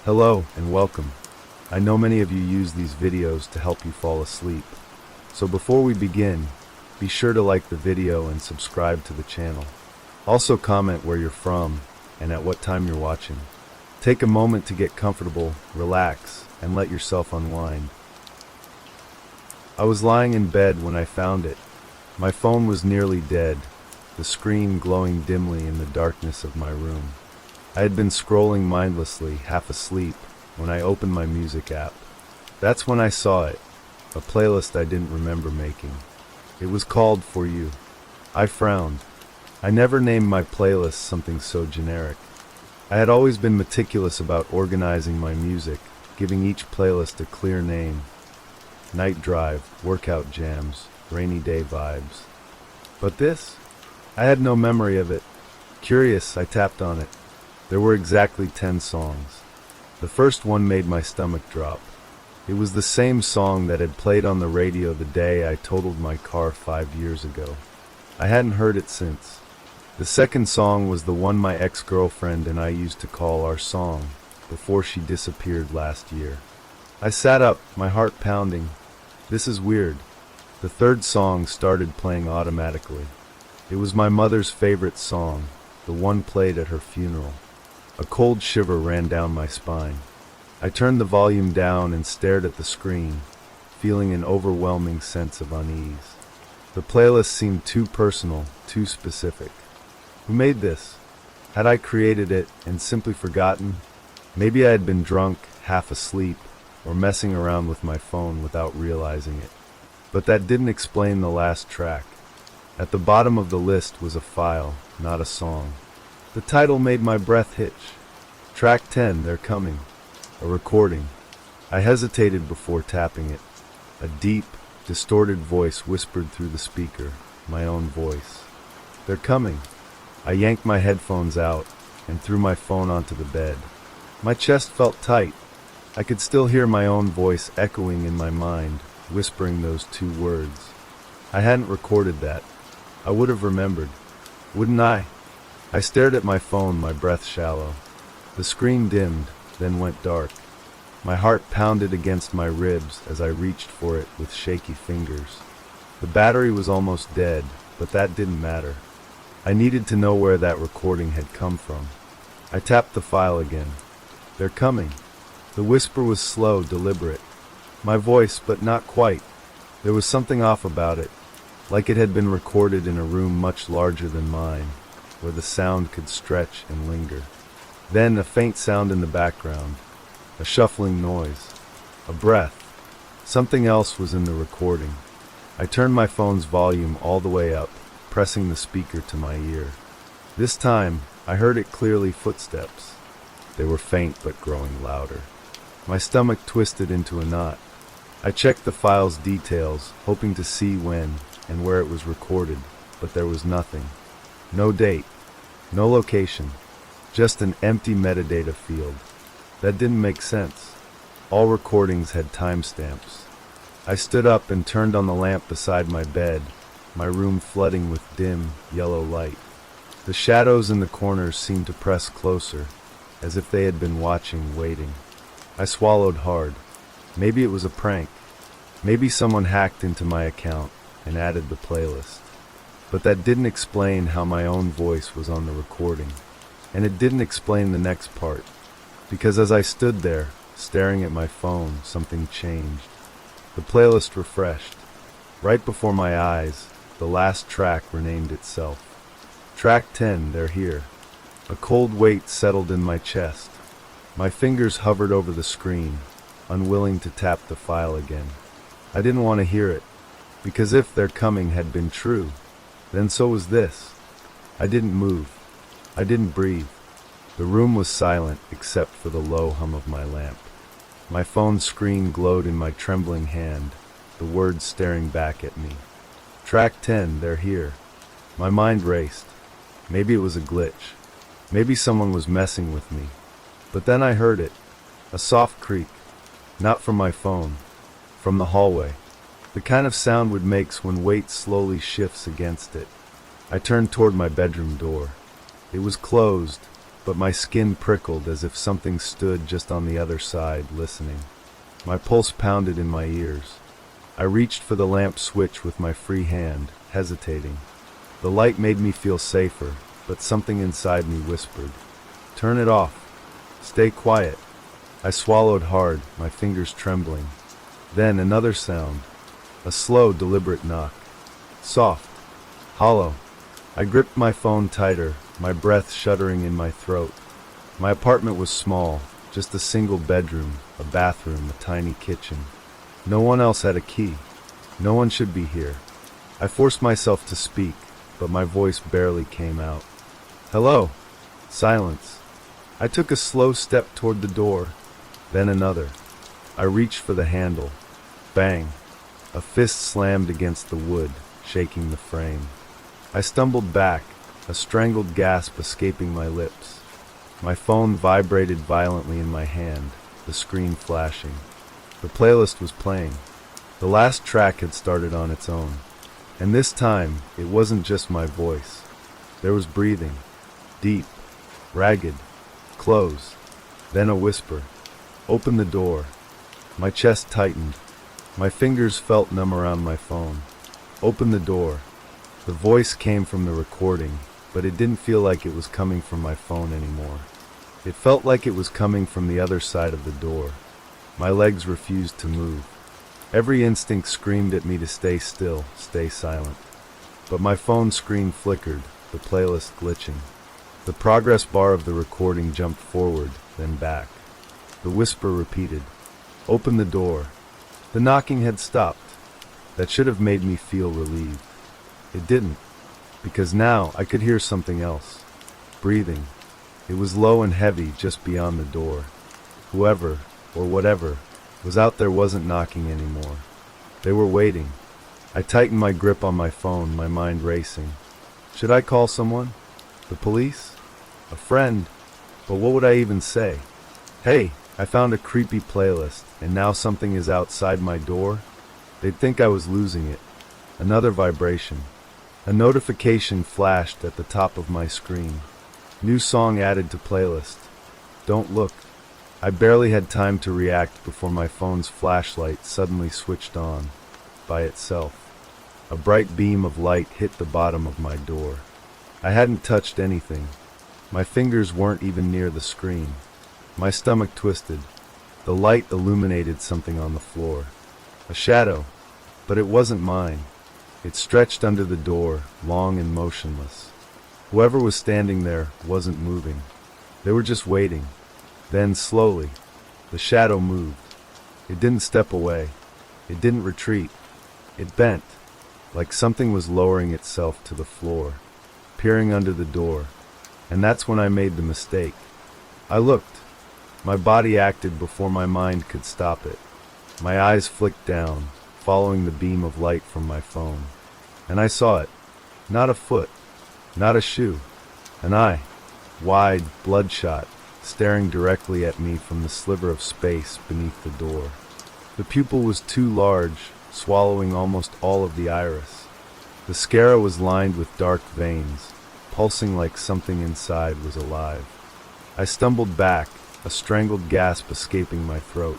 Hello and welcome. I know many of you use these videos to help you fall asleep. So before we begin, be sure to like the video and subscribe to the channel. Also comment where you're from and at what time you're watching. Take a moment to get comfortable, relax, and let yourself unwind. I was lying in bed when I found it. My phone was nearly dead, the screen glowing dimly in the darkness of my room. I had been scrolling mindlessly, half asleep, when I opened my music app. That's when I saw it, a playlist I didn't remember making. It was called For You. I frowned. I never named my playlist something so generic. I had always been meticulous about organizing my music, giving each playlist a clear name. Night drive, workout jams, rainy day vibes. But this? I had no memory of it. Curious, I tapped on it. There were exactly 10 songs. The first one made my stomach drop. It was the same song that had played on the radio the day I totaled my car 5 years ago. I hadn't heard it since. The second song was the one my ex-girlfriend and I used to call our song, before she disappeared last year. I sat up, my heart pounding. This is weird. The third song started playing automatically. It was my mother's favorite song, the one played at her funeral. A cold shiver ran down my spine. I turned the volume down and stared at the screen, feeling an overwhelming sense of unease. The playlist seemed too personal, too specific. Who made this? Had I created it and simply forgotten? Maybe I had been drunk, half asleep, or messing around with my phone without realizing it. But that didn't explain the last track. At the bottom of the list was a file, not a song. The title made my breath hitch. Track 10, They're Coming. A recording. I hesitated before tapping it. A deep, distorted voice whispered through the speaker, my own voice. They're coming. I yanked my headphones out and threw my phone onto the bed. My chest felt tight. I could still hear my own voice echoing in my mind, whispering those two words. I hadn't recorded that. I would have remembered. Wouldn't I? I stared at my phone, my breath shallow. The screen dimmed, then went dark. My heart pounded against my ribs as I reached for it with shaky fingers. The battery was almost dead, but that didn't matter. I needed to know where that recording had come from. I tapped the file again. They're coming. The whisper was slow, deliberate. My voice, but not quite. There was something off about it, like it had been recorded in a room much larger than mine, where the sound could stretch and linger. Then a faint sound in the background, a shuffling noise, a breath. Something else was in the recording. I turned my phone's volume all the way up, pressing the speaker to my ear. This time, I heard it clearly, footsteps. They were faint but growing louder. My stomach twisted into a knot. I checked the file's details, hoping to see when and where it was recorded, but there was nothing. No date. No location, just an empty metadata field. That didn't make sense. All recordings had timestamps. I stood up and turned on the lamp beside my bed, my room flooding with dim, yellow light. The shadows in the corners seemed to press closer, as if they had been watching, waiting. I swallowed hard. Maybe it was a prank. Maybe someone hacked into my account and added the playlist. But that didn't explain how my own voice was on the recording. And it didn't explain the next part. Because as I stood there, staring at my phone, something changed. The playlist refreshed. Right before my eyes, the last track renamed itself. Track 10, They're Here. A cold weight settled in my chest. My fingers hovered over the screen, unwilling to tap the file again. I didn't want to hear it, because if They're Coming had been true, then so was this. I didn't move. I didn't breathe. The room was silent except for the low hum of my lamp. My phone screen glowed in my trembling hand, the words staring back at me. Track 10, They're Here. My mind raced. Maybe it was a glitch. Maybe someone was messing with me. But then I heard it. A soft creak. Not from my phone. From the hallway. The kind of sound wood makes when weight slowly shifts against it. I turned toward my bedroom door. It was closed, but my skin prickled as if something stood just on the other side, listening. My pulse pounded in my ears. I reached for the lamp switch with my free hand, hesitating. The light made me feel safer, but something inside me whispered, "Turn it off. Stay quiet." I swallowed hard, my fingers trembling. Then another sound, a slow, deliberate knock. Soft, hollow. I gripped my phone tighter, my breath shuddering in my throat. My apartment was small, just a single bedroom, a bathroom, a tiny kitchen. No one else had a key. No one should be here. I forced myself to speak, but my voice barely came out. "Hello." Silence. I took a slow step toward the door, then another. I reached for the handle. Bang. A fist slammed against the wood, shaking the frame. I stumbled back, a strangled gasp escaping my lips. My phone vibrated violently in my hand, the screen flashing. The playlist was playing. The last track had started on its own. And this time, it wasn't just my voice. There was breathing. Deep. Ragged. Close. Then a whisper. "Open the door." My chest tightened. My fingers felt numb around my phone. "Open the door." The voice came from the recording, but it didn't feel like it was coming from my phone anymore. It felt like it was coming from the other side of the door. My legs refused to move. Every instinct screamed at me to stay still, stay silent. But my phone screen flickered, the playlist glitching. The progress bar of the recording jumped forward, then back. The whisper repeated, "Open the door." The knocking had stopped. That should have made me feel relieved. It didn't, because now I could hear something else. Breathing. It was low and heavy just beyond the door. Whoever, or whatever, was out there wasn't knocking anymore. They were waiting. I tightened my grip on my phone, my mind racing. Should I call someone? The police? A friend? But what would I even say? Hey, I found a creepy playlist, and now something is outside my door? They'd think I was losing it. Another vibration. A notification flashed at the top of my screen. New song added to playlist. Don't look. I barely had time to react before my phone's flashlight suddenly switched on, by itself. A bright beam of light hit the bottom of my door. I hadn't touched anything. My fingers weren't even near the screen. My stomach twisted. The light illuminated something on the floor. A shadow, but it wasn't mine. It stretched under the door, long and motionless. Whoever was standing there wasn't moving. They were just waiting. Then, slowly, the shadow moved. It didn't step away. It didn't retreat. It bent, like something was lowering itself to the floor, peering under the door. And that's when I made the mistake. I looked. My body acted before my mind could stop it. My eyes flicked down, following the beam of light from my phone. And I saw it. Not a foot. Not a shoe. An eye. Wide, bloodshot, staring directly at me from the sliver of space beneath the door. The pupil was too large, swallowing almost all of the iris. The sclera was lined with dark veins, pulsing like something inside was alive. I stumbled back, a strangled gasp escaping my throat.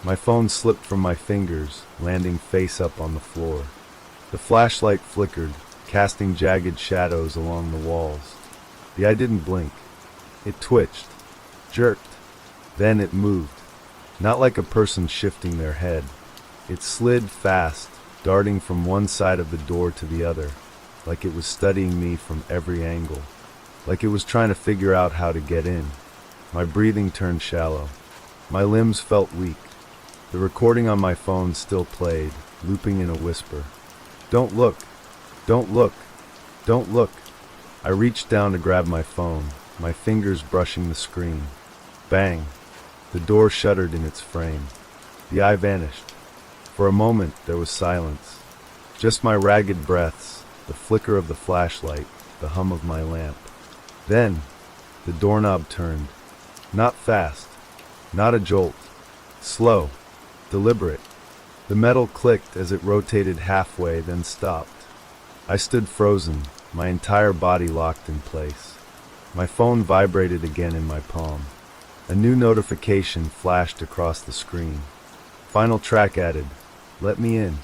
My phone slipped from my fingers, landing face up on the floor. The flashlight flickered, casting jagged shadows along the walls. The eye didn't blink. It twitched, jerked. Then it moved, not like a person shifting their head. It slid fast, darting from one side of the door to the other, like it was studying me from every angle, like it was trying to figure out how to get in. My breathing turned shallow. My limbs felt weak. The recording on my phone still played, looping in a whisper. "Don't look! Don't look! Don't look!" I reached down to grab my phone, my fingers brushing the screen. Bang! The door shuddered in its frame. The eye vanished. For a moment, there was silence. Just my ragged breaths, the flicker of the flashlight, the hum of my lamp. Then, the doorknob turned. Not fast. Not a jolt. Slow. Deliberate. The metal clicked as it rotated halfway, then stopped. I stood frozen, my entire body locked in place. My phone vibrated again in my palm. A new notification flashed across the screen. Final track added. Let me in.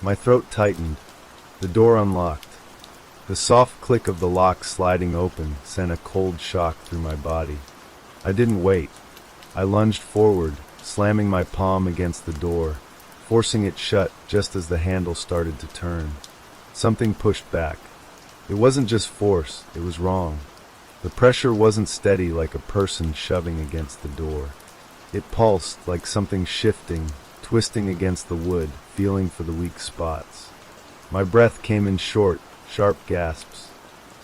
My throat tightened. The door unlocked. The soft click of the lock sliding open sent a cold shock through my body. I didn't wait. I lunged forward, slamming my palm against the door, forcing it shut just as the handle started to turn. Something pushed back. It wasn't just force, it was wrong. The pressure wasn't steady like a person shoving against the door. It pulsed like something shifting, twisting against the wood, feeling for the weak spots. My breath came in short, sharp gasps.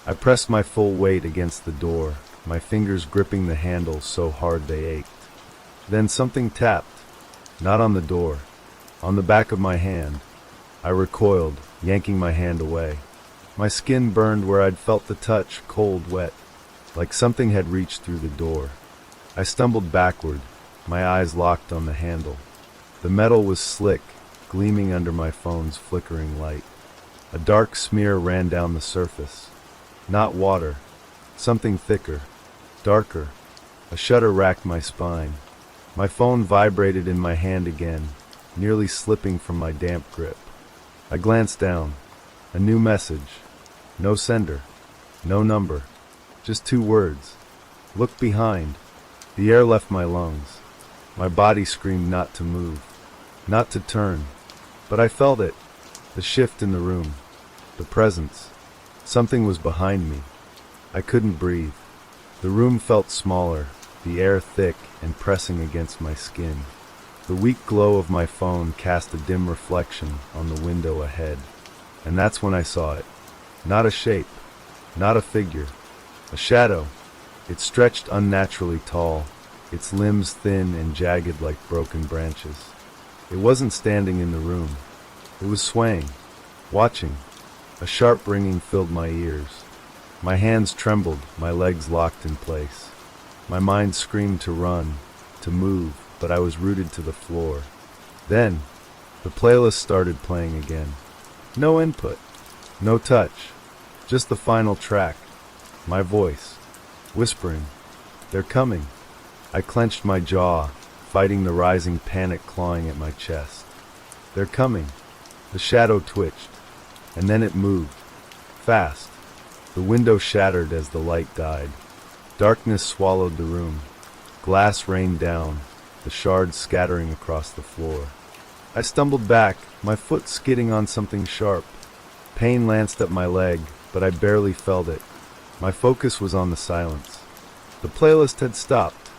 I pressed my full weight against the door, my fingers gripping the handle so hard they ached. Then something tapped, not on the door, on the back of my hand. I recoiled, yanking my hand away. My skin burned where I'd felt the touch, cold, wet, like something had reached through the door. I stumbled backward, my eyes locked on the handle. The metal was slick, gleaming under my phone's flickering light. A dark smear ran down the surface. Not water, something thicker, darker. A shudder racked my spine. My phone vibrated in my hand again, nearly slipping from my damp grip. I glanced down. A new message. No sender. No number. Just 2 words. Look behind. The air left my lungs. My body screamed not to move, not to turn. But I felt it. The shift in the room. The presence. Something was behind me. I couldn't breathe. The room felt smaller, the air thick and pressing against my skin. The weak glow of my phone cast a dim reflection on the window ahead. And that's when I saw it. Not a shape, not a figure, a shadow. It stretched unnaturally tall, its limbs thin and jagged like broken branches. It wasn't standing in the room. It was swaying, watching. A sharp ringing filled my ears. My hands trembled, my legs locked in place. My mind screamed to run, to move, but I was rooted to the floor. Then, the playlist started playing again. No input, no touch, just the final track. My voice, whispering, "They're coming." I clenched my jaw, fighting the rising panic clawing at my chest. "They're coming." The shadow twitched, and then it moved. Fast. The window shattered as the light died. Darkness swallowed the room. Glass rained down, the shards scattering across the floor. I stumbled back, my foot skidding on something sharp. Pain lanced up my leg, but I barely felt it. My focus was on the silence. The playlist had stopped.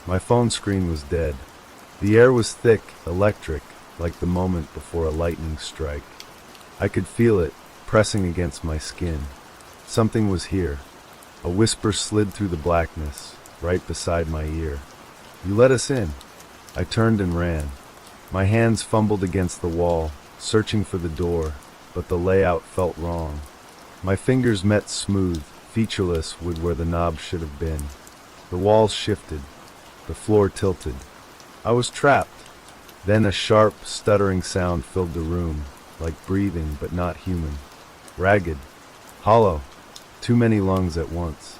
My phone screen was dead. The air was thick, electric, like the moment before a lightning strike. I could feel it, pressing against my skin. Something was here. A whisper slid through the blackness, right beside my ear. "You let us in." I turned and ran. My hands fumbled against the wall, searching for the door, but the layout felt wrong. My fingers met smooth, featureless with where the knob should have been. The walls shifted. The floor tilted. I was trapped. Then a sharp, stuttering sound filled the room, like breathing but not human. Ragged. Hollow. Too many lungs at once.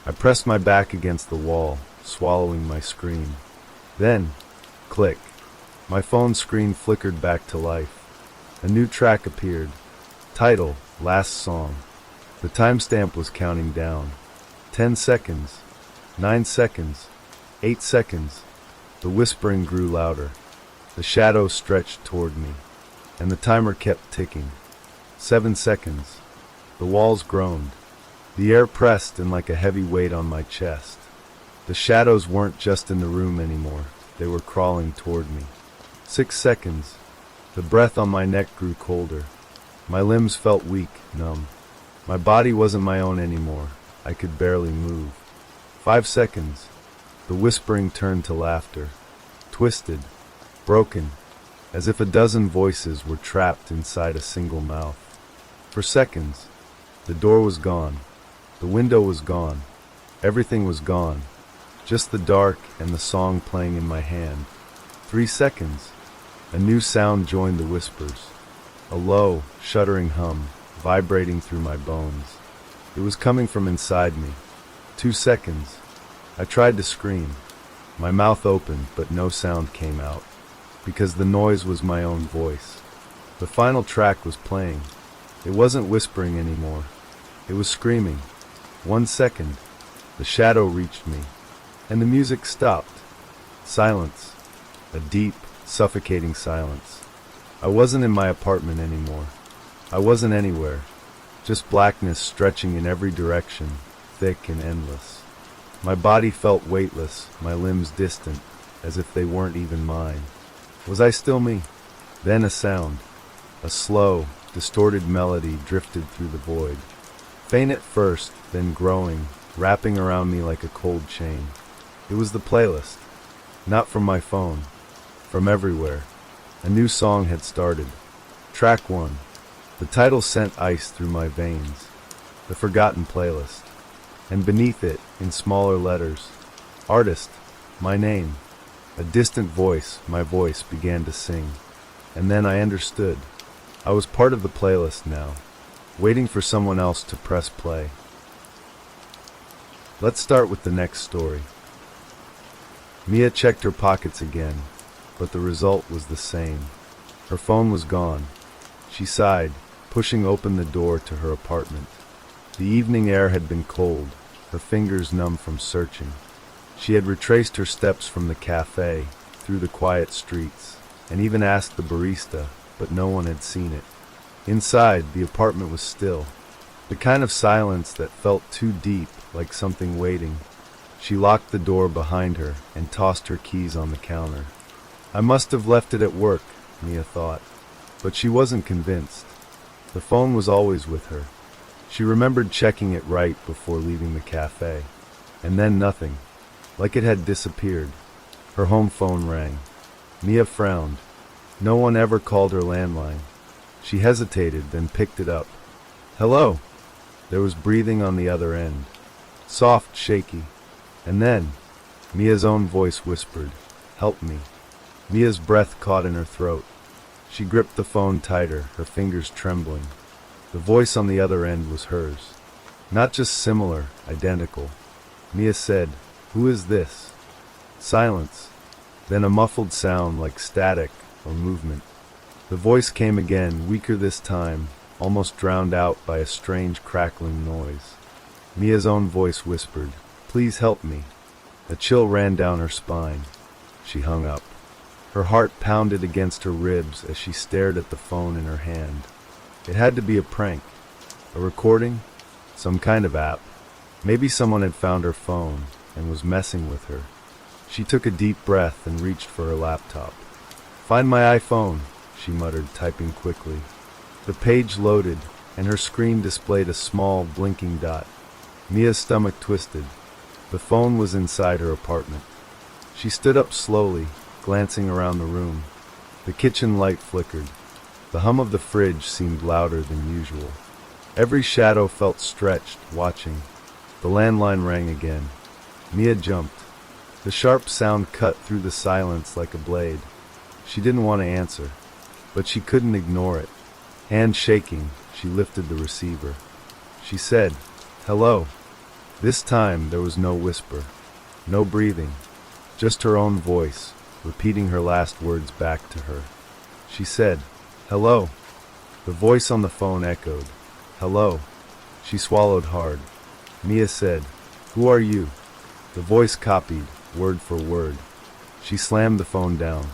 I pressed my back against the wall, swallowing my scream. Then, click. My phone screen flickered back to life. A new track appeared. Title, last song. The timestamp was counting down. 10 seconds. 9 seconds. 8 seconds. The whispering grew louder. The shadow stretched toward me, and the timer kept ticking. 7 seconds. The walls groaned. The air pressed in like a heavy weight on my chest. The shadows weren't just in the room anymore. They were crawling toward me. 6 seconds. The breath on my neck grew colder. My limbs felt weak, numb. My body wasn't my own anymore. I could barely move. 5 seconds. The whispering turned to laughter. Twisted, broken, as if a dozen voices were trapped inside a single mouth. For seconds, the door was gone. The window was gone. Everything was gone. Just the dark and the song playing in my hand. 3 seconds. A new sound joined the whispers. A low, shuddering hum, vibrating through my bones. It was coming from inside me. 2 seconds. I tried to scream. My mouth opened, but no sound came out, because the noise was my own voice. The final track was playing. It wasn't whispering anymore. It was screaming. 1 second. The shadow reached me, and the music stopped. Silence. A deep, suffocating silence. I wasn't in my apartment anymore. I wasn't anywhere. Just blackness stretching in every direction, thick and endless. My body felt weightless, my limbs distant, as if they weren't even mine. Was I still me? Then a sound. A slow, distorted melody drifted through the void. Faint at first, then growing, wrapping around me like a cold chain. It was the playlist. Not from my phone. From everywhere. A new song had started. Track 1. The title sent ice through my veins. The Forgotten Playlist. And beneath it, in smaller letters, artist, my name. A distant voice, my voice, began to sing. And then I understood. I was part of the playlist now, waiting for someone else to press play. Let's start with the next story. Mia checked her pockets again, but the result was the same. Her phone was gone. She sighed, pushing open the door to her apartment. The evening air had been cold, her fingers numb from searching. She had retraced her steps from the cafe, through the quiet streets, and even asked the barista, but no one had seen it. Inside, the apartment was still, the kind of silence that felt too deep, like something waiting. She locked the door behind her and tossed her keys on the counter. I must have left it at work, Mia thought, but she wasn't convinced. The phone was always with her. She remembered checking it right before leaving the cafe. And then nothing, like it had disappeared. Her home phone rang. Mia frowned. No one ever called her landline. She hesitated, then picked it up. Hello. There was breathing on the other end. Soft, shaky. And then, Mia's own voice whispered, "Help me." Mia's breath caught in her throat. She gripped the phone tighter, her fingers trembling. The voice on the other end was hers. Not just similar, identical. Mia said, "Who is this?" Silence. Then a muffled sound like static or movement. The voice came again, weaker this time, almost drowned out by a strange crackling noise. Mia's own voice whispered, "Please help me." A chill ran down her spine. She hung up. Her heart pounded against her ribs as she stared at the phone in her hand. It had to be a prank. A recording? Some kind of app. Maybe someone had found her phone and was messing with her. She took a deep breath and reached for her laptop. "Find my iPhone," she muttered, typing quickly. The page loaded, and her screen displayed a small, blinking dot. Mia's stomach twisted. The phone was inside her apartment. She stood up slowly, glancing around the room. The kitchen light flickered. The hum of the fridge seemed louder than usual. Every shadow felt stretched, watching. The landline rang again. Mia jumped. The sharp sound cut through the silence like a blade. She didn't want to answer, but she couldn't ignore it. Hand shaking, she lifted the receiver. She said, "Hello." This time there was no whisper, no breathing, just her own voice, repeating her last words back to her. She said, "Hello." The voice on the phone echoed, "Hello." She swallowed hard. Mia said, "Who are you?" The voice copied, word for word. She slammed the phone down.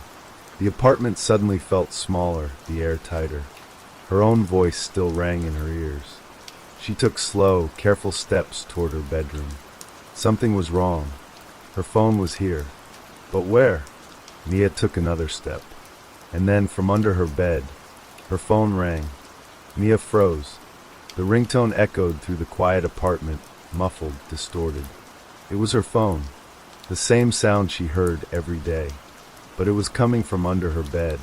The apartment suddenly felt smaller, the air tighter. Her own voice still rang in her ears. She took slow, careful steps toward her bedroom. Something was wrong. Her phone was here. But where? Mia took another step. And then, from under her bed, her phone rang. Mia froze. The ringtone echoed through the quiet apartment, muffled, distorted. It was her phone, the same sound she heard every day. But it was coming from under her bed.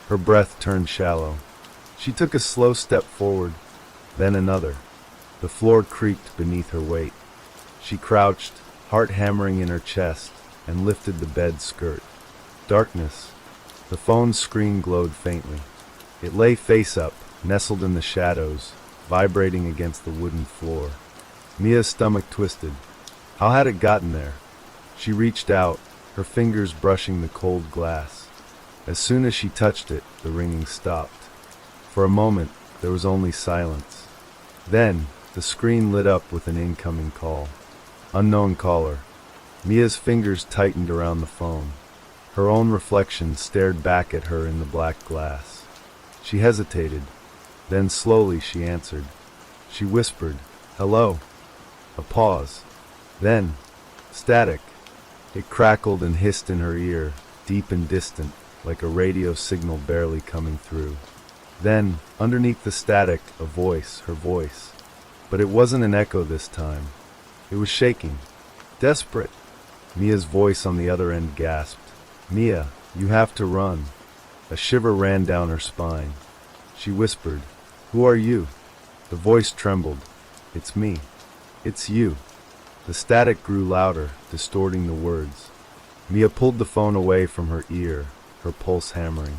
Her breath turned shallow. She took a slow step forward, then another. The floor creaked beneath her weight. She crouched, heart hammering in her chest, and lifted the bed skirt. Darkness. The phone's screen glowed faintly. It lay face up, nestled in the shadows, vibrating against the wooden floor. Mia's stomach twisted. How had it gotten there? She reached out, her fingers brushing the cold glass. As soon as she touched it, the ringing stopped. For a moment, there was only silence. Then, the screen lit up with an incoming call. Unknown caller. Mia's fingers tightened around the phone. Her own reflection stared back at her in the black glass. She hesitated. Then slowly she answered. She whispered, "Hello." A pause. Then, static. It crackled and hissed in her ear, deep and distant, like a radio signal barely coming through. Then, underneath the static, a voice, her voice. But it wasn't an echo this time. It was shaking. Desperate. Mia's voice on the other end gasped. "Mia, you have to run." A shiver ran down her spine. She whispered, "Who are you?" The voice trembled. "It's me. It's you." The static grew louder, distorting the words. Mia pulled the phone away from her ear, her pulse hammering.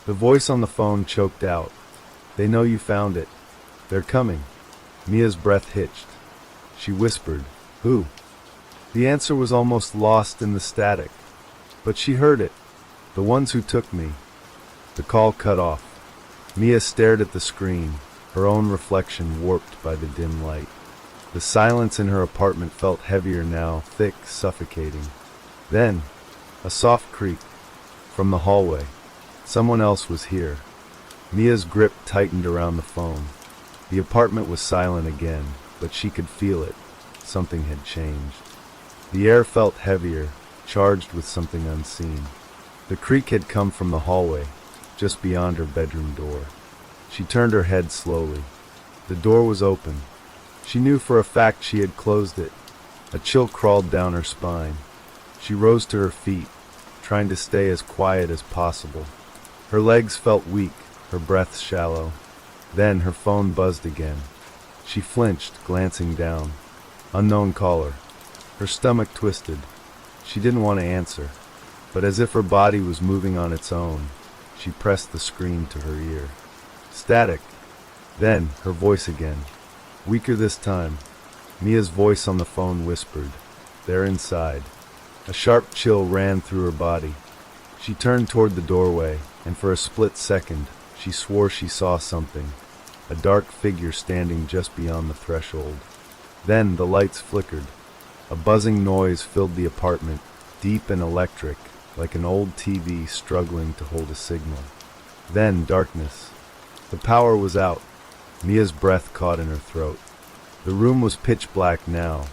The voice on the phone choked out. "They know you found it. They're coming." Mia's breath hitched. She whispered, "Who?" The answer was almost lost in the static. But she heard it. "The ones who took me." The call cut off. Mia stared at the screen, her own reflection warped by the dim light. The silence in her apartment felt heavier now, thick, suffocating. Then, a soft creak. From the hallway. Someone else was here. Mia's grip tightened around the phone. The apartment was silent again, but she could feel it. Something had changed. The air felt heavier, charged with something unseen. The creak had come from the hallway, just beyond her bedroom door. She turned her head slowly. The door was open. She knew for a fact she had closed it. A chill crawled down her spine. She rose to her feet, trying to stay as quiet as possible. Her legs felt weak, her breath shallow. Then her phone buzzed again. She flinched, glancing down. Unknown caller. Her stomach twisted. She didn't want to answer, but as if her body was moving on its own, she pressed the screen to her ear. Static. Then, her voice again. Weaker this time. Mia's voice on the phone whispered, "They're inside." A sharp chill ran through her body. She turned toward the doorway, and for a split second, she swore she saw something. A dark figure standing just beyond the threshold. Then the lights flickered. A buzzing noise filled the apartment, deep and electric, like an old TV struggling to hold a signal. Then darkness. The power was out. Mia's breath caught in her throat. The room was pitch black now,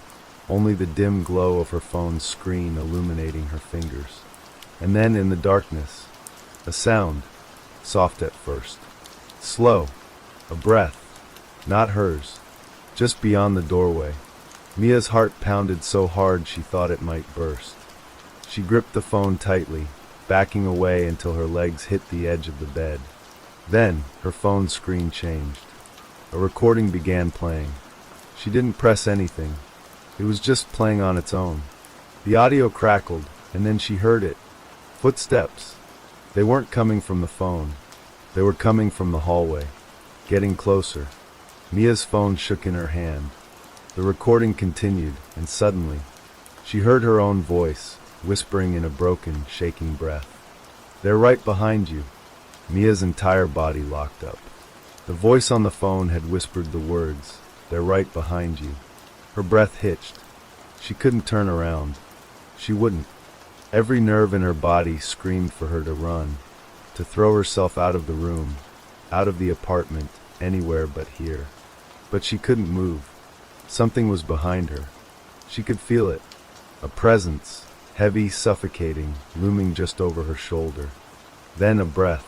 only the dim glow of her phone's screen illuminating her fingers. And then in the darkness, a sound, soft at first. Slow. A breath. Not hers. Just beyond the doorway. Mia's heart pounded so hard she thought it might burst. She gripped the phone tightly, backing away until her legs hit the edge of the bed. Then, her phone screen changed. A recording began playing. She didn't press anything. It was just playing on its own. The audio crackled, and then she heard it. Footsteps. They weren't coming from the phone. They were coming from the hallway. Getting closer. Mia's phone shook in her hand. The recording continued, and suddenly, she heard her own voice, whispering in a broken, shaking breath. "They're right behind you." Mia's entire body locked up. The voice on the phone had whispered the words, "They're right behind you." Her breath hitched. She couldn't turn around. She wouldn't. Every nerve in her body screamed for her to run, to throw herself out of the room, out of the apartment, anywhere but here. But she couldn't move. Something was behind her. She could feel it. A presence, heavy, suffocating, looming just over her shoulder. Then a breath,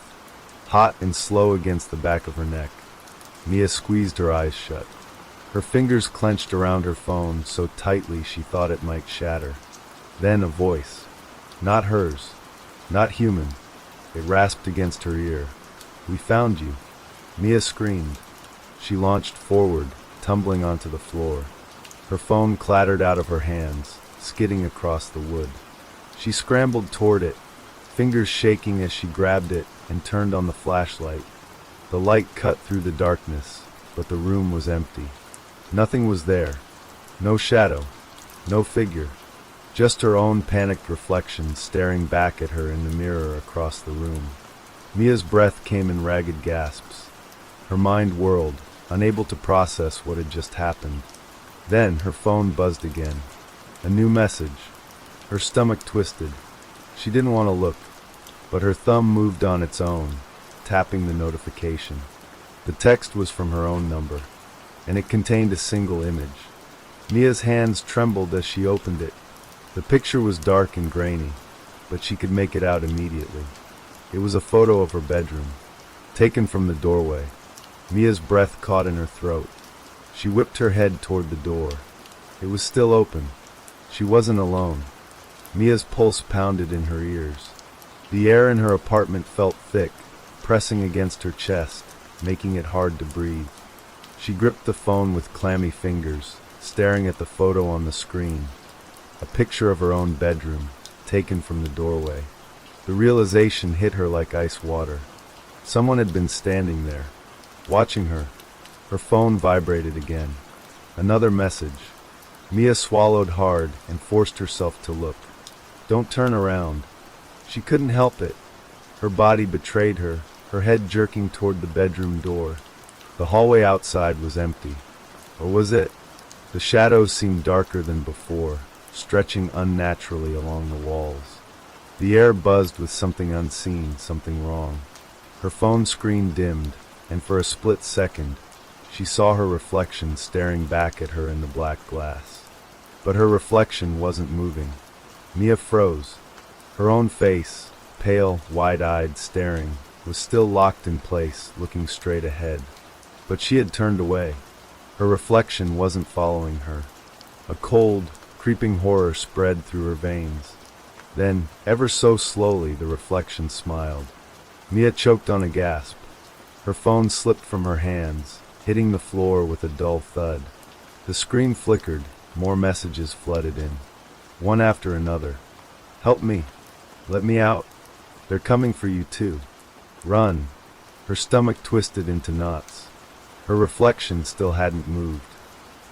hot and slow against the back of her neck. Mia squeezed her eyes shut. Her fingers clenched around her phone so tightly she thought it might shatter. Then a voice. Not hers. Not human. It rasped against her ear. "We found you." Mia screamed. She launched forward, tumbling onto the floor. Her phone clattered out of her hands, skidding across the wood. She scrambled toward it, fingers shaking as she grabbed it and turned on the flashlight. The light cut through the darkness, but the room was empty. Nothing was there. No shadow. No figure. Just her own panicked reflection staring back at her in the mirror across the room. Mia's breath came in ragged gasps. Her mind whirled, unable to process what had just happened. Then her phone buzzed again. A new message. Her stomach twisted. She didn't want to look, but her thumb moved on its own, tapping the notification. The text was from her own number, and it contained a single image. Mia's hands trembled as she opened it. The picture was dark and grainy, but she could make it out immediately. It was a photo of her bedroom, taken from the doorway. Mia's breath caught in her throat. She whipped her head toward the door. It was still open. She wasn't alone. Mia's pulse pounded in her ears. The air in her apartment felt thick, pressing against her chest, making it hard to breathe. She gripped the phone with clammy fingers, staring at the photo on the screen. A picture of her own bedroom, taken from the doorway. The realization hit her like ice water. Someone had been standing there, watching her. Her phone vibrated again. Another message. Mia swallowed hard and forced herself to look. Don't turn around. She couldn't help it. Her body betrayed her, her head jerking toward the bedroom door. The hallway outside was empty. Or was it? The shadows seemed darker than before, stretching unnaturally along the walls. The air buzzed with something unseen, something wrong. Her phone screen dimmed, and for a split second, she saw her reflection staring back at her in the black glass. But her reflection wasn't moving. Mia froze. Her own face, pale, wide-eyed, staring, was still locked in place, looking straight ahead. But she had turned away. Her reflection wasn't following her. A cold, creeping horror spread through her veins. Then, ever so slowly, the reflection smiled. Mia choked on a gasp. Her phone slipped from her hands, hitting the floor with a dull thud. The screen flickered, more messages flooded in. One after another. Help me. Let me out. They're coming for you too. Run. Her stomach twisted into knots. Her reflection still hadn't moved.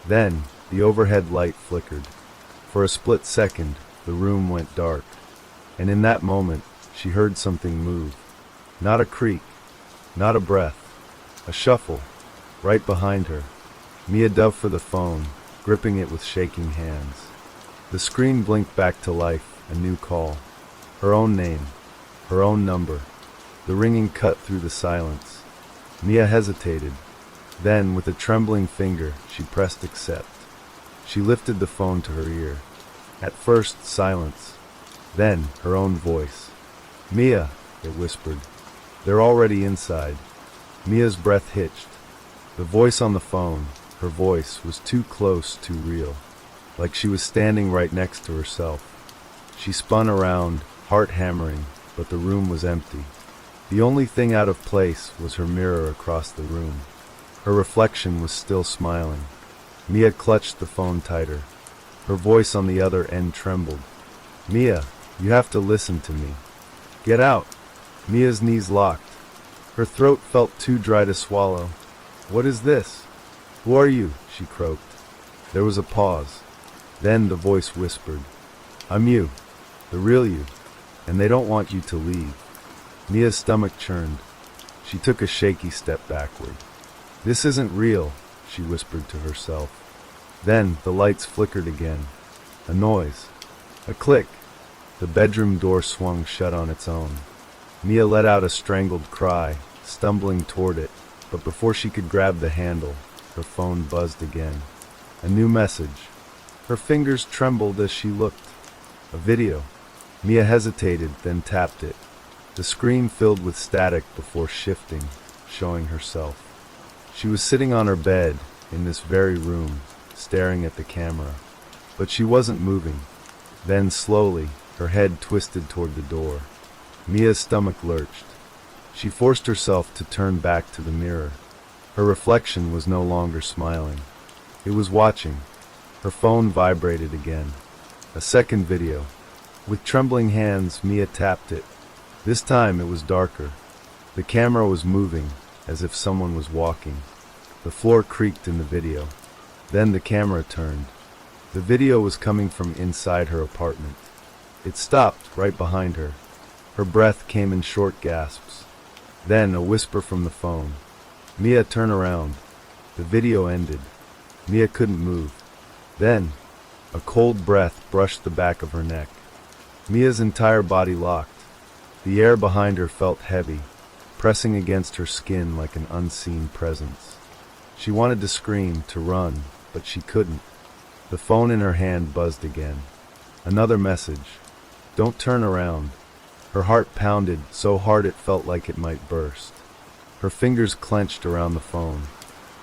Then, the overhead light flickered. For a split second, the room went dark. And in that moment, she heard something move. Not a creak. Not a breath. A shuffle. Right behind her. Mia dove for the phone, gripping it with shaking hands. The screen blinked back to life, a new call. Her own name. Her own number. The ringing cut through the silence. Mia hesitated. Then, with a trembling finger, she pressed accept. She lifted the phone to her ear. At first, silence. Then, her own voice. Mia, it whispered. They're already inside. Mia's breath hitched. The voice on the phone, her voice, was too close, too real. Like she was standing right next to herself. She spun around, heart hammering, but the room was empty. The only thing out of place was her mirror across the room. Her reflection was still smiling. Mia clutched the phone tighter. Her voice on the other end trembled. Mia, you have to listen to me. Get out. Mia's knees locked. Her throat felt too dry to swallow. What is this? Who are you? She croaked. There was a pause. Then the voice whispered. I'm you. The real you. And they don't want you to leave. Mia's stomach churned. She took a shaky step backward. This isn't real, she whispered to herself. Then the lights flickered again. A noise. A click. The bedroom door swung shut on its own. Mia let out a strangled cry, stumbling toward it, but before she could grab the handle, her phone buzzed again. A new message. Her fingers trembled as she looked. A video. Mia hesitated, then tapped it. The screen filled with static before shifting, showing herself. She was sitting on her bed, in this very room, staring at the camera. But she wasn't moving. Then, slowly, her head twisted toward the door. Mia's stomach lurched. She forced herself to turn back to the mirror. Her reflection was no longer smiling. It was watching. Her phone vibrated again. A second video. With trembling hands, Mia tapped it. This time it was darker. The camera was moving, as if someone was walking. The floor creaked in the video. Then the camera turned. The video was coming from inside her apartment. It stopped right behind her. Her breath came in short gasps. Then a whisper from the phone. "Mia, turn around." The video ended. Mia couldn't move. Then, a cold breath brushed the back of her neck. Mia's entire body locked. The air behind her felt heavy, pressing against her skin like an unseen presence. She wanted to scream, to run, but she couldn't. The phone in her hand buzzed again. Another message. "Don't turn around." Her heart pounded so hard it felt like it might burst. Her fingers clenched around the phone.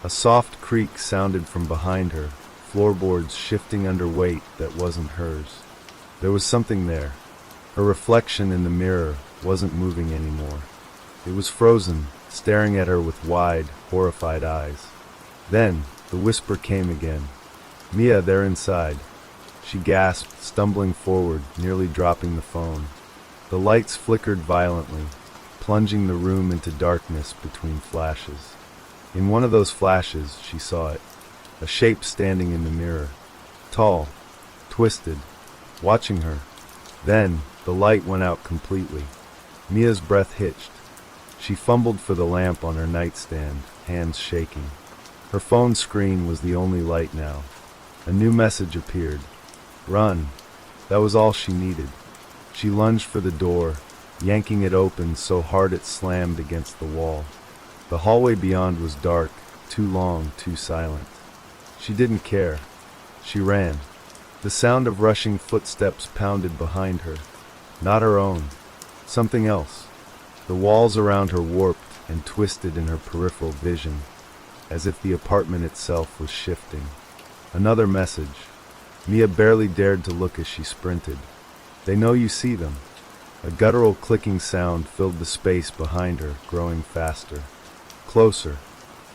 A soft creak sounded from behind her, floorboards shifting under weight that wasn't hers. There was something there. Her reflection in the mirror wasn't moving anymore. It was frozen, staring at her with wide, horrified eyes. Then, the whisper came again. "Mia, they're inside." She gasped, stumbling forward, nearly dropping the phone. The lights flickered violently, plunging the room into darkness between flashes. In one of those flashes, she saw it. A shape standing in the mirror. Tall, twisted, watching her. Then, the light went out completely. Mia's breath hitched. She fumbled for the lamp on her nightstand, hands shaking. Her phone screen was the only light now. A new message appeared. "Run." That was all she needed. She lunged for the door, yanking it open so hard it slammed against the wall. The hallway beyond was dark, too long, too silent. She didn't care. She ran. The sound of rushing footsteps pounded behind her. Not her own. Something else. The walls around her warped and twisted in her peripheral vision, as if the apartment itself was shifting. Another message. Mia barely dared to look as she sprinted. "They know you see them." A guttural clicking sound filled the space behind her, growing faster. Closer.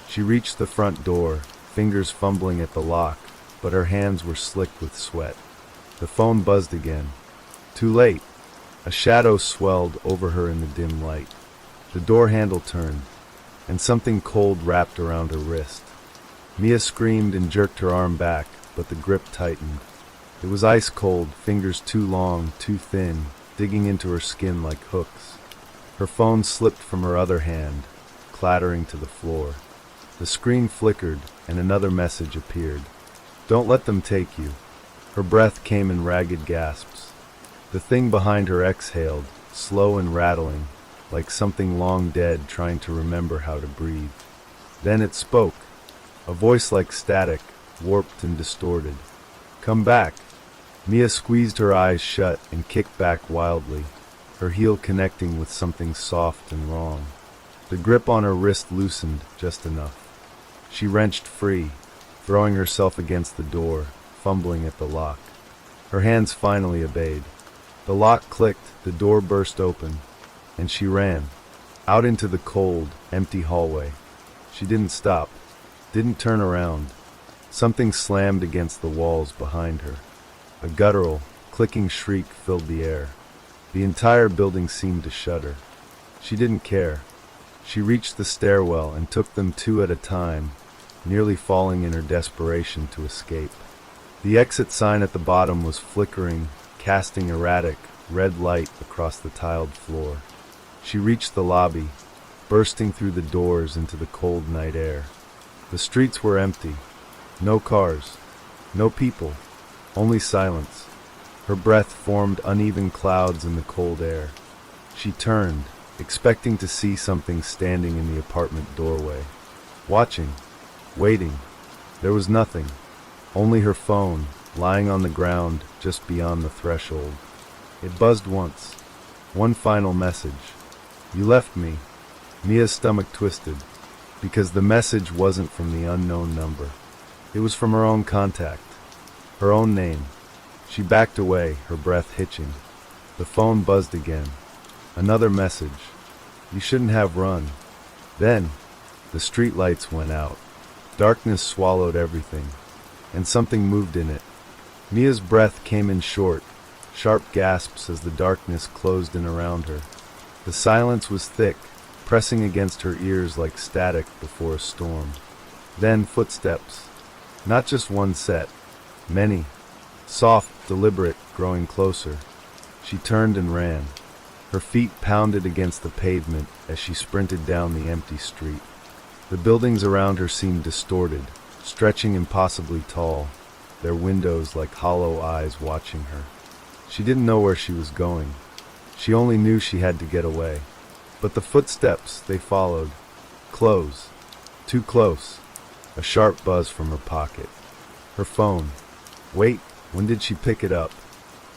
She reached the front door, fingers fumbling at the lock, but her hands were slick with sweat. The phone buzzed again. Too late. A shadow swelled over her in the dim light. The door handle turned, and something cold wrapped around her wrist. Mia screamed and jerked her arm back, but the grip tightened. It was ice cold, fingers too long, too thin, digging into her skin like hooks. Her phone slipped from her other hand, clattering to the floor. The screen flickered, and another message appeared. "Don't let them take you." Her breath came in ragged gasps. The thing behind her exhaled, slow and rattling, like something long dead trying to remember how to breathe. Then it spoke, a voice like static, warped and distorted. "Come back." Mia squeezed her eyes shut and kicked back wildly, her heel connecting with something soft and wrong. The grip on her wrist loosened just enough. She wrenched free, throwing herself against the door, fumbling at the lock. Her hands finally obeyed. The lock clicked, the door burst open, and she ran, out into the cold, empty hallway. She didn't stop, didn't turn around. Something slammed against the walls behind her. A guttural, clicking shriek filled the air. The entire building seemed to shudder. She didn't care. She reached the stairwell and took them two at a time, nearly falling in her desperation to escape. The exit sign at the bottom was flickering, casting erratic, red light across the tiled floor. She reached the lobby, bursting through the doors into the cold night air. The streets were empty. No cars. No people. Only silence. Her breath formed uneven clouds in the cold air. She turned, expecting to see something standing in the apartment doorway. Watching. Waiting. There was nothing. Only her phone, lying on the ground just beyond the threshold. It buzzed once. One final message. "You left me." Mia's stomach twisted, because the message wasn't from the unknown number. It was from her own contact. Her own name. She backed away, her breath hitching. The phone buzzed again. Another message. "You shouldn't have run." Then, the street lights went out. Darkness swallowed everything, and something moved in it. Mia's breath came in short, sharp gasps as the darkness closed in around her. The silence was thick, pressing against her ears like static before a storm. Then footsteps. Not just one set. Many. Soft, deliberate, growing closer. She turned and ran. Her feet pounded against the pavement as she sprinted down the empty street. The buildings around her seemed distorted, stretching impossibly tall, their windows like hollow eyes watching her. She didn't know where she was going. She only knew she had to get away. But the footsteps, they followed. Close. Too close. A sharp buzz from her pocket. Her phone. Wait, when did she pick it up?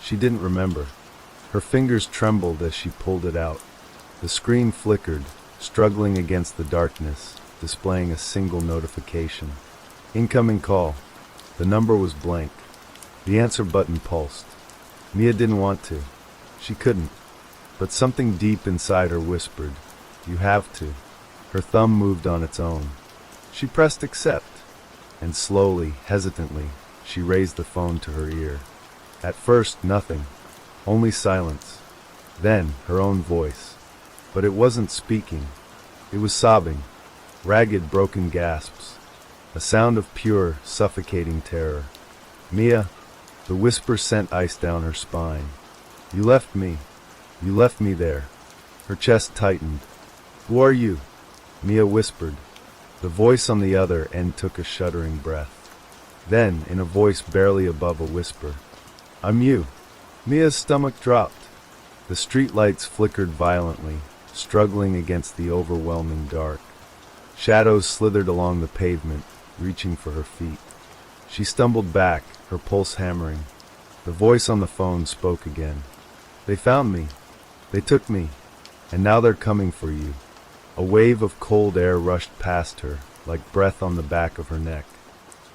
She didn't remember. Her fingers trembled as she pulled it out. The screen flickered, struggling against the darkness, displaying a single notification. Incoming call. The number was blank. The answer button pulsed. Mia didn't want to. She couldn't. But something deep inside her whispered, "You have to." Her thumb moved on its own. She pressed accept, and slowly, hesitantly, she raised the phone to her ear. At first, nothing. Only silence. Then, her own voice. But it wasn't speaking. It was sobbing. Ragged, broken gasps. A sound of pure, suffocating terror. "Mia," the whisper sent ice down her spine. "You left me. You left me there." Her chest tightened. "Who are you?" Mia whispered. The voice on the other end took a shuddering breath. Then, in a voice barely above a whisper, "I'm you." Mia's stomach dropped. The streetlights flickered violently, struggling against the overwhelming dark. Shadows slithered along the pavement, reaching for her feet. She stumbled back, her pulse hammering. The voice on the phone spoke again. "They found me. They took me. And now they're coming for you." A wave of cold air rushed past her, like breath on the back of her neck.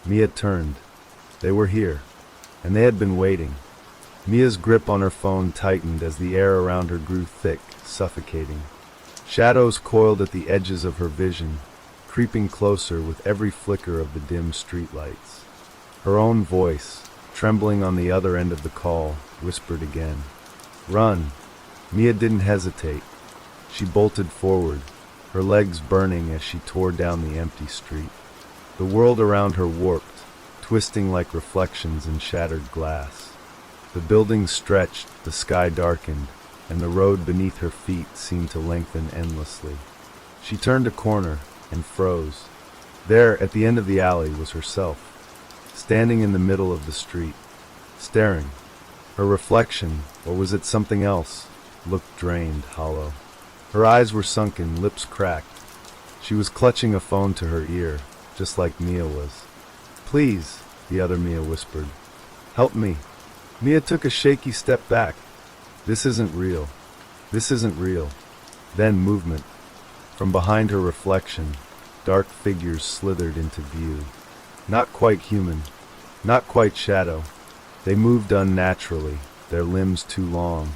Mia turned. They were here, and they had been waiting. Mia's grip on her phone tightened as the air around her grew thick, suffocating. Shadows coiled at the edges of her vision, creeping closer with every flicker of the dim streetlights. Her own voice, trembling on the other end of the call, whispered again. "Run." Mia didn't hesitate. She bolted forward, her legs burning as she tore down the empty street. The world around her warped, twisting like reflections in shattered glass. The buildings stretched, the sky darkened, and the road beneath her feet seemed to lengthen endlessly. She turned a corner and froze. There, at the end of the alley, was herself, standing in the middle of the street, staring. Her reflection, or was it something else, looked drained, hollow. Her eyes were sunken, lips cracked. She was clutching a phone to her ear, just like Mia was. "Please," the other Mia whispered. "Help me." Mia took a shaky step back. "This isn't real. This isn't real." Then movement. From behind her reflection, dark figures slithered into view. Not quite human, not quite shadow. They moved unnaturally, their limbs too long,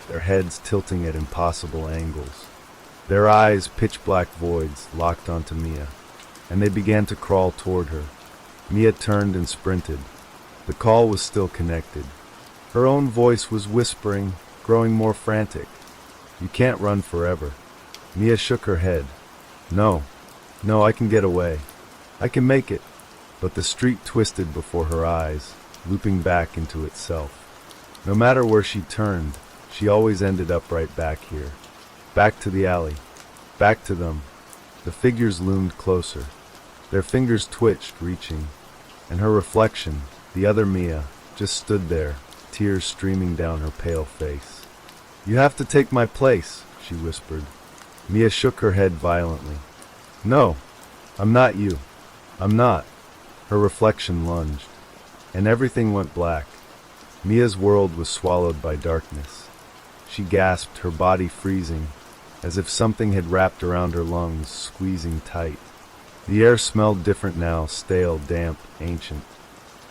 their heads tilting at impossible angles. Their eyes, pitch-black voids, locked onto Mia, and they began to crawl toward her. Mia turned and sprinted. The call was still connected. Her own voice was whispering, growing more frantic. "You can't run forever." Mia shook her head. No, I can get away. I can make it." But the street twisted before her eyes, looping back into itself. No matter where she turned, she always ended up right back here. Back to the alley. Back to them. The figures loomed closer. Their fingers twitched, reaching. And her reflection, the other Mia, just stood there, tears streaming down her pale face. "You have to take my place," she whispered. Mia shook her head violently. "No, I'm not you. I'm not." Her reflection lunged, and everything went black. Mia's world was swallowed by darkness. She gasped, her body freezing, as if something had wrapped around her lungs, squeezing tight. The air smelled different now, stale, damp, ancient.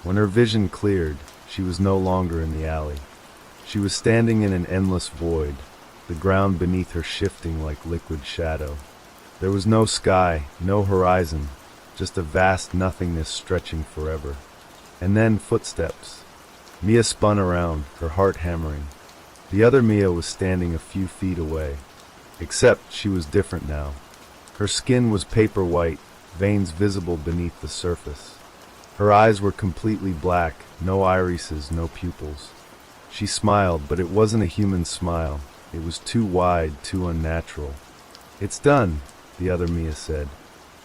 When her vision cleared, she was no longer in the alley. She was standing in an endless void, the ground beneath her shifting like liquid shadow. There was no sky, no horizon, just a vast nothingness stretching forever. And then footsteps. Mia spun around, her heart hammering. The other Mia was standing a few feet away. Except she was different now. Her skin was paper white, veins visible beneath the surface. Her eyes were completely black, no irises, no pupils. She smiled, but it wasn't a human smile. It was too wide, too unnatural. "It's done," the other Mia said.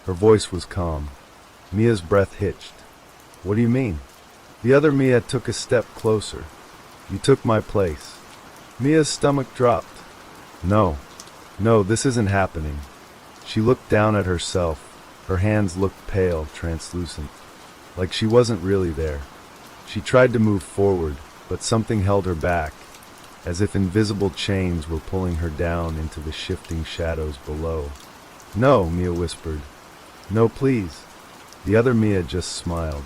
Her voice was calm. Mia's breath hitched. "What do you mean?" The other Mia took a step closer. "You took my place." Mia's stomach dropped. No, this isn't happening." She looked down at herself. Her hands looked pale, translucent, like she wasn't really there. She tried to move forward, but something held her back, as if invisible chains were pulling her down into the shifting shadows below. "No," Mia whispered. "No, please." The other Mia just smiled,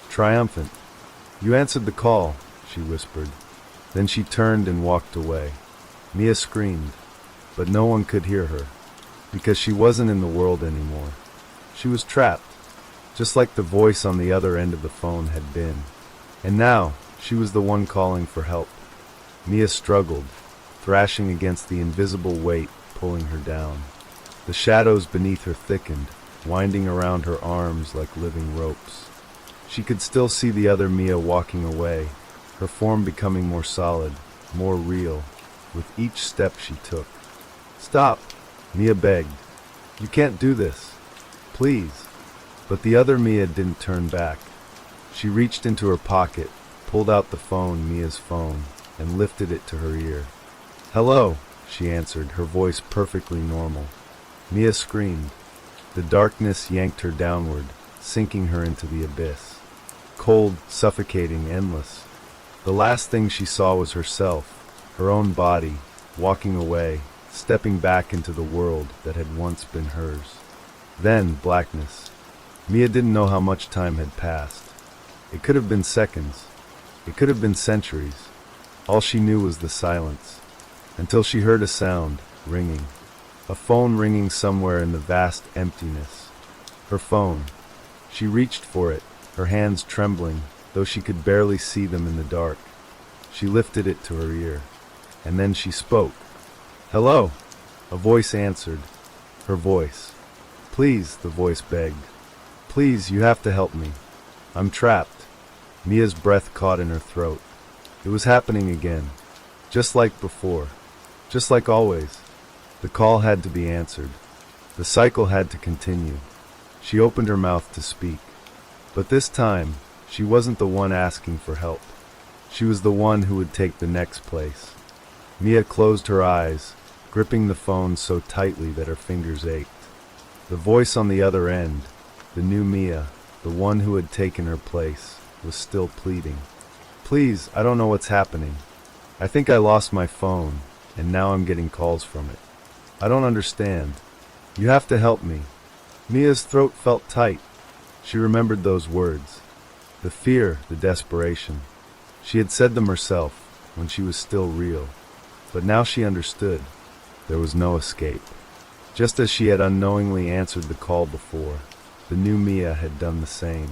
triumphant. "You answered the call," she whispered. Then she turned and walked away. Mia screamed, but no one could hear her, because she wasn't in the world anymore. She was trapped, just like the voice on the other end of the phone had been. And now, she was the one calling for help. Mia struggled, thrashing against the invisible weight pulling her down. The shadows beneath her thickened, winding around her arms like living ropes. She could still see the other Mia walking away, her form becoming more solid, more real, with each step she took. "Stop," Mia begged. "You can't do this. Please." But the other Mia didn't turn back. She reached into her pocket, pulled out the phone, Mia's phone, and lifted it to her ear. "Hello," she answered, her voice perfectly normal. Mia screamed. The darkness yanked her downward, sinking her into the abyss. Cold, suffocating, endless. The last thing she saw was herself, her own body, walking away, stepping back into the world that had once been hers. Then blackness. Mia didn't know how much time had passed. It could have been seconds. It could have been centuries. All she knew was the silence, until she heard a sound, ringing. A phone ringing somewhere in the vast emptiness. Her phone. She reached for it, her hands trembling, though she could barely see them in the dark. She lifted it to her ear, and then she spoke. "Hello!" A voice answered. Her voice. "Please," the voice begged. "Please, you have to help me. I'm trapped." Mia's breath caught in her throat. It was happening again. Just like before. Just like always. The call had to be answered. The cycle had to continue. She opened her mouth to speak. But this time, she wasn't the one asking for help. She was the one who would take the next place. Mia closed her eyes, gripping the phone so tightly that her fingers ached. The voice on the other end, the new Mia, the one who had taken her place, was still pleading. "Please, I don't know what's happening. I think I lost my phone, and now I'm getting calls from it. I don't understand. You have to help me." Mia's throat felt tight. She remembered those words. The fear, the desperation. She had said them herself, when she was still real. But now she understood. There was no escape. Just as she had unknowingly answered the call before, the new Mia had done the same.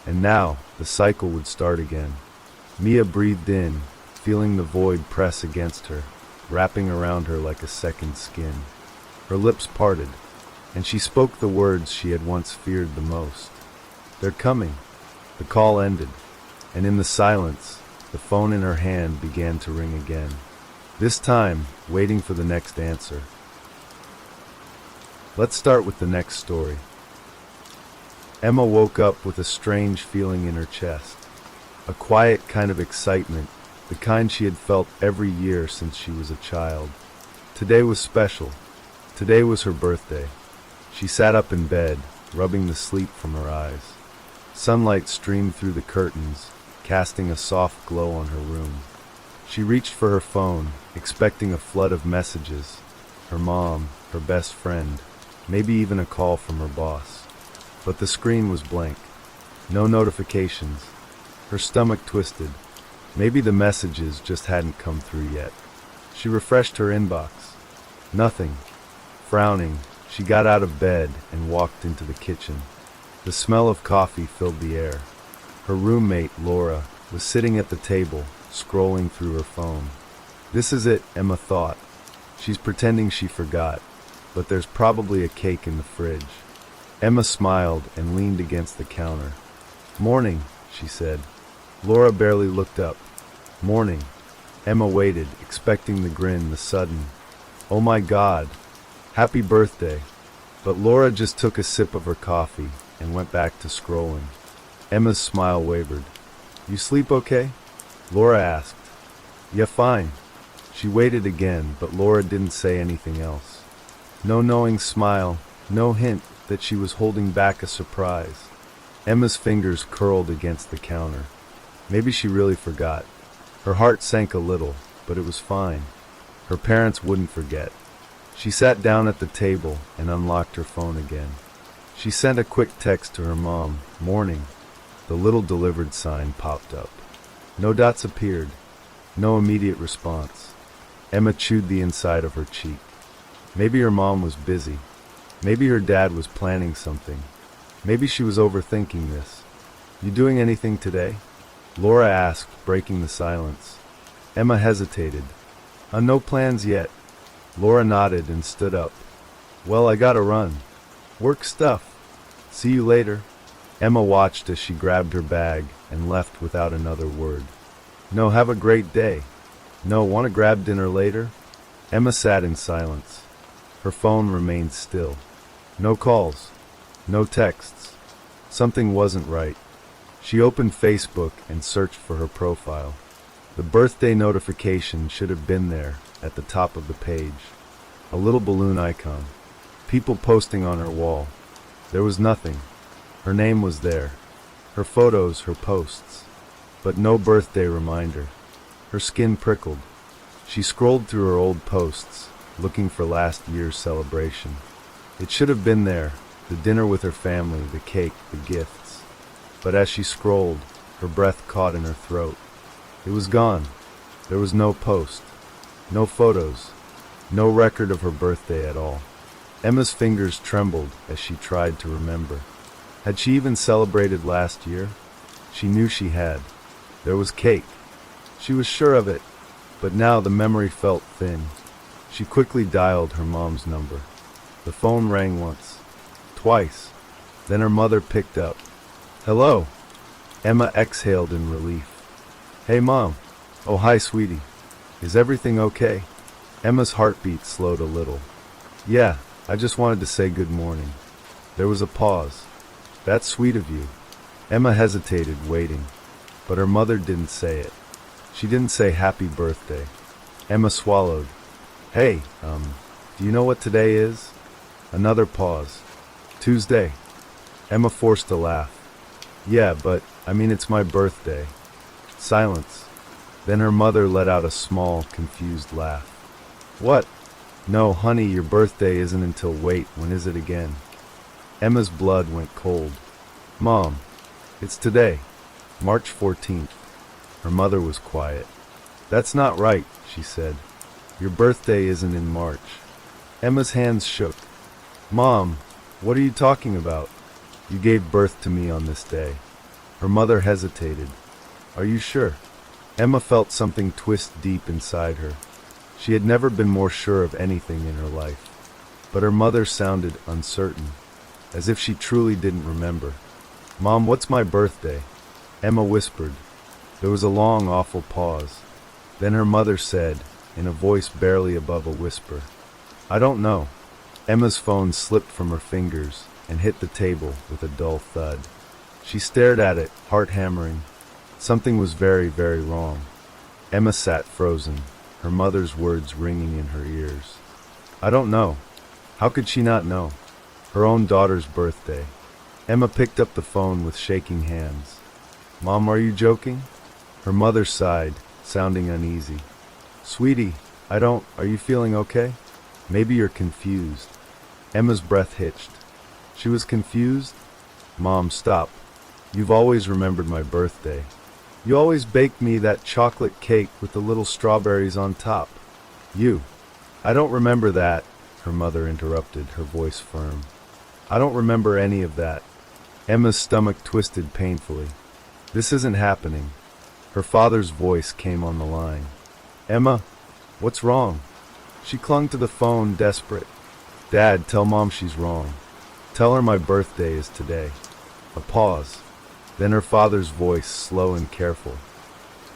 And now, the cycle would start again. Mia breathed in, feeling the void press against her, wrapping around her like a second skin. Her lips parted, and she spoke the words she had once feared the most. "They're coming." The call ended, and in the silence, the phone in her hand began to ring again. This time, waiting for the next answer. Let's start with the next story. Emma woke up with a strange feeling in her chest. A quiet kind of excitement, the kind she had felt every year since she was a child. Today was special. Today was her birthday. She sat up in bed, rubbing the sleep from her eyes. Sunlight streamed through the curtains, casting a soft glow on her room. She reached for her phone, expecting a flood of messages. Her mom, her best friend, maybe even a call from her boss. But the screen was blank. No notifications. Her stomach twisted. Maybe the messages just hadn't come through yet. She refreshed her inbox. Nothing. Frowning, she got out of bed and walked into the kitchen. The smell of coffee filled the air. Her roommate, Laura, was sitting at the table, scrolling through her phone. This is it, Emma thought. She's pretending she forgot, but there's probably a cake in the fridge. Emma smiled and leaned against the counter. Morning, she said. Laura barely looked up. Morning. Emma waited, expecting the grin, the sudden, "Oh my God, happy birthday." But Laura just took a sip of her coffee and went back to scrolling. Emma's smile wavered. "You sleep okay?" Laura asked. "Yeah, fine." She waited again, but Laura didn't say anything else. No knowing smile, no hint that she was holding back a surprise. Emma's fingers curled against the counter. Maybe she really forgot. Her heart sank a little, but it was fine. Her parents wouldn't forget. She sat down at the table and unlocked her phone again. She sent a quick text to her mom. Morning. The little delivered sign popped up. No dots appeared. No immediate response. Emma chewed the inside of her cheek. Maybe her mom was busy. Maybe her dad was planning something. Maybe she was overthinking this. "You doing anything today?" Laura asked, breaking the silence. Emma hesitated. No plans yet." Laura nodded and stood up. "Well, I gotta run. Work stuff. See you later." Emma watched as she grabbed her bag and left without another word. "No, have a great day." "No, want to grab dinner later?" Emma sat in silence. Her phone remained still. No calls. No texts. Something wasn't right. She opened Facebook and searched for her profile. The birthday notification should have been there, at the top of the page. A little balloon icon. People posting on her wall. There was nothing. Her name was there. Her photos, her posts. But no birthday reminder. Her skin prickled. She scrolled through her old posts, looking for last year's celebration. It should have been there, the dinner with her family, the cake, the gifts. But as she scrolled, her breath caught in her throat. It was gone. There was no post, no photos, no record of her birthday at all. Emma's fingers trembled as she tried to remember. Had she even celebrated last year? She knew she had. There was cake. She was sure of it, but now the memory felt thin. She quickly dialed her mom's number. The phone rang once, twice. Then her mother picked up. "Hello." Emma exhaled in relief. "Hey, Mom." "Oh, hi, sweetie. Is everything okay?" Emma's heartbeat slowed a little. "Yeah, I just wanted to say good morning." There was a pause. "That's sweet of you." Emma hesitated, waiting. But her mother didn't say it. She didn't say happy birthday. Emma swallowed. "Hey, do you know what today is?" Another pause. "Tuesday." Emma forced a laugh. "Yeah, but, it's my birthday." Silence. Then her mother let out a small, confused laugh. "What?" "No, honey, your birthday isn't until when is it again?" Emma's blood went cold. "Mom, it's today, March 14th. Her mother was quiet. "That's not right," she said. "Your birthday isn't in March." Emma's hands shook. "Mom, what are you talking about?" "You gave birth to me on this day." Her mother hesitated. "Are you sure?" Emma felt something twist deep inside her. She had never been more sure of anything in her life. But her mother sounded uncertain, as if she truly didn't remember. "Mom, what's my birthday?" Emma whispered. There was a long, awful pause. Then her mother said, in a voice barely above a whisper, "I don't know." Emma's phone slipped from her fingers and hit the table with a dull thud. She stared at it, heart hammering. Something was very, very wrong. Emma sat frozen, her mother's words ringing in her ears. "I don't know." How could she not know? Her own daughter's birthday. Emma picked up the phone with shaking hands. "Mom, are you joking?" Her mother sighed, sounding uneasy. "Sweetie, are you feeling okay? Maybe you're confused." Emma's breath hitched. She was confused? "Mom, stop. You've always remembered my birthday. You always baked me that chocolate cake with the little strawberries on top." "You." "I don't remember that," her mother interrupted, her voice firm. "I don't remember any of that." Emma's stomach twisted painfully. "This isn't happening." Her father's voice came on the line. "Emma, what's wrong?" She clung to the phone, desperate. "Dad, tell Mom she's wrong. Tell her my birthday is today." A pause. Then her father's voice, slow and careful.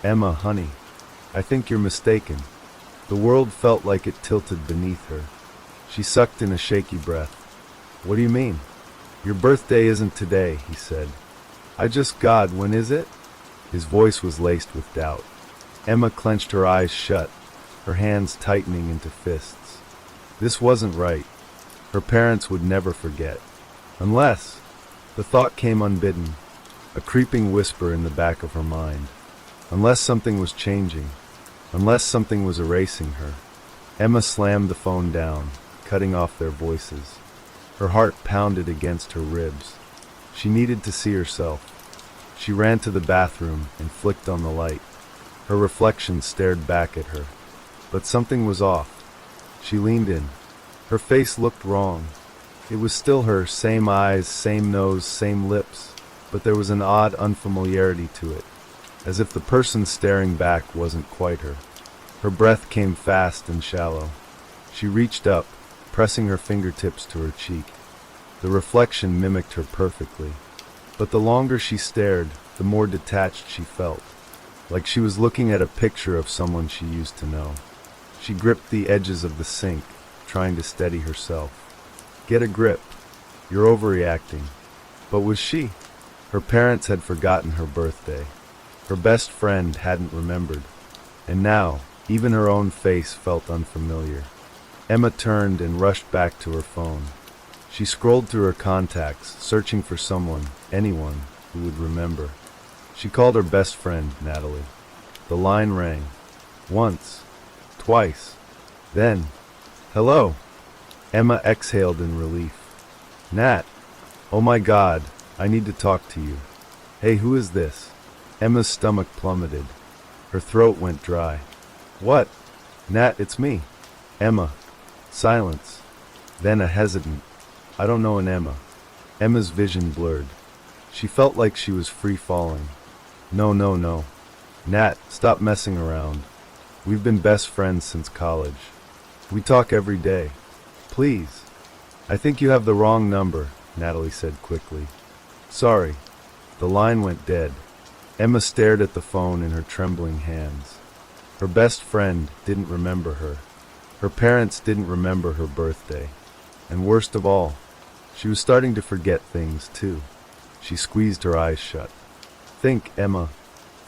"Emma, honey, I think you're mistaken." The world felt like it tilted beneath her. She sucked in a shaky breath. "What do you mean?" "Your birthday isn't today," he said. God, when is it?" His voice was laced with doubt. Emma clenched her eyes shut, her hands tightening into fists. This wasn't right. Her parents would never forget. Unless, the thought came unbidden, a creeping whisper in the back of her mind. Unless something was changing, unless something was erasing her. Emma slammed the phone down, cutting off their voices. Her heart pounded against her ribs. She needed to see herself. She ran to the bathroom and flicked on the light. Her reflection stared back at her. But something was off. She leaned in. Her face looked wrong. It was still her, same eyes, same nose, same lips, but there was an odd unfamiliarity to it, as if the person staring back wasn't quite her. Her breath came fast and shallow. She reached up, pressing her fingertips to her cheek. The reflection mimicked her perfectly, but the longer she stared, the more detached she felt, like she was looking at a picture of someone she used to know. She gripped the edges of the sink, trying to steady herself. "Get a grip. You're overreacting." But was she? Her parents had forgotten her birthday. Her best friend hadn't remembered. And now, even her own face felt unfamiliar. Emma turned and rushed back to her phone. She scrolled through her contacts, searching for someone, anyone, who would remember. She called her best friend, Natalie. The line rang. Once. Twice. Then, "Hello." Emma exhaled in relief. "Nat. Oh my God, I need to talk to you." "Hey, who is this?" Emma's stomach plummeted. Her throat went dry. "What?" "Nat, it's me." "Emma." Silence. Then a hesitant, "I don't know an Emma." Emma's vision blurred. She felt like she was free-falling. No. "Nat, stop messing around. We've been best friends since college. We talk every day. Please." "I think you have the wrong number," Natalie said quickly. "Sorry." The line went dead. Emma stared at the phone in her trembling hands. Her best friend didn't remember her. Her parents didn't remember her birthday. And worst of all, she was starting to forget things too. She squeezed her eyes shut. "Think, Emma.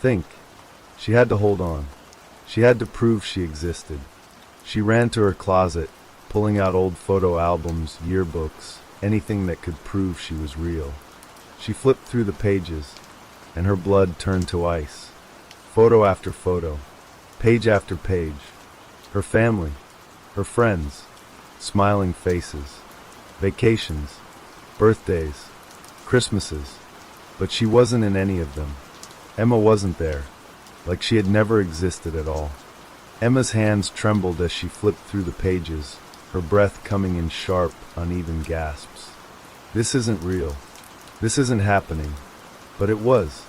Think." She had to hold on. She had to prove she existed. She ran to her closet, pulling out old photo albums, yearbooks, anything that could prove she was real. She flipped through the pages, and her blood turned to ice. Photo after photo, page after page. Her family, her friends, smiling faces, vacations, birthdays, Christmases. But she wasn't in any of them. Emma wasn't there, like she had never existed at all. Emma's hands trembled as she flipped through the pages, her breath coming in sharp, uneven gasps. This isn't real. This isn't happening. But it was.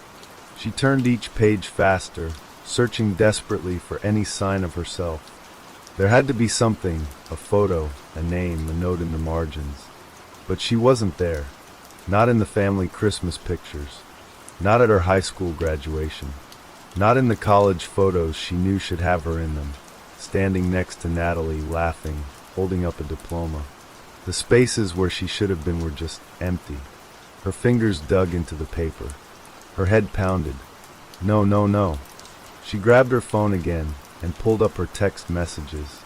She turned each page faster, searching desperately for any sign of herself. There had to be something, a photo, a name, a note in the margins. But she wasn't there. Not in the family Christmas pictures. Not at her high school graduation. Not in the college photos she knew should have her in them, standing next to Natalie, laughing, holding up a diploma. The spaces where she should have been were just empty. Her fingers dug into the paper. Her head pounded. No. She grabbed her phone again and pulled up her text messages.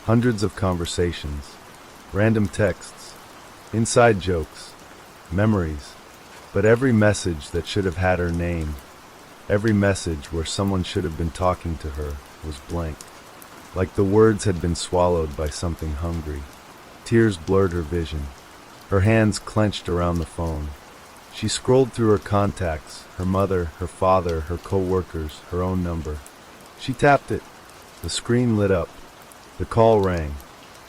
Hundreds of conversations. Random texts. Inside jokes. Memories. But every message that should have had her name, every message where someone should have been talking to her, was blank. Like the words had been swallowed by something hungry. Tears blurred her vision. Her hands clenched around the phone. She scrolled through her contacts, her mother, her father, her co-workers, her own number. She tapped it. The screen lit up. The call rang.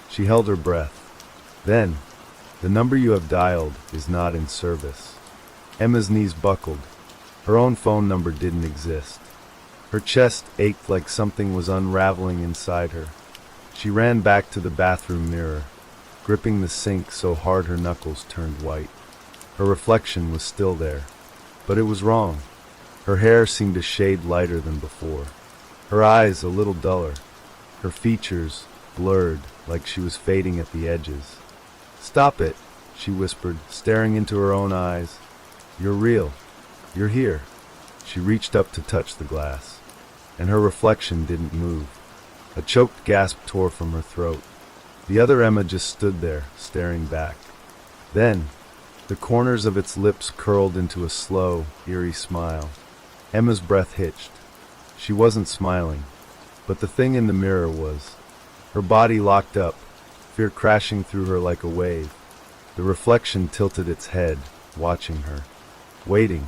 She held her breath. Then, "The number you have dialed is not in service." Emma's knees buckled. Her own phone number didn't exist. Her chest ached like something was unraveling inside her. She ran back to the bathroom mirror, gripping the sink so hard her knuckles turned white. Her reflection was still there, But it was wrong. Her hair seemed a shade lighter than before. Her eyes a little duller. Her features blurred, like she was fading at the edges. "Stop it," she whispered, staring into her own eyes. "You're real. You're here." She reached up to touch the glass, and her reflection didn't move. A choked gasp tore from her throat. The other Emma just stood there, staring back. Then, the corners of its lips curled into a slow, eerie smile. Emma's breath hitched. She wasn't smiling, but the thing in the mirror was. Her body locked up, fear crashing through her like a wave. The reflection tilted its head, watching her, waiting.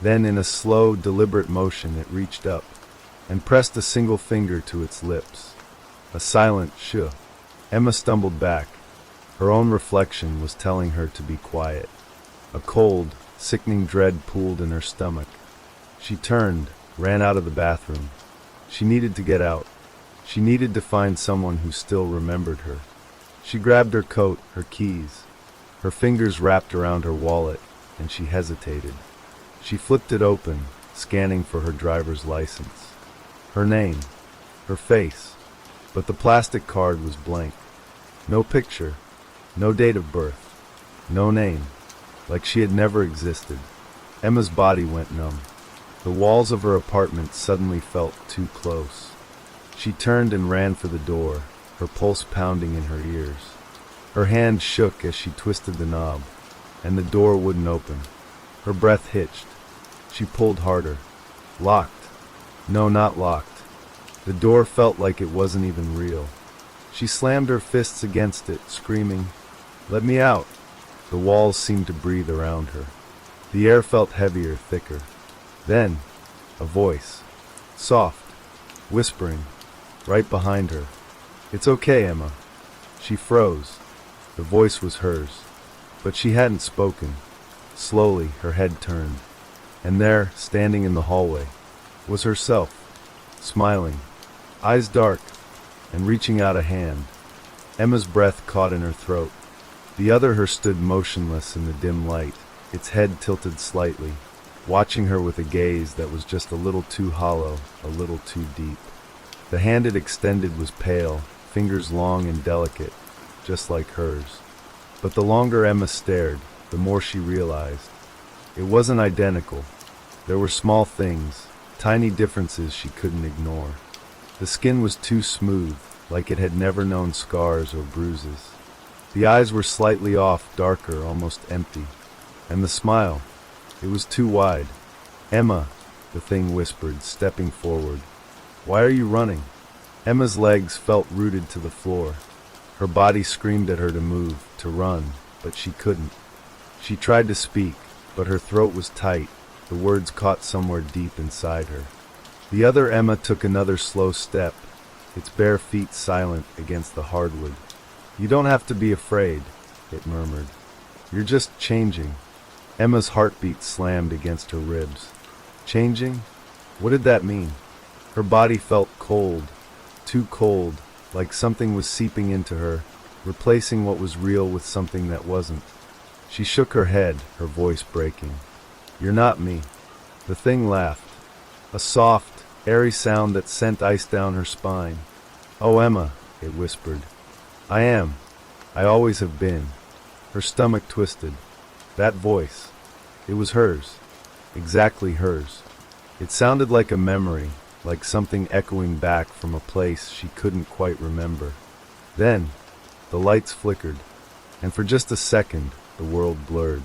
Then, in a slow, deliberate motion, it reached up and pressed a single finger to its lips. A silent "shh." Emma stumbled back. Her own reflection was telling her to be quiet. A cold, sickening dread pooled in her stomach. She turned, ran out of the bathroom. She needed to get out. She needed to find someone who still remembered her. She grabbed her coat, her keys. Her fingers wrapped around her wallet, and she hesitated. She flipped it open, scanning for her driver's license. Her name, her face, but the plastic card was blank. No picture, no date of birth, no name, like she had never existed. Emma's body went numb. The walls of her apartment suddenly felt too close. She turned and ran for the door, her pulse pounding in her ears. Her hand shook as she twisted the knob, and the door wouldn't open. Her breath hitched. She pulled harder. Locked. No, not locked. The door felt like it wasn't even real. She slammed her fists against it, screaming, "Let me out!" The walls seemed to breathe around her. The air felt heavier, thicker. Then, a voice. Soft. Whispering. Right behind her. "It's okay, Emma." She froze. The voice was hers. But she hadn't spoken. Slowly, her head turned. And there, standing in the hallway, was herself, smiling, eyes dark, and reaching out a hand. Emma's breath caught in her throat. The other her stood motionless in the dim light, its head tilted slightly, watching her with a gaze that was just a little too hollow, a little too deep. The hand it extended was pale, fingers long and delicate, just like hers. But the longer Emma stared, the more she realized. It wasn't identical. There were small things, tiny differences she couldn't ignore. The skin was too smooth, like it had never known scars or bruises. The eyes were slightly off, darker, almost empty. And the smile, it was too wide. "Emma," the thing whispered, stepping forward. "Why are you running?" Emma's legs felt rooted to the floor. Her body screamed at her to move, to run, but she couldn't. She tried to speak, but her throat was tight, the words caught somewhere deep inside her. The other Emma took another slow step, its bare feet silent against the hardwood. "You don't have to be afraid," it murmured. "You're just changing." Emma's heartbeat slammed against her ribs. Changing? What did that mean? Her body felt cold, too cold, like something was seeping into her, replacing what was real with something that wasn't. She shook her head, her voice breaking. "You're not me." The thing laughed. A soft, airy sound that sent ice down her spine. "Oh, Emma," it whispered. "I am. I always have been." Her stomach twisted. That voice. It was hers. Exactly hers. It sounded like a memory, like something echoing back from a place she couldn't quite remember. Then, the lights flickered, and for just a second, the world blurred.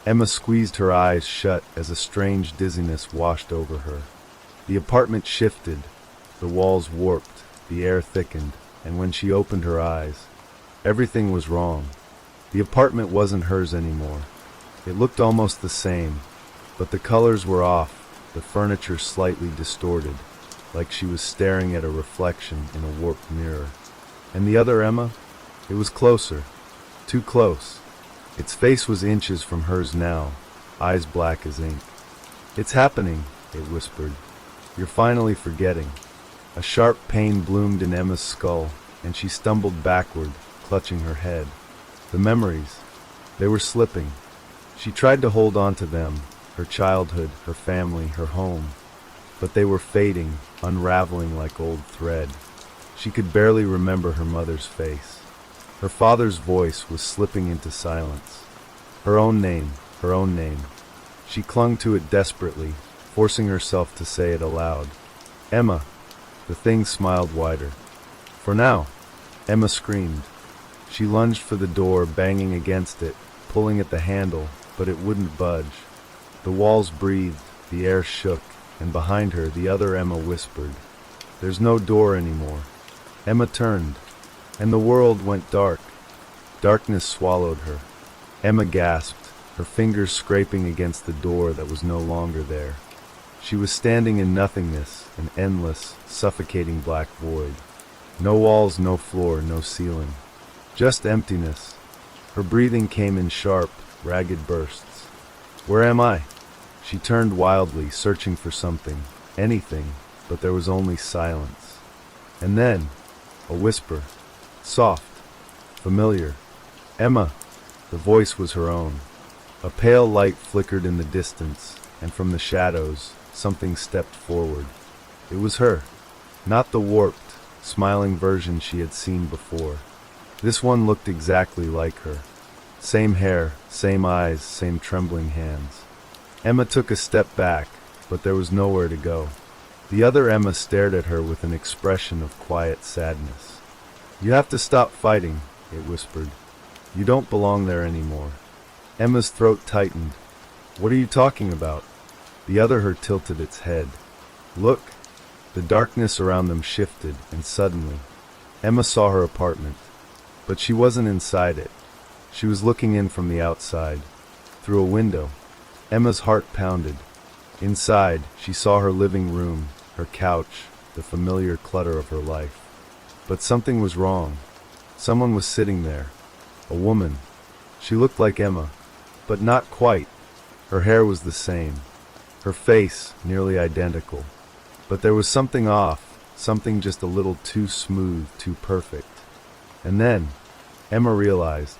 Emma squeezed her eyes shut as a strange dizziness washed over her. The apartment shifted, the walls warped, the air thickened, and when she opened her eyes, everything was wrong. The apartment wasn't hers anymore. It looked almost the same, but the colors were off, the furniture slightly distorted, like she was staring at a reflection in a warped mirror. And the other Emma? It was closer, too close. Its face was inches from hers now, eyes black as ink. "It's happening," it whispered. "You're finally forgetting." A sharp pain bloomed in Emma's skull, and she stumbled backward, clutching her head. The memories, they were slipping. She tried to hold on to them, her childhood, her family, her home. But they were fading, unraveling like old thread. She could barely remember her mother's face. Her father's voice was slipping into silence. Her own name, her own name. She clung to it desperately, forcing herself to say it aloud. Emma. The thing smiled wider. For now. Emma screamed. She lunged for the door, banging against it, pulling at the handle, but it wouldn't budge. The walls breathed, the air shook, and behind her the other Emma whispered, "There's no door anymore." Emma turned, and the world went dark. Darkness swallowed her. Emma gasped, her fingers scraping against the door that was no longer there. She was standing in nothingness, an endless, suffocating black void. No walls, no floor, no ceiling. Just emptiness. Her breathing came in sharp, ragged bursts. Where am I? She turned wildly, searching for something, anything, but there was only silence. And then, a whisper. Soft. Familiar. Emma. The voice was her own. A pale light flickered in the distance, and from the shadows, something stepped forward. It was her. Not the warped, smiling version she had seen before. This one looked exactly like her. Same hair, same eyes, same trembling hands. Emma took a step back, but there was nowhere to go. The other Emma stared at her with an expression of quiet sadness. "You have to stop fighting," it whispered. "You don't belong there anymore." Emma's throat tightened. "What are you talking about?" The other her tilted its head. "Look." The darkness around them shifted, and suddenly, Emma saw her apartment. But she wasn't inside it. She was looking in from the outside, through a window. Emma's heart pounded. Inside, she saw her living room, her couch, the familiar clutter of her life. But something was wrong. Someone was sitting there. A woman. She looked like Emma, but not quite. Her hair was the same. Her face nearly identical. But there was something off, something just a little too smooth, too perfect. And then, Emma realized,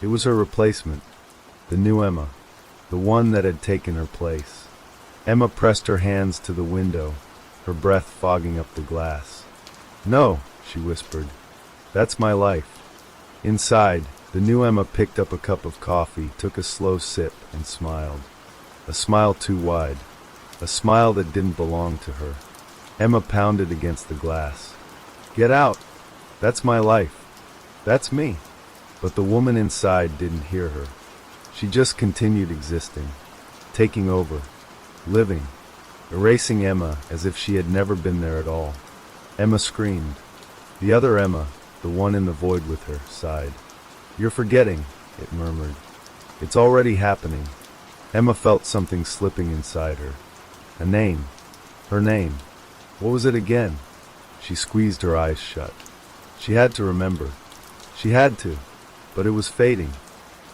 it was her replacement, the new Emma, the one that had taken her place. Emma pressed her hands to the window, her breath fogging up the glass. "No," she whispered. "That's my life." Inside, the new Emma picked up a cup of coffee, took a slow sip, and smiled. A smile too wide. A smile that didn't belong to her. Emma pounded against the glass. "Get out! That's my life. That's me." But the woman inside didn't hear her. She just continued existing, taking over, living, erasing Emma as if she had never been there at all. Emma screamed. The other Emma, the one in the void with her, sighed. "You're forgetting," it murmured. "It's already happening." Emma felt something slipping inside her. A name. Her name. What was it again? She squeezed her eyes shut. She had to remember. She had to. But it was fading,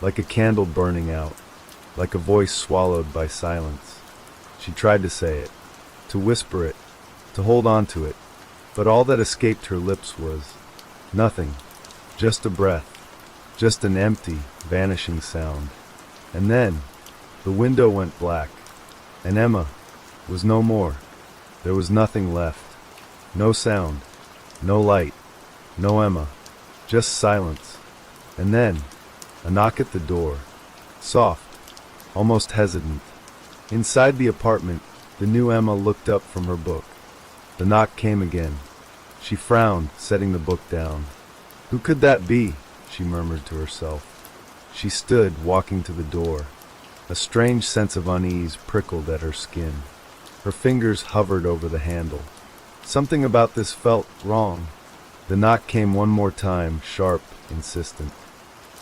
like a candle burning out, like a voice swallowed by silence. She tried to say it, to whisper it, to hold on to it, but all that escaped her lips was nothing, just a breath, just an empty, vanishing sound. And then, the window went black, and Emma was no more. There was nothing left. No sound, no light, no Emma, just silence. And then, a knock at the door. Soft, almost hesitant. Inside the apartment, the new Emma looked up from her book. The knock came again. She frowned, setting the book down. "Who could that be?" she murmured to herself. She stood, walking to the door. A strange sense of unease prickled at her skin. Her fingers hovered over the handle. Something about this felt wrong. The knock came one more time, sharp, insistent.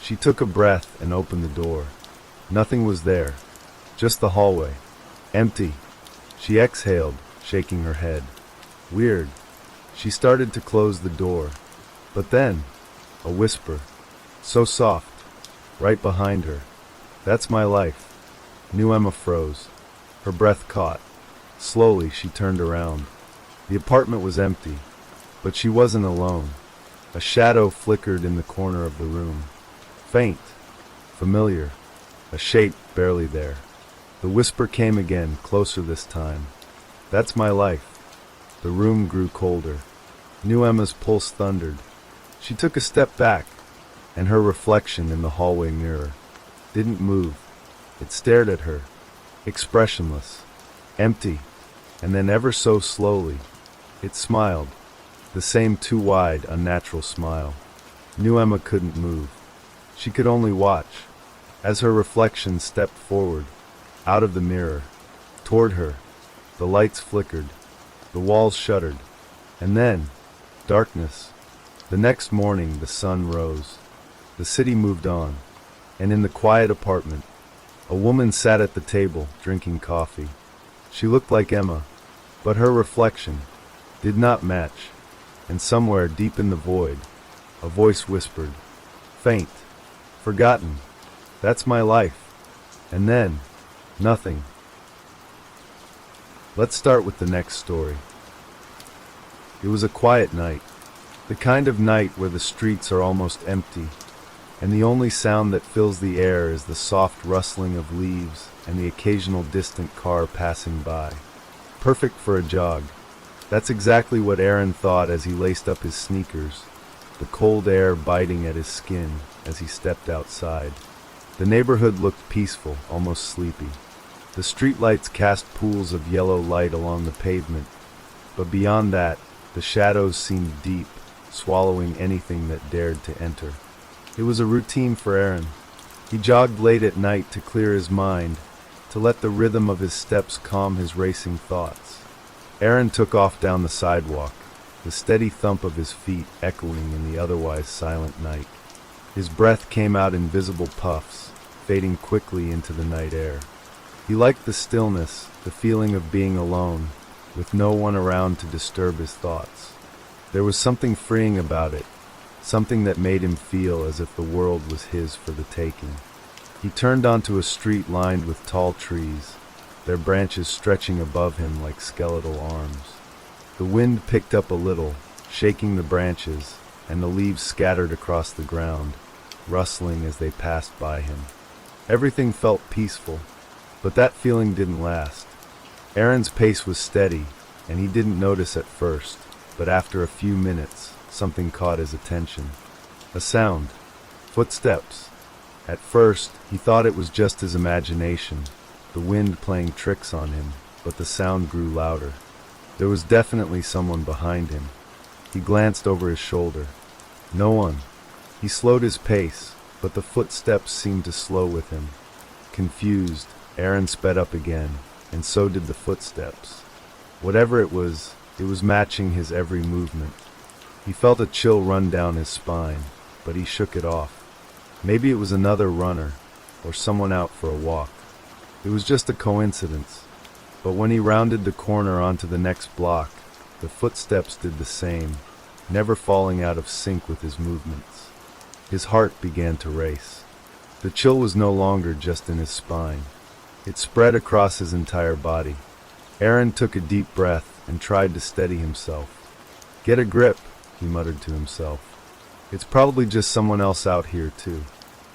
She took a breath and opened the door. Nothing was there. Just the hallway. Empty. She exhaled, shaking her head. Weird. She started to close the door. But then, a whisper. So soft. Right behind her. "That's my life." New Emma froze. Her breath caught. Slowly, she turned around. The apartment was empty. But she wasn't alone. A shadow flickered in the corner of the room. Faint. Familiar. A shape barely there. The whisper came again, closer this time. "That's my life." The room grew colder. New Emma's pulse thundered. She took a step back, and her reflection in the hallway mirror didn't move. It stared at her, expressionless, empty, and then ever so slowly, it smiled, the same too wide, unnatural smile. New Emma couldn't move. She could only watch, as her reflection stepped forward, out of the mirror, toward her. The lights flickered, the walls shuddered, and then, darkness. The next morning the sun rose. The city moved on, and in the quiet apartment, a woman sat at the table, drinking coffee. She looked like Emma, but her reflection did not match, and somewhere deep in the void, a voice whispered, faint, forgotten, "That's my life." And then, nothing. Let's start with the next story. It was a quiet night, the kind of night where the streets are almost empty, and the only sound that fills the air is the soft rustling of leaves and the occasional distant car passing by. Perfect for a jog. That's exactly what Aaron thought as he laced up his sneakers, the cold air biting at his skin as he stepped outside. The neighborhood looked peaceful, almost sleepy. The streetlights cast pools of yellow light along the pavement, but beyond that, the shadows seemed deep, swallowing anything that dared to enter. It was a routine for Aaron. He jogged late at night to clear his mind, to let the rhythm of his steps calm his racing thoughts. Aaron took off down the sidewalk, the steady thump of his feet echoing in the otherwise silent night. His breath came out in visible puffs, fading quickly into the night air. He liked the stillness, the feeling of being alone, with no one around to disturb his thoughts. There was something freeing about it, something that made him feel as if the world was his for the taking. He turned onto a street lined with tall trees, their branches stretching above him like skeletal arms. The wind picked up a little, shaking the branches, and the leaves scattered across the ground, rustling as they passed by him. Everything felt peaceful, but that feeling didn't last. Aaron's pace was steady, and he didn't notice at first, but after a few minutes, something caught his attention. A sound. Footsteps. At first, he thought it was just his imagination, the wind playing tricks on him, but the sound grew louder. There was definitely someone behind him. He glanced over his shoulder. No one. He slowed his pace, but the footsteps seemed to slow with him. Confused, Aaron sped up again, and so did the footsteps. Whatever it was matching his every movement. He felt a chill run down his spine, but he shook it off. Maybe it was another runner, or someone out for a walk. It was just a coincidence. But when he rounded the corner onto the next block, the footsteps did the same, never falling out of sync with his movements. His heart began to race. The chill was no longer just in his spine. It spread across his entire body. Aaron took a deep breath and tried to steady himself. "Get a grip," he muttered to himself. "It's probably just someone else out here too.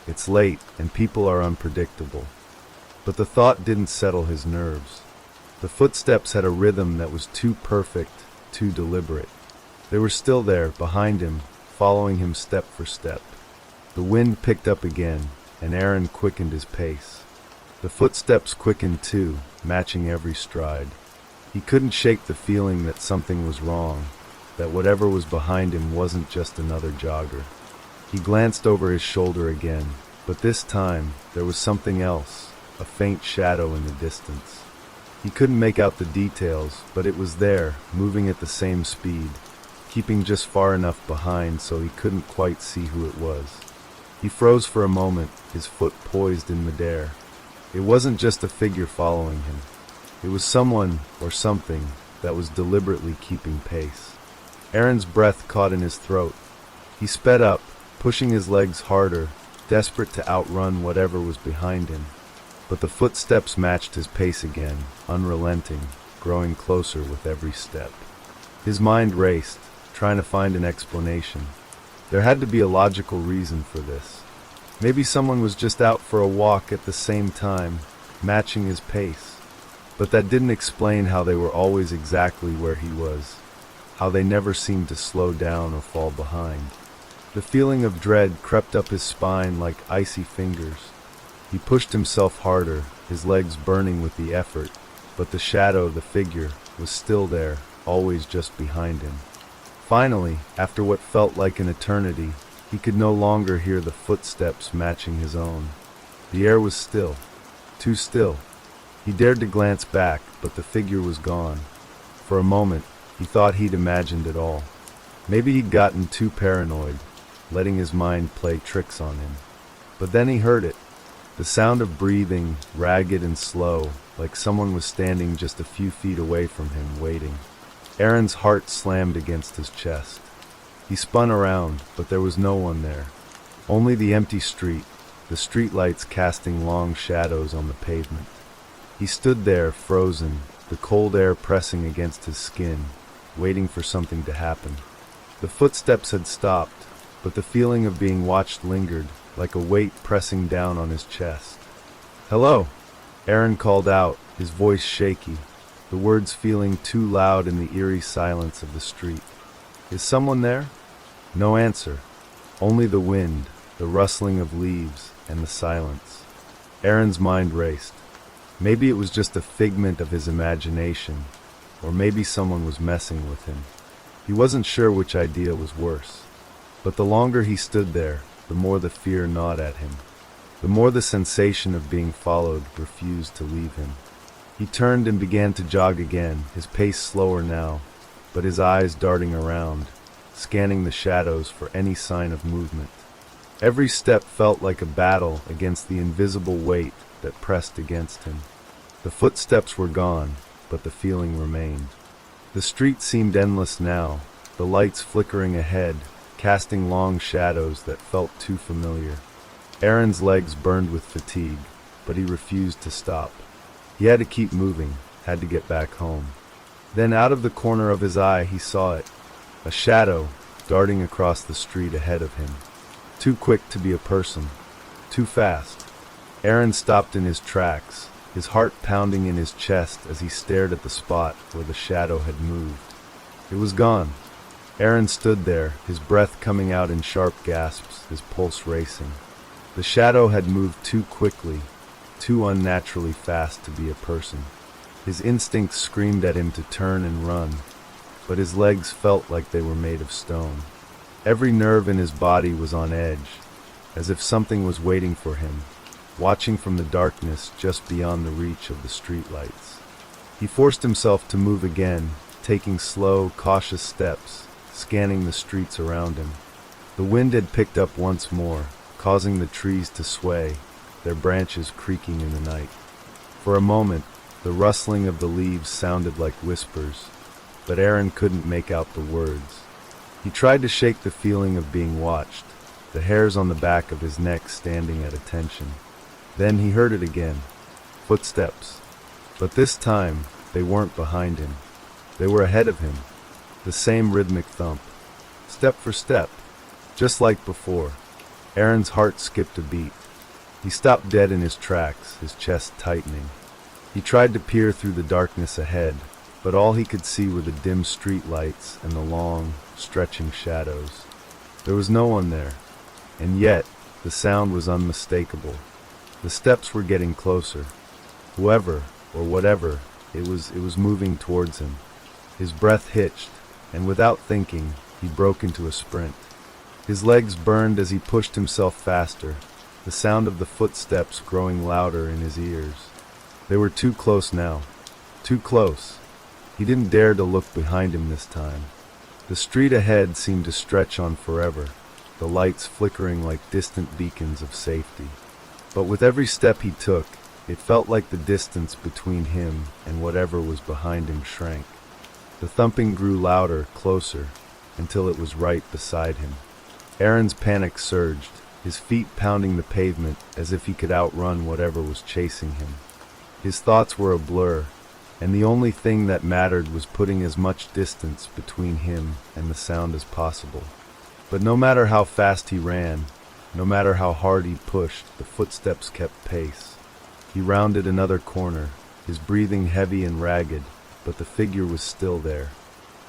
It's late and people are unpredictable." But the thought didn't settle his nerves. The footsteps had a rhythm that was too perfect, too deliberate. They were still there, behind him, following him step for step. The wind picked up again, and Aaron quickened his pace. The footsteps quickened too, matching every stride. He couldn't shake the feeling that something was wrong, that whatever was behind him wasn't just another jogger. He glanced over his shoulder again, but this time there was something else, a faint shadow in the distance. He couldn't make out the details, but it was there, moving at the same speed, keeping just far enough behind so he couldn't quite see who it was. He froze for a moment, his foot poised in midair. It wasn't just a figure following him. It was someone, or something, that was deliberately keeping pace. Aaron's breath caught in his throat. He sped up, pushing his legs harder, desperate to outrun whatever was behind him. But the footsteps matched his pace again, unrelenting, growing closer with every step. His mind raced, trying to find an explanation. There had to be a logical reason for this. Maybe someone was just out for a walk at the same time, matching his pace. But that didn't explain how they were always exactly where he was, how they never seemed to slow down or fall behind. The feeling of dread crept up his spine like icy fingers. He pushed himself harder, his legs burning with the effort, but the shadow, the figure, was still there, always just behind him. Finally, after what felt like an eternity, he could no longer hear the footsteps matching his own. The air was still, too still. He dared to glance back, but the figure was gone. For a moment, he thought he'd imagined it all. Maybe he'd gotten too paranoid, letting his mind play tricks on him. But then he heard it. The sound of breathing, ragged and slow, like someone was standing just a few feet away from him, waiting. Aaron's heart slammed against his chest. He spun around, but there was no one there. Only the empty street, the streetlights casting long shadows on the pavement. He stood there, frozen, the cold air pressing against his skin, waiting for something to happen. The footsteps had stopped, but the feeling of being watched lingered, like a weight pressing down on his chest. "Hello," Aaron called out, his voice shaky, the words feeling too loud in the eerie silence of the street. "Is someone there?" No answer, only the wind, the rustling of leaves, and the silence. Aaron's mind raced. Maybe it was just a figment of his imagination, or maybe someone was messing with him. He wasn't sure which idea was worse. But the longer he stood there, the more the fear gnawed at him. The more the sensation of being followed refused to leave him. He turned and began to jog again, his pace slower now, but his eyes darting around, scanning the shadows for any sign of movement. Every step felt like a battle against the invisible weight that pressed against him. The footsteps were gone, but the feeling remained. The street seemed endless now, the lights flickering ahead, casting long shadows that felt too familiar. Aaron's legs burned with fatigue, but he refused to stop. He had to keep moving, had to get back home. Then out of the corner of his eye he saw it, a shadow darting across the street ahead of him. Too quick to be a person, too fast. Aaron stopped in his tracks, his heart pounding in his chest as he stared at the spot where the shadow had moved. It was gone. Aaron stood there, his breath coming out in sharp gasps, his pulse racing. The shadow had moved too quickly, too unnaturally fast to be a person. His instincts screamed at him to turn and run, but his legs felt like they were made of stone. Every nerve in his body was on edge, as if something was waiting for him, watching from the darkness just beyond the reach of the streetlights. He forced himself to move again, taking slow, cautious steps, scanning the streets around him. The wind had picked up once more, causing the trees to sway, their branches creaking in the night. For a moment, the rustling of the leaves sounded like whispers, but Aaron couldn't make out the words. He tried to shake the feeling of being watched, the hairs on the back of his neck standing at attention. Then he heard it again, footsteps. But this time, they weren't behind him. They were ahead of him, the same rhythmic thump, step for step, just like before. Aaron's heart skipped a beat. He stopped dead in his tracks, his chest tightening. He tried to peer through the darkness ahead, but all he could see were the dim street lights and the long, stretching shadows. There was no one there, and yet the sound was unmistakable. The steps were getting closer. Whoever, or whatever, it was moving towards him. His breath hitched, and without thinking, he broke into a sprint. His legs burned as he pushed himself faster, the sound of the footsteps growing louder in his ears. They were too close now. Too close. He didn't dare to look behind him this time. The street ahead seemed to stretch on forever, the lights flickering like distant beacons of safety. But with every step he took, it felt like the distance between him and whatever was behind him shrank. The thumping grew louder, closer, until it was right beside him. Aaron's panic surged, his feet pounding the pavement as if he could outrun whatever was chasing him. His thoughts were a blur, and the only thing that mattered was putting as much distance between him and the sound as possible. But no matter how fast he ran, no matter how hard he pushed, the footsteps kept pace. He rounded another corner, his breathing heavy and ragged, but the figure was still there.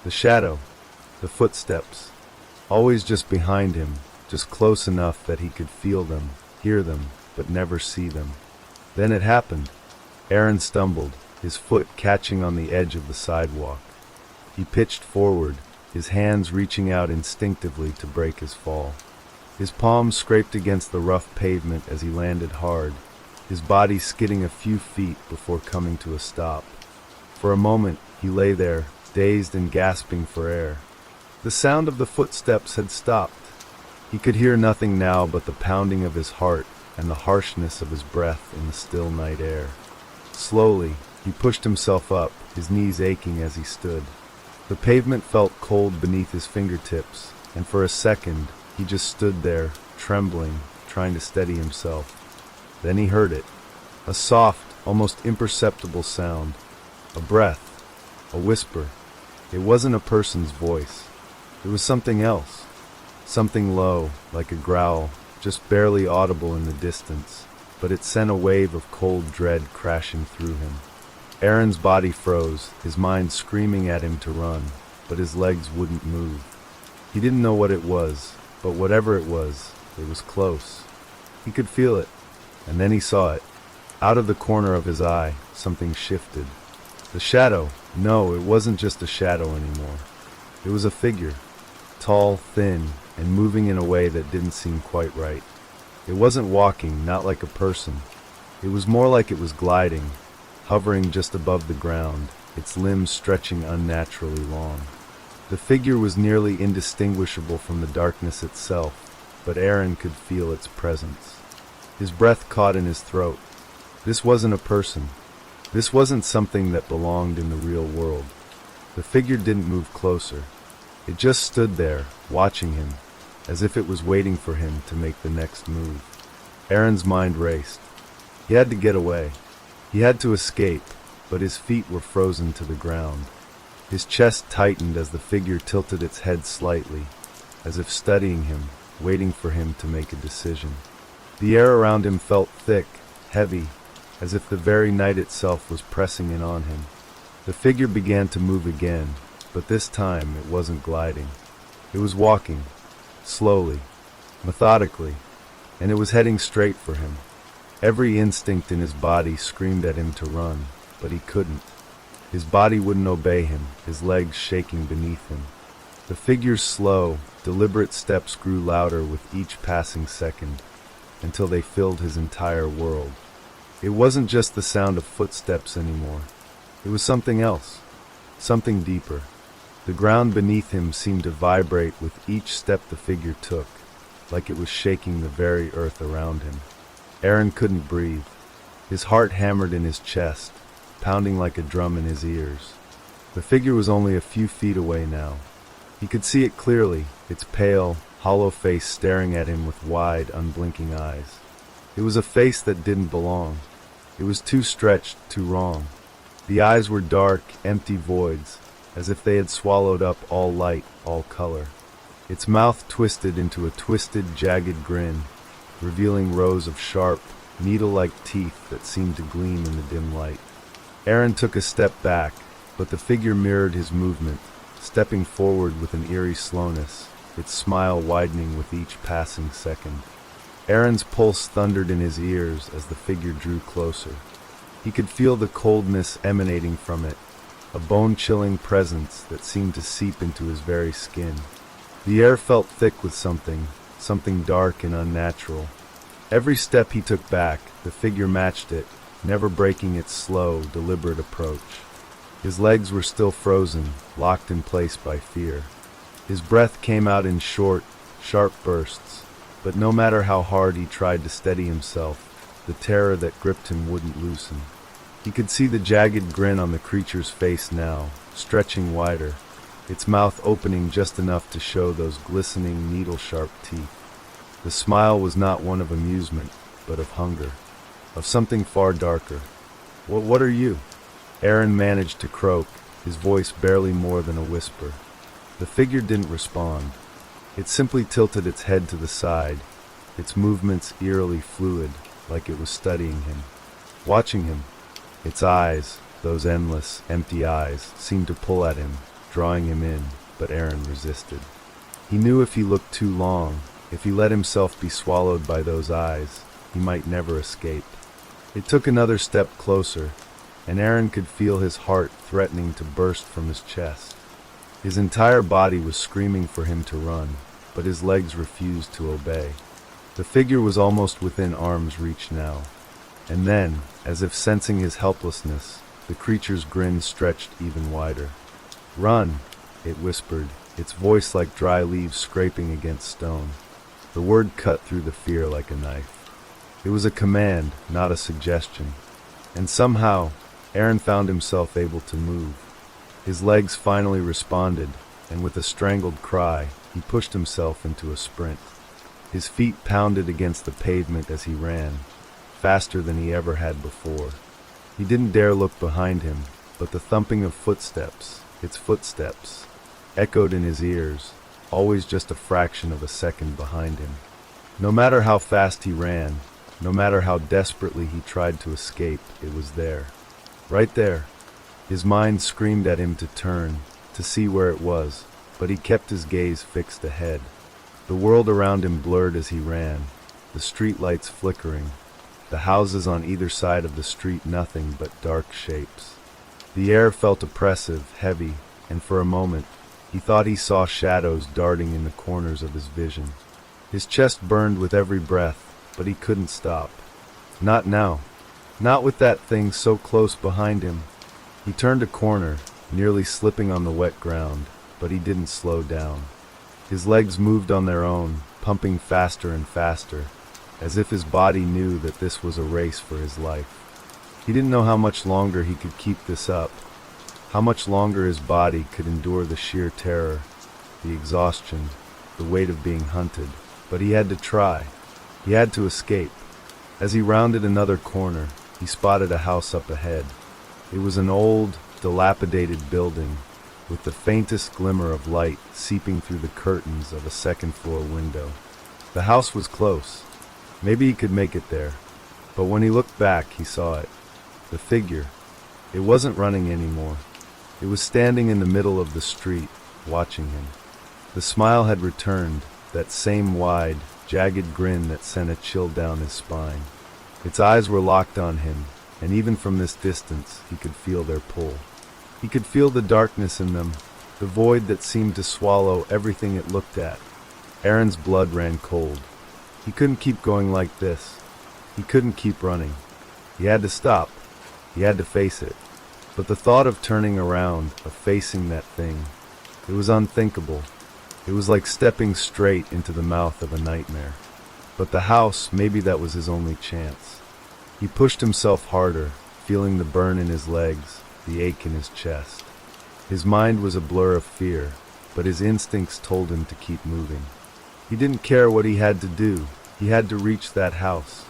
The shadow, the footsteps, always just behind him, just close enough that he could feel them, hear them, but never see them. Then it happened. Aaron stumbled, his foot catching on the edge of the sidewalk. He pitched forward, his hands reaching out instinctively to break his fall. His palms scraped against the rough pavement as he landed hard, his body skidding a few feet before coming to a stop. For a moment, he lay there, dazed and gasping for air. The sound of the footsteps had stopped. He could hear nothing now but the pounding of his heart and the harshness of his breath in the still night air. Slowly, he pushed himself up, his knees aching as he stood. The pavement felt cold beneath his fingertips, and for a second, he just stood there, trembling, trying to steady himself. Then he heard it. A soft, almost imperceptible sound. A breath. A whisper. It wasn't a person's voice. It was something else. Something low, like a growl, just barely audible in the distance, but it sent a wave of cold dread crashing through him. Aaron's body froze, his mind screaming at him to run, but his legs wouldn't move. He didn't know what it was, but whatever it was close. He could feel it, and then he saw it. Out of the corner of his eye, something shifted. The shadow. No, it wasn't just a shadow anymore. It was a figure, tall, thin, and moving in a way that didn't seem quite right. It wasn't walking, not like a person. It was more like it was gliding, hovering just above the ground, its limbs stretching unnaturally long. The figure was nearly indistinguishable from the darkness itself, but Aaron could feel its presence. His breath caught in his throat. This wasn't a person. This wasn't something that belonged in the real world. The figure didn't move closer. It just stood there, watching him, as if it was waiting for him to make the next move. Aaron's mind raced. He had to get away. He had to escape, but his feet were frozen to the ground. His chest tightened as the figure tilted its head slightly, as if studying him, waiting for him to make a decision. The air around him felt thick, heavy, as if the very night itself was pressing in on him. The figure began to move again, but this time it wasn't gliding. It was walking, slowly, methodically, and it was heading straight for him. Every instinct in his body screamed at him to run, but he couldn't. His body wouldn't obey him, his legs shaking beneath him. The figure's slow, deliberate steps grew louder with each passing second, until they filled his entire world. It wasn't just the sound of footsteps anymore. It was something else, something deeper. The ground beneath him seemed to vibrate with each step the figure took, like it was shaking the very earth around him. Aaron couldn't breathe. His heart hammered in his chest, pounding like a drum in his ears. The figure was only a few feet away now. He could see it clearly, its pale, hollow face staring at him with wide, unblinking eyes. It was a face that didn't belong. It was too stretched, too wrong. The eyes were dark, empty voids, as if they had swallowed up all light, all color. Its mouth twisted into a twisted, jagged grin, revealing rows of sharp, needle-like teeth that seemed to gleam in the dim light. Aaron took a step back, but the figure mirrored his movement, stepping forward with an eerie slowness, its smile widening with each passing second. Aaron's pulse thundered in his ears as the figure drew closer. He could feel the coldness emanating from it, a bone-chilling presence that seemed to seep into his very skin. The air felt thick with something dark and unnatural. Every step he took back, the figure matched it, never breaking its slow, deliberate approach. His legs were still frozen, locked in place by fear. His breath came out in short, sharp bursts, but no matter how hard he tried to steady himself, the terror that gripped him wouldn't loosen. He could see the jagged grin on the creature's face now, stretching wider, its mouth opening just enough to show those glistening, needle-sharp teeth. The smile was not one of amusement, but of hunger, of something far darker. What are you?" Aaron managed to croak, his voice barely more than a whisper. The figure didn't respond. It simply tilted its head to the side, its movements eerily fluid, like it was studying him. watching him. Its eyes, those endless, empty eyes, seemed to pull at him, drawing him in, but Aaron resisted. He knew if he looked too long, if he let himself be swallowed by those eyes, he might never escape. It took another step closer, and Aaron could feel his heart threatening to burst from his chest. His entire body was screaming for him to run, but his legs refused to obey. The figure was almost within arm's reach now, and then, as if sensing his helplessness, the creature's grin stretched even wider. "Run," it whispered, its voice like dry leaves scraping against stone. The word cut through the fear like a knife. It was a command, not a suggestion, and somehow, Aaron found himself able to move. His legs finally responded, and with a strangled cry, he pushed himself into a sprint. His feet pounded against the pavement as he ran, faster than he ever had before. He didn't dare look behind him, but the thumping of footsteps, its footsteps, echoed in his ears, always just a fraction of a second behind him. No matter how fast he ran, no matter how desperately he tried to escape, it was there. Right there. His mind screamed at him to turn, to see where it was, but he kept his gaze fixed ahead. The world around him blurred as he ran, the street lights flickering, the houses on either side of the street nothing but dark shapes. The air felt oppressive, heavy, and for a moment, he thought he saw shadows darting in the corners of his vision. His chest burned with every breath, but he couldn't stop. Not now. Not with that thing so close behind him. He turned a corner, nearly slipping on the wet ground, but he didn't slow down. His legs moved on their own, pumping faster and faster, as if his body knew that this was a race for his life. He didn't know how much longer he could keep this up, how much longer his body could endure the sheer terror, the exhaustion, the weight of being hunted, but he had to try. He had to escape. As he rounded another corner, he spotted a house up ahead. It was an old, dilapidated building, with the faintest glimmer of light seeping through the curtains of a second-floor window. The house was close. Maybe he could make it there. But when he looked back, he saw it. The figure. It wasn't running anymore. It was standing in the middle of the street, watching him. The smile had returned, that same wide, jagged grin that sent a chill down his spine. Its eyes were locked on him, and even from this distance, he could feel their pull. He could feel the darkness in them, the void that seemed to swallow everything it looked at. Aaron's blood ran cold. He couldn't keep going like this. He couldn't keep running. He had to stop. He had to face it. But the thought of turning around, of facing that thing, it was unthinkable. It was like stepping straight into the mouth of a nightmare. But the house, maybe that was his only chance. He pushed himself harder, feeling the burn in his legs, the ache in his chest. His mind was a blur of fear, but his instincts told him to keep moving. He didn't care what he had to do. He had to reach that house.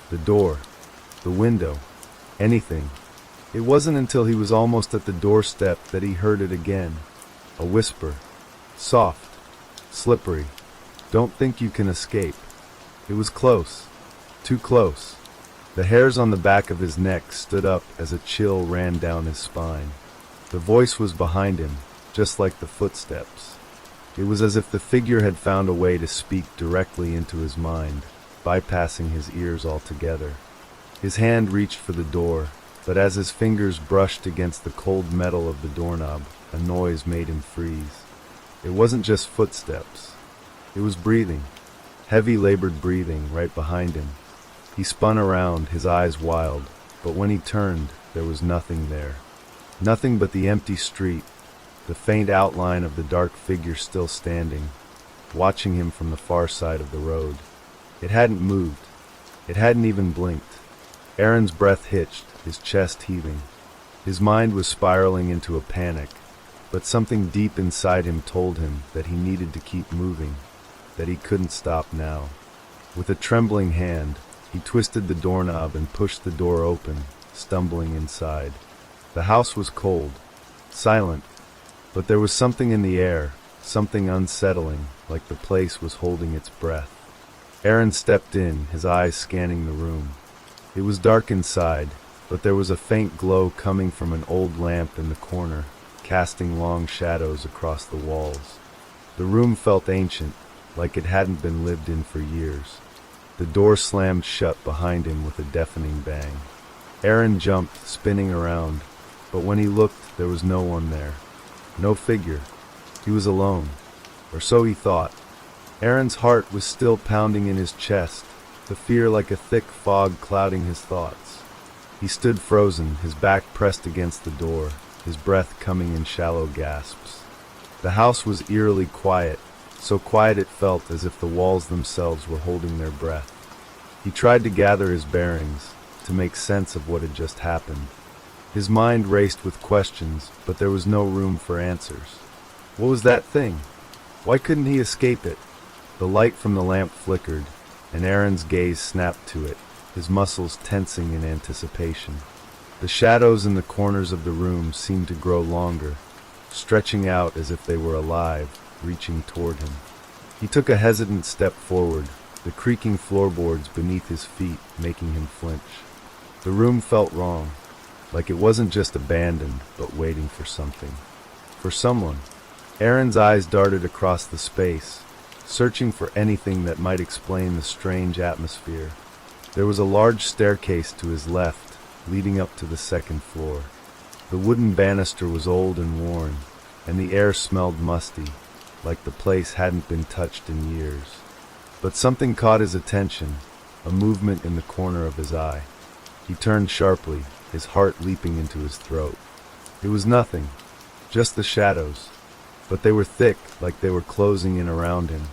The door. The window. Anything. It wasn't until he was almost at the doorstep that he heard it again. A whisper. Soft. Slippery. Don't think you can escape. It was close. Too close. The hairs on the back of his neck stood up as a chill ran down his spine. The voice was behind him, just like the footsteps. It was as if the figure had found a way to speak directly into his mind, bypassing his ears altogether. His hand reached for the door, but as his fingers brushed against the cold metal of the doorknob, a noise made him freeze. It wasn't just footsteps. It was breathing, heavy labored breathing right behind him. He spun around, his eyes wild, but when he turned, there was nothing there. Nothing but the empty street, the faint outline of the dark figure still standing, watching him from the far side of the road. It hadn't moved. It hadn't even blinked. Aaron's breath hitched, his chest heaving. His mind was spiraling into a panic, but something deep inside him told him that he needed to keep moving, that he couldn't stop now. With a trembling hand, he twisted the doorknob and pushed the door open, stumbling inside. The house was cold, silent, but there was something in the air, something unsettling, like the place was holding its breath. Aaron stepped in, his eyes scanning the room. It was dark inside, but there was a faint glow coming from an old lamp in the corner, casting long shadows across the walls. The room felt ancient, like it hadn't been lived in for years. The door slammed shut behind him with a deafening bang. Aaron jumped, spinning around, but when he looked, there was no one there. No figure. He was alone. Or so he thought. Aaron's heart was still pounding in his chest, the fear like a thick fog clouding his thoughts. He stood frozen, his back pressed against the door, his breath coming in shallow gasps. The house was eerily quiet, so quiet it felt as if the walls themselves were holding their breath. He tried to gather his bearings, to make sense of what had just happened. His mind raced with questions, but there was no room for answers. What was that thing? Why couldn't he escape it? The light from the lamp flickered, and Aaron's gaze snapped to it, his muscles tensing in anticipation. The shadows in the corners of the room seemed to grow longer, stretching out as if they were alive, reaching toward him. He took a hesitant step forward, the creaking floorboards beneath his feet making him flinch. The room felt wrong, like it wasn't just abandoned, but waiting for something. For someone. Aaron's eyes darted across the space, searching for anything that might explain the strange atmosphere. There was a large staircase to his left, leading up to the second floor. The wooden banister was old and worn, and the air smelled musty, like the place hadn't been touched in years. But something caught his attention, a movement in the corner of his eye. He turned sharply, his heart leaping into his throat. It was nothing, just the shadows, but they were thick, like they were closing in around him.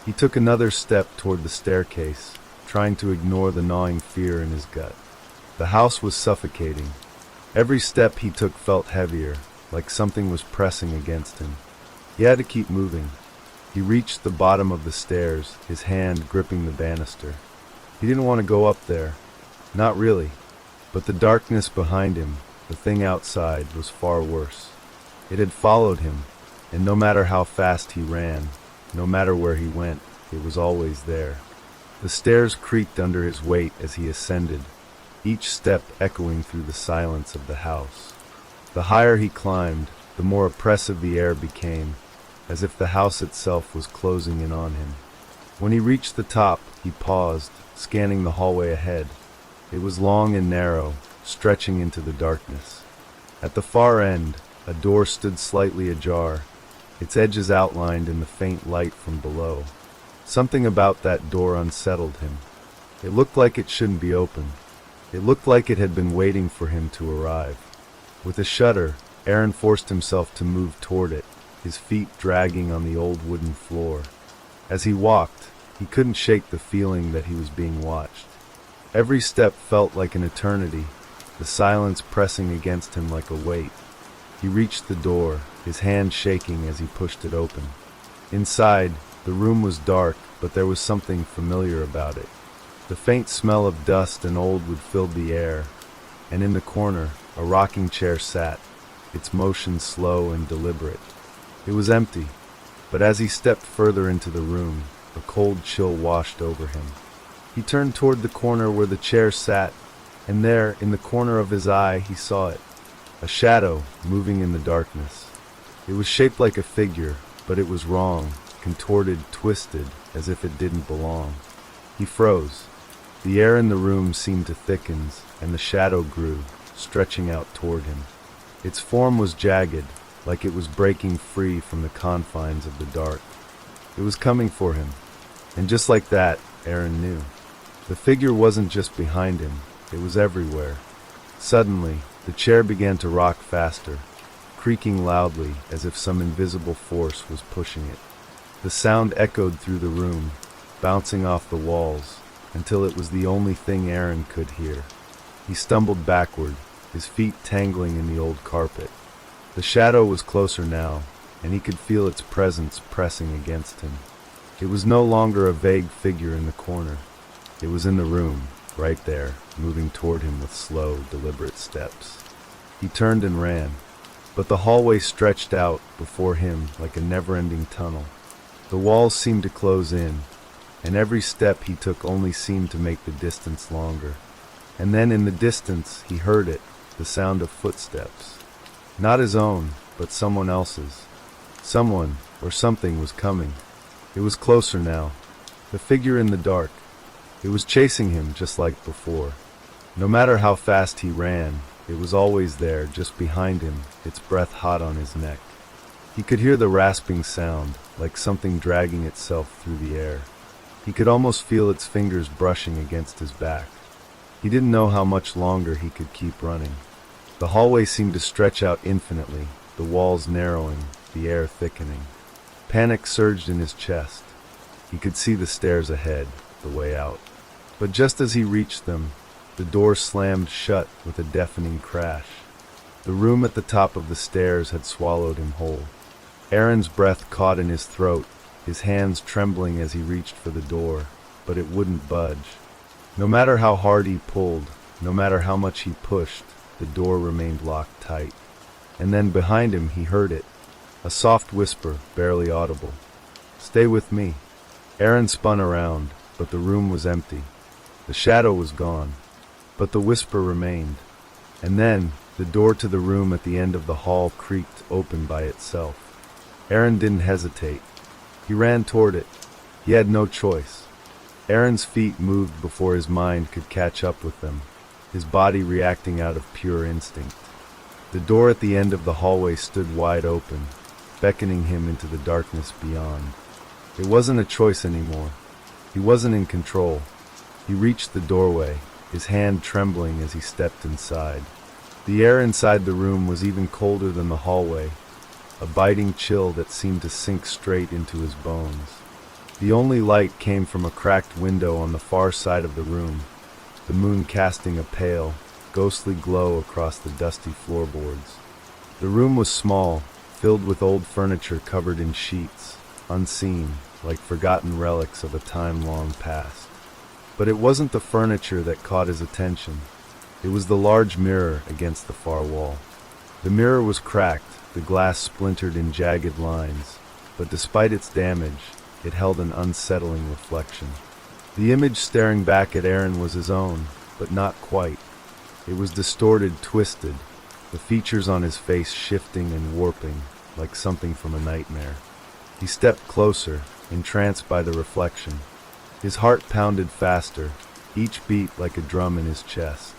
He took another step toward the staircase, trying to ignore the gnawing fear in his gut. The house was suffocating. Every step he took felt heavier, like something was pressing against him. He had to keep moving. He reached the bottom of the stairs, his hand gripping the banister. He didn't want to go up there. Not really. But the darkness behind him, the thing outside, was far worse. It had followed him, and no matter how fast he ran, no matter where he went, it was always there. The stairs creaked under his weight as he ascended, each step echoing through the silence of the house. The higher he climbed, the more oppressive the air became, as if the house itself was closing in on him. When he reached the top, he paused, scanning the hallway ahead. It was long and narrow, stretching into the darkness. At the far end, a door stood slightly ajar, its edges outlined in the faint light from below. Something about that door unsettled him. It looked like it shouldn't be open. It looked like it had been waiting for him to arrive. With a shudder, Aaron forced himself to move toward it, his feet dragging on the old wooden floor. As he walked, he couldn't shake the feeling that he was being watched. Every step felt like an eternity, the silence pressing against him like a weight. He reached the door, his hand shaking as he pushed it open. Inside, the room was dark, but there was something familiar about it. The faint smell of dust and old wood filled the air, and in the corner, a rocking chair sat, its motion slow and deliberate. It was empty, but as he stepped further into the room, a cold chill washed over him. He turned toward the corner where the chair sat, and there, in the corner of his eye, he saw it. A shadow, moving in the darkness. It was shaped like a figure, but it was wrong, contorted, twisted, as if it didn't belong. He froze. The air in the room seemed to thicken, and the shadow grew, stretching out toward him. Its form was jagged, like it was breaking free from the confines of the dark. It was coming for him, and just like that, Aaron knew. The figure wasn't just behind him, it was everywhere. Suddenly, the chair began to rock faster, creaking loudly as if some invisible force was pushing it. The sound echoed through the room, bouncing off the walls, until it was the only thing Aaron could hear. He stumbled backward, his feet tangling in the old carpet. The shadow was closer now, and he could feel its presence pressing against him. It was no longer a vague figure in the corner. It was in the room, right there, moving toward him with slow, deliberate steps. He turned and ran, but the hallway stretched out before him like a never-ending tunnel. The walls seemed to close in, and every step he took only seemed to make the distance longer. And then in the distance he heard it, the sound of footsteps. Not his own, but someone else's. Someone or something was coming. It was closer now. The figure in the dark. It was chasing him just like before. No matter how fast he ran, it was always there, just behind him, its breath hot on his neck. He could hear the rasping sound, like something dragging itself through the air. He could almost feel its fingers brushing against his back. He didn't know how much longer he could keep running. The hallway seemed to stretch out infinitely, the walls narrowing, the air thickening. Panic surged in his chest. He could see the stairs ahead, the way out. But just as he reached them, the door slammed shut with a deafening crash. The room at the top of the stairs had swallowed him whole. Aaron's breath caught in his throat, his hands trembling as he reached for the door, but it wouldn't budge. No matter how hard he pulled, no matter how much he pushed, the door remained locked tight. And then behind him he heard it, a soft whisper, barely audible. "Stay with me." Aaron spun around, but the room was empty. The shadow was gone, but the whisper remained. And then, the door to the room at the end of the hall creaked open by itself. Aaron didn't hesitate. He ran toward it. He had no choice. Aaron's feet moved before his mind could catch up with them, his body reacting out of pure instinct. The door at the end of the hallway stood wide open, beckoning him into the darkness beyond. It wasn't a choice anymore. He wasn't in control. He reached the doorway, his hand trembling as he stepped inside. The air inside the room was even colder than the hallway, a biting chill that seemed to sink straight into his bones. The only light came from a cracked window on the far side of the room, the moon casting a pale, ghostly glow across the dusty floorboards. The room was small, filled with old furniture covered in sheets, unseen, like forgotten relics of a time long past. But it wasn't the furniture that caught his attention. It was the large mirror against the far wall. The mirror was cracked, the glass splintered in jagged lines, but despite its damage, it held an unsettling reflection. The image staring back at Aaron was his own, but not quite. It was distorted, twisted, the features on his face shifting and warping, like something from a nightmare. He stepped closer, entranced by the reflection. His heart pounded faster, each beat like a drum in his chest.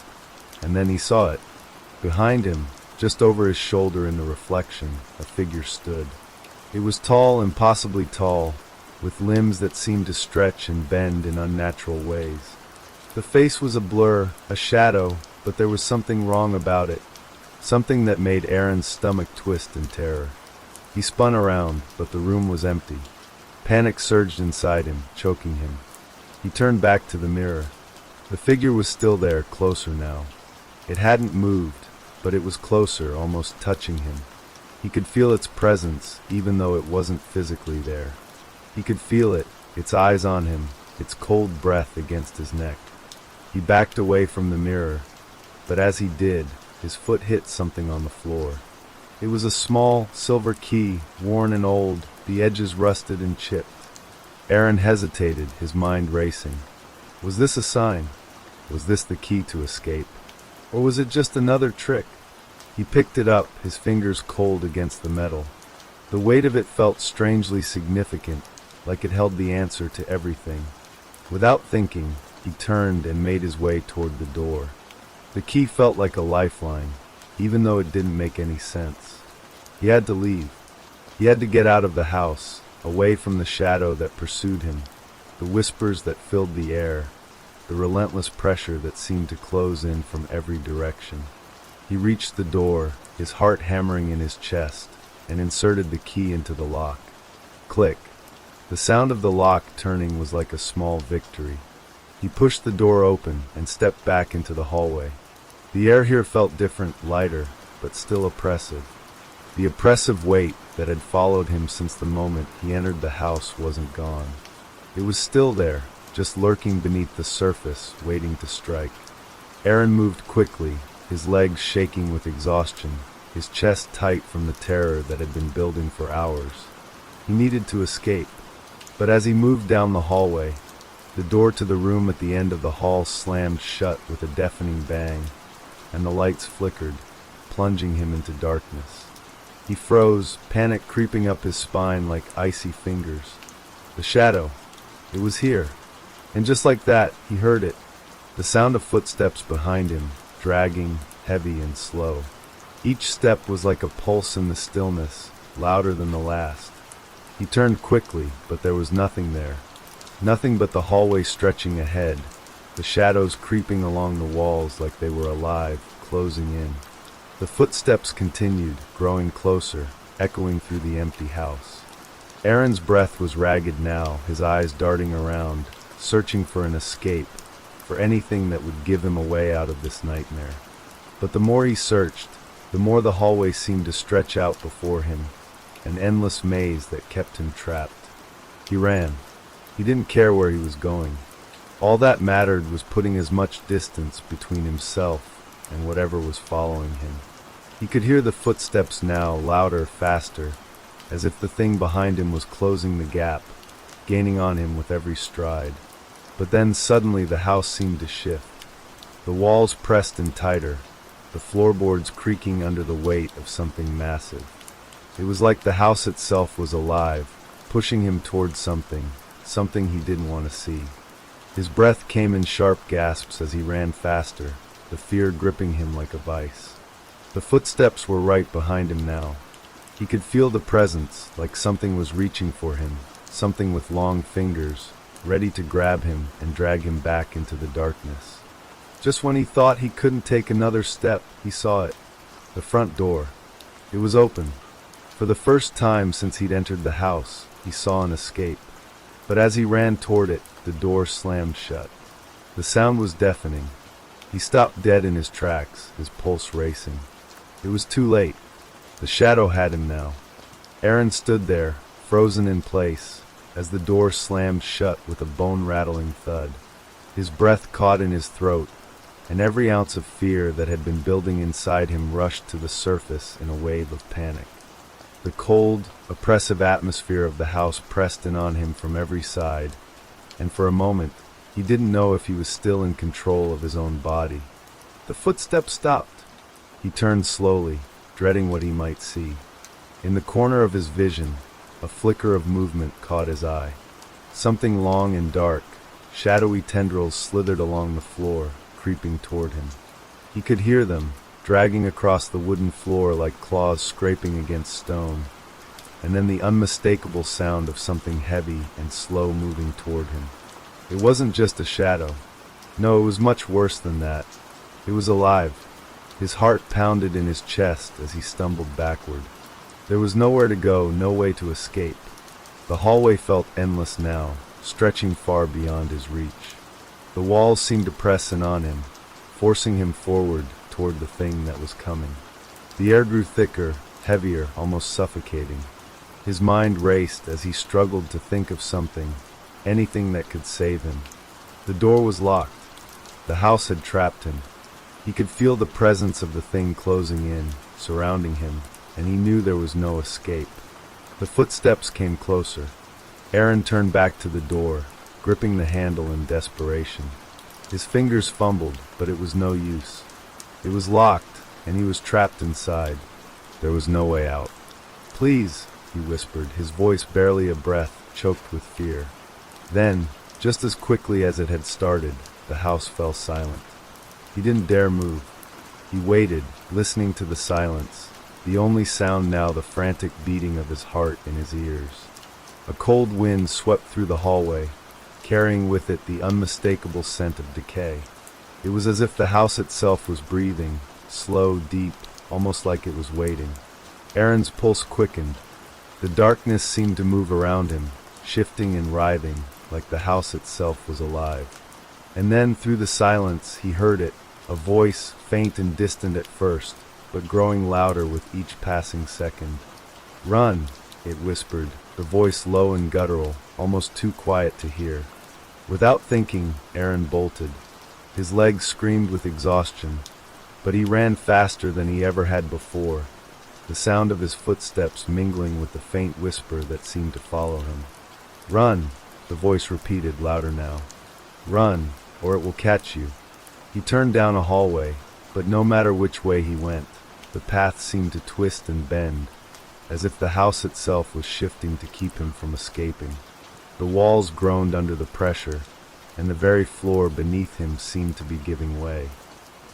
And then he saw it. Behind him, just over his shoulder in the reflection, a figure stood. It was tall, impossibly tall, with limbs that seemed to stretch and bend in unnatural ways. The face was a blur, a shadow, but there was something wrong about it, something that made Aaron's stomach twist in terror. He spun around, but the room was empty. Panic surged inside him, choking him. He turned back to the mirror. The figure was still there, closer now. It hadn't moved, but it was closer, almost touching him. He could feel its presence, even though it wasn't physically there. He could feel it, its eyes on him, its cold breath against his neck. He backed away from the mirror, but as he did, his foot hit something on the floor. It was a small, silver key, worn and old, the edges rusted and chipped. Aaron hesitated, his mind racing. Was this a sign? Was this the key to escape? Or was it just another trick? He picked it up, his fingers cold against the metal. The weight of it felt strangely significant, like it held the answer to everything. Without thinking, he turned and made his way toward the door. The key felt like a lifeline, even though it didn't make any sense. He had to leave. He had to get out of the house, away from the shadow that pursued him, the whispers that filled the air, the relentless pressure that seemed to close in from every direction. He reached the door, his heart hammering in his chest, and inserted the key into the lock. Click. The sound of the lock turning was like a small victory. He pushed the door open and stepped back into the hallway. The air here felt different, lighter, but still oppressive. The oppressive weight that had followed him since the moment he entered the house wasn't gone. It was still there, just lurking beneath the surface, waiting to strike. Aaron moved quickly, his legs shaking with exhaustion, his chest tight from the terror that had been building for hours. He needed to escape, but as he moved down the hallway, The door to the room at the end of the hall slammed shut with a deafening bang, and the lights flickered, plunging him into darkness. He froze, panic creeping up his spine like icy fingers. The shadow. It was here. And just like that, he heard it. The sound of footsteps behind him, dragging, heavy and slow. Each step was like a pulse in the stillness, louder than the last. He turned quickly, but there was nothing there. Nothing but the hallway stretching ahead, the shadows creeping along the walls like they were alive, closing in. The footsteps continued, growing closer, echoing through the empty house. Aaron's breath was ragged now, his eyes darting around, searching for an escape, for anything that would give him a way out of this nightmare. But the more he searched, the more the hallway seemed to stretch out before him, an endless maze that kept him trapped. He ran. He didn't care where he was going. All that mattered was putting as much distance between himself and whatever was following him. He could hear the footsteps now, louder, faster, as if the thing behind him was closing the gap, gaining on him with every stride. But then suddenly the house seemed to shift. The walls pressed in tighter, the floorboards creaking under the weight of something massive. It was like the house itself was alive, pushing him towards something he didn't want to see. His breath came in sharp gasps as he ran faster, the fear gripping him like a vice. The footsteps were right behind him now. He could feel the presence, like something was reaching for him, something with long fingers, ready to grab him and drag him back into the darkness. Just when he thought he couldn't take another step, he saw it. The front door. It was open. For the first time since he'd entered the house, he saw an escape. But as he ran toward it, the door slammed shut. The sound was deafening. He stopped dead in his tracks, his pulse racing. It was too late. The shadow had him now. Aaron stood there, frozen in place, as the door slammed shut with a bone-rattling thud. His breath caught in his throat, and every ounce of fear that had been building inside him rushed to the surface in a wave of panic. The cold, oppressive atmosphere of the house pressed in on him from every side, and for a moment, he didn't know if he was still in control of his own body. The footsteps stopped. He turned slowly, dreading what he might see. In the corner of his vision, a flicker of movement caught his eye. Something long and dark, shadowy tendrils slithered along the floor, creeping toward him. He could hear them, dragging across the wooden floor like claws scraping against stone, and then the unmistakable sound of something heavy and slow moving toward him. It wasn't just a shadow. No, it was much worse than that. It was alive. His heart pounded in his chest as he stumbled backward. There was nowhere to go, no way to escape. The hallway felt endless now, stretching far beyond his reach. The walls seemed to press in on him, forcing him forward toward the thing that was coming. The air grew thicker, heavier, almost suffocating. His mind raced as he struggled to think of something, anything that could save him. The door was locked. The house had trapped him. He could feel the presence of the thing closing in, surrounding him, and he knew there was no escape. The footsteps came closer. Aaron turned back to the door, gripping the handle in desperation. His fingers fumbled, but it was no use. It was locked, and he was trapped inside. There was no way out. "Please," he whispered, his voice barely a breath, choked with fear. Then, just as quickly as it had started, the house fell silent. He didn't dare move. He waited, listening to the silence, the only sound now the frantic beating of his heart in his ears. A cold wind swept through the hallway, carrying with it the unmistakable scent of decay. It was as if the house itself was breathing, slow, deep, almost like it was waiting. Aaron's pulse quickened. The darkness seemed to move around him, shifting and writhing, like the house itself was alive. And then, through the silence, he heard it, a voice, faint and distant at first, but growing louder with each passing second. "Run," it whispered, the voice low and guttural, almost too quiet to hear. Without thinking, Aaron bolted. His legs screamed with exhaustion, but he ran faster than he ever had before, the sound of his footsteps mingling with the faint whisper that seemed to follow him. "Run," the voice repeated, louder now. Run, or it will catch you. He turned down a hallway, but no matter which way he went, the path seemed to twist and bend, as if the house itself was shifting to keep him from escaping. The walls groaned under the pressure, and the very floor beneath him seemed to be giving way.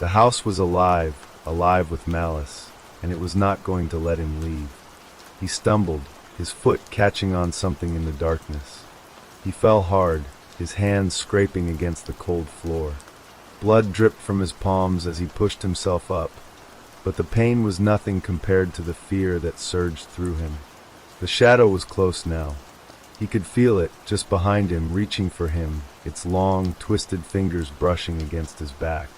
The house was alive, alive with malice, and it was not going to let him leave. He stumbled, his foot catching on something in the darkness. He fell hard, his hands scraping against the cold floor. Blood dripped from his palms as he pushed himself up, but the pain was nothing compared to the fear that surged through him. The shadow was close now. He could feel it, just behind him, reaching for him, its long, twisted fingers brushing against his back.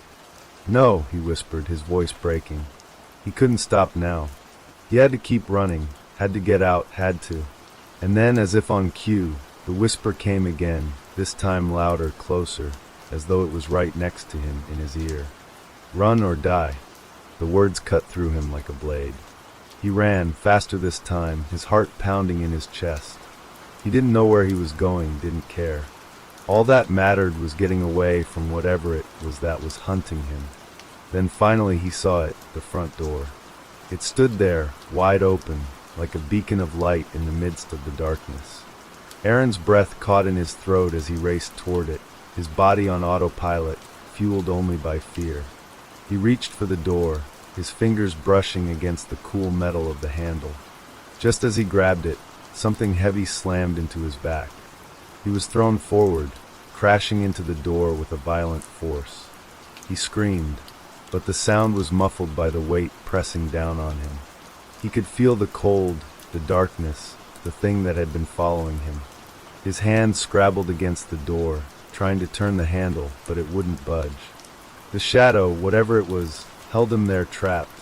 "No," he whispered, his voice breaking. He couldn't stop now. He had to keep running, had to get out, had to. And then, as if on cue, the whisper came again, this time louder, closer, as though it was right next to him, in his ear. "Run or die." The words cut through him like a blade. He ran, faster this time, his heart pounding in his chest. He didn't know where he was going, didn't care. All that mattered was getting away from whatever it was that was hunting him. Then finally he saw it, the front door. It stood there, wide open, like a beacon of light in the midst of the darkness. Aaron's breath caught in his throat as he raced toward it, his body on autopilot, fueled only by fear. He reached for the door, his fingers brushing against the cool metal of the handle. Just as he grabbed it, something heavy slammed into his back. He was thrown forward, crashing into the door with a violent force. He screamed, but the sound was muffled by the weight pressing down on him. He could feel the cold, the darkness, the thing that had been following him. His hand scrabbled against the door, trying to turn the handle, but it wouldn't budge. The shadow, whatever it was, held him there trapped.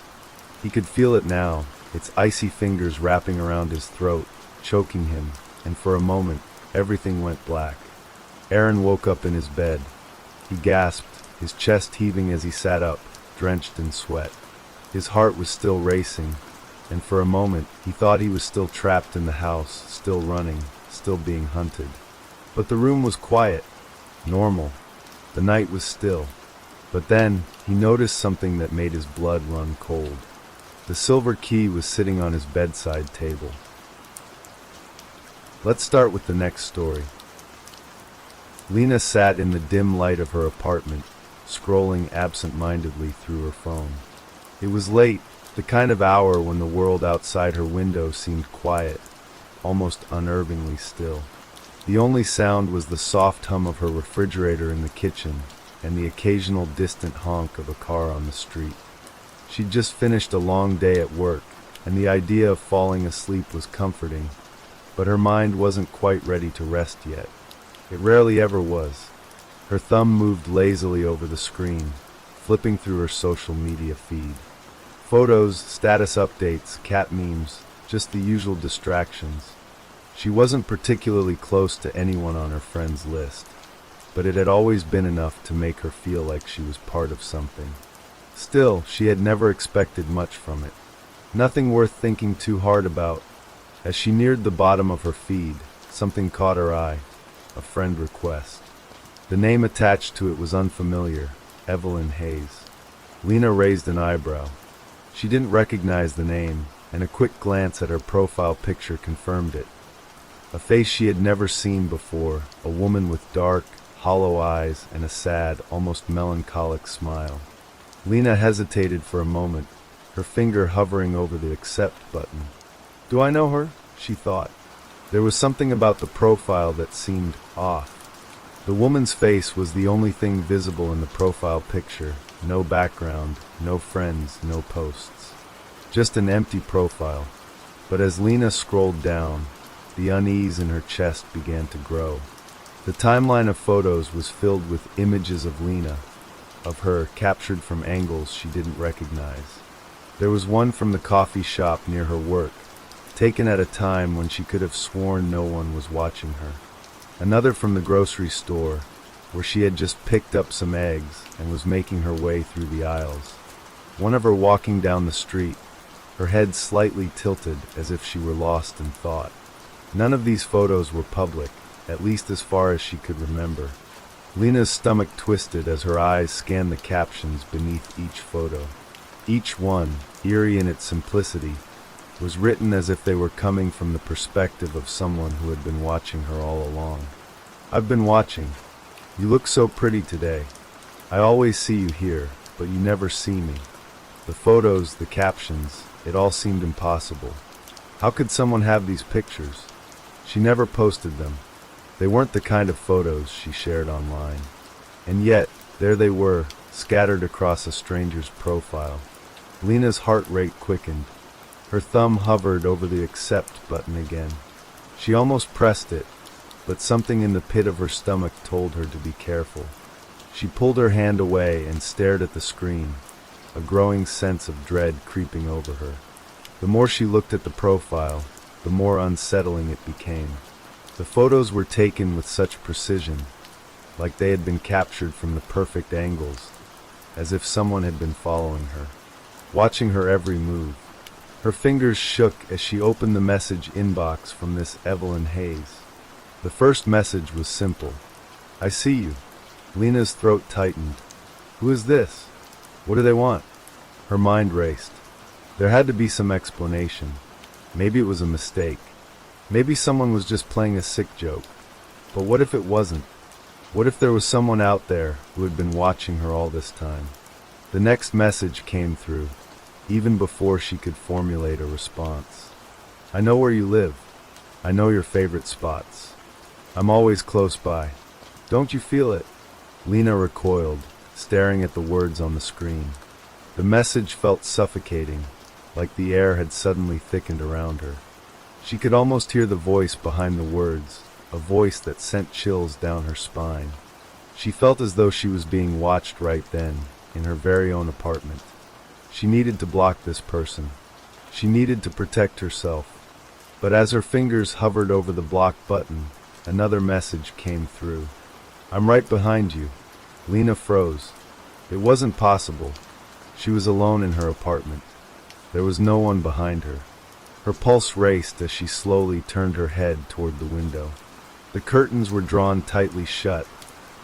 He could feel it now, its icy fingers wrapping around his throat, choking him, and for a moment, everything went black. Aaron woke up in his bed. He gasped, his chest heaving as he sat up, drenched in sweat. His heart was still racing, and for a moment he thought he was still trapped in the house, still running, still being hunted. But the room was quiet, normal. The night was still. But then he noticed something that made his blood run cold. The silver key was sitting on his bedside table. Let's start with the next story. Lena sat in the dim light of her apartment, scrolling absent-mindedly through her phone. It was late, the kind of hour when the world outside her window seemed quiet, almost unnervingly still. The only sound was the soft hum of her refrigerator in the kitchen and the occasional distant honk of a car on the street. She'd just finished a long day at work, and the idea of falling asleep was comforting, but her mind wasn't quite ready to rest yet. It rarely ever was. Her thumb moved lazily over the screen, flipping through her social media feed. Photos, status updates, cat memes, just the usual distractions. She wasn't particularly close to anyone on her friends list, but it had always been enough to make her feel like she was part of something. Still, she had never expected much from it. Nothing worth thinking too hard about. As she neared the bottom of her feed, something caught her eye, a friend request. The name attached to it was unfamiliar, Evelyn Hayes. Lena raised an eyebrow. She didn't recognize the name, and a quick glance at her profile picture confirmed it. A face she had never seen before, a woman with dark, hollow eyes and a sad, almost melancholic smile. Lena hesitated for a moment, her finger hovering over the accept button. "Do I know her?" she thought. There was something about the profile that seemed off. The woman's face was the only thing visible in the profile picture. No background, no friends, no posts. Just an empty profile. But as Lena scrolled down, the unease in her chest began to grow. The timeline of photos was filled with images of Lena, of her captured from angles she didn't recognize. There was one from the coffee shop near her work, taken at a time when she could have sworn no one was watching her. Another from the grocery store, where she had just picked up some eggs and was making her way through the aisles. One of her walking down the street, her head slightly tilted as if she were lost in thought. None of these photos were public, at least as far as she could remember. Lena's stomach twisted as her eyes scanned the captions beneath each photo. Each one, eerie in its simplicity, was written as if they were coming from the perspective of someone who had been watching her all along. "I've been watching. You look so pretty today. I always see you here, but you never see me." The photos, the captions, it all seemed impossible. How could someone have these pictures? She never posted them. They weren't the kind of photos she shared online. And yet, there they were, scattered across a stranger's profile. Lena's heart rate quickened. Her thumb hovered over the accept button again. She almost pressed it, but something in the pit of her stomach told her to be careful. She pulled her hand away and stared at the screen, a growing sense of dread creeping over her. The more she looked at the profile, the more unsettling it became. The photos were taken with such precision, like they had been captured from the perfect angles, as if someone had been following her, watching her every move. Her fingers shook as she opened the message inbox from this Evelyn Hayes. The first message was simple. "I see you." Lena's throat tightened. Who is this? What do they want? Her mind raced. There had to be some explanation. Maybe it was a mistake. Maybe someone was just playing a sick joke. But what if it wasn't? What if there was someone out there who had been watching her all this time? The next message came through, even before she could formulate a response. "I know where you live. I know your favorite spots. I'm always close by. Don't you feel it?" Lena recoiled, staring at the words on the screen. The message felt suffocating, like the air had suddenly thickened around her. She could almost hear the voice behind the words, a voice that sent chills down her spine. She felt as though she was being watched right then, in her very own apartment. She needed to block this person. She needed to protect herself. But as her fingers hovered over the block button, another message came through. "I'm right behind you." Lena froze. It wasn't possible. She was alone in her apartment. There was no one behind her. Her pulse raced as she slowly turned her head toward the window. The curtains were drawn tightly shut,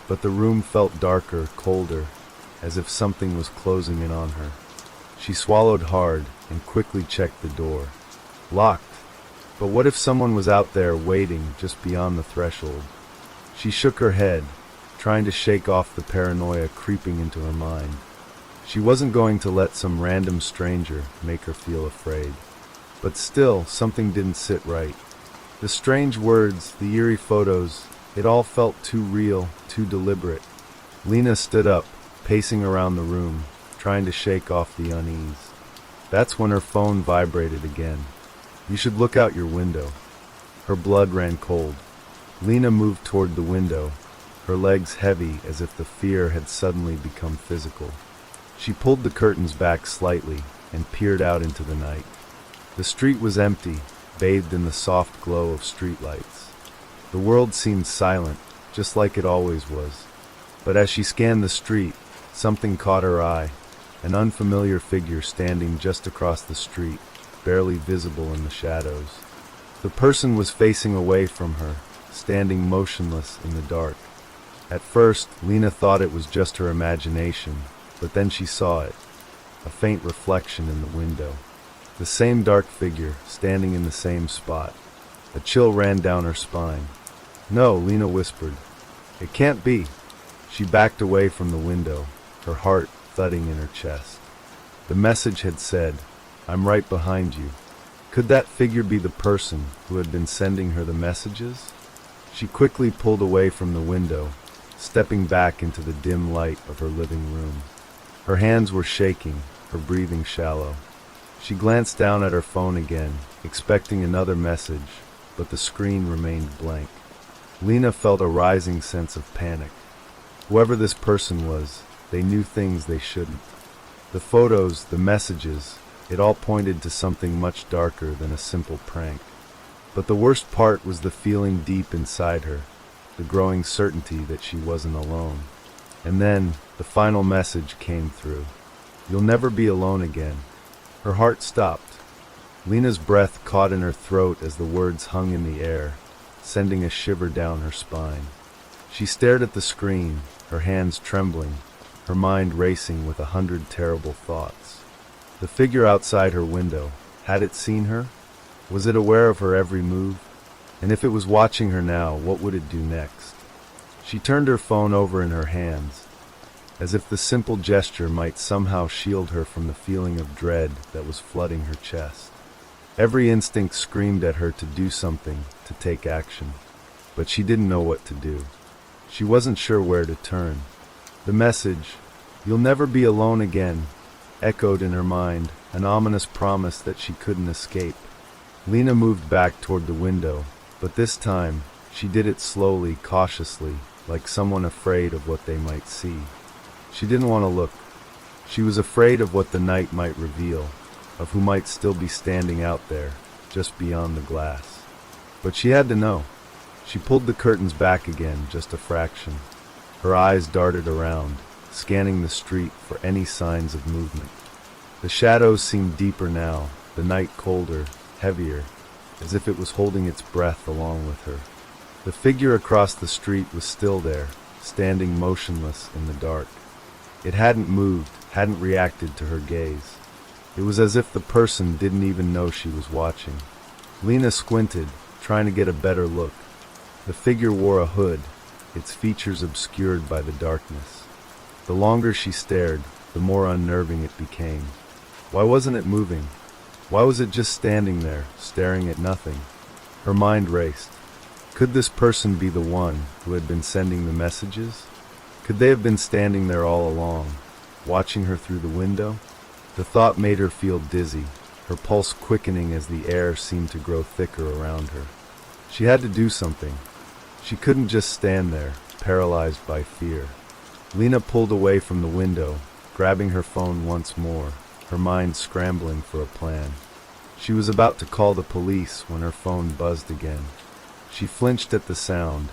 but the room felt darker, colder, as if something was closing in on her. She swallowed hard and quickly checked the door. Locked. But what if someone was out there waiting just beyond the threshold? She shook her head, trying to shake off the paranoia creeping into her mind. She wasn't going to let some random stranger make her feel afraid. But still, something didn't sit right. The strange words, the eerie photos, it all felt too real, too deliberate. Lena stood up, pacing around the room, trying to shake off the unease. That's when her phone vibrated again. "You should look out your window." Her blood ran cold. Lena moved toward the window, her legs heavy as if the fear had suddenly become physical. She pulled the curtains back slightly and peered out into the night. The street was empty, bathed in the soft glow of streetlights. The world seemed silent, just like it always was. But as she scanned the street, something caught her eye, an unfamiliar figure standing just across the street, barely visible in the shadows. The person was facing away from her, standing motionless in the dark. At first, Lena thought it was just her imagination, but then she saw it, a faint reflection in the window. The same dark figure, standing in the same spot. A chill ran down her spine. "No," Lena whispered. "It can't be." She backed away from the window, her heart thudding in her chest. The message had said, "I'm right behind you." Could that figure be the person who had been sending her the messages? She quickly pulled away from the window, stepping back into the dim light of her living room. Her hands were shaking, her breathing shallow. She glanced down at her phone again, expecting another message, but the screen remained blank. Lena felt a rising sense of panic. Whoever this person was, they knew things they shouldn't. The photos, the messages, it all pointed to something much darker than a simple prank. But the worst part was the feeling deep inside her, the growing certainty that she wasn't alone. And then, the final message came through. "You'll never be alone again." Her heart stopped. Lena's breath caught in her throat as the words hung in the air, sending a shiver down her spine. She stared at the screen, her hands trembling, her mind racing with 100 terrible thoughts. The figure outside her window, had it seen her? Was it aware of her every move? And if it was watching her now, what would it do next? She turned her phone over in her hands, as if the simple gesture might somehow shield her from the feeling of dread that was flooding her chest. Every instinct screamed at her to do something, to take action, but she didn't know what to do. She wasn't sure where to turn. The message, "You'll never be alone again," echoed in her mind, an ominous promise that she couldn't escape. Lena moved back toward the window, but this time, she did it slowly, cautiously, like someone afraid of what they might see. She didn't want to look. She was afraid of what the night might reveal, of who might still be standing out there, just beyond the glass. But she had to know. She pulled the curtains back again, just a fraction. Her eyes darted around, scanning the street for any signs of movement. The shadows seemed deeper now, the night colder, heavier, as if it was holding its breath along with her. The figure across the street was still there, standing motionless in the dark. It hadn't moved, hadn't reacted to her gaze. It was as if the person didn't even know she was watching. Lena squinted, trying to get a better look. The figure wore a hood, its features obscured by the darkness. The longer she stared, the more unnerving it became. Why wasn't it moving? Why was it just standing there, staring at nothing? Her mind raced. Could this person be the one who had been sending the messages? Could they have been standing there all along, watching her through the window? The thought made her feel dizzy, her pulse quickening as the air seemed to grow thicker around her. She had to do something. She couldn't just stand there, paralyzed by fear. Lena pulled away from the window, grabbing her phone once more, her mind scrambling for a plan. She was about to call the police when her phone buzzed again. She flinched at the sound,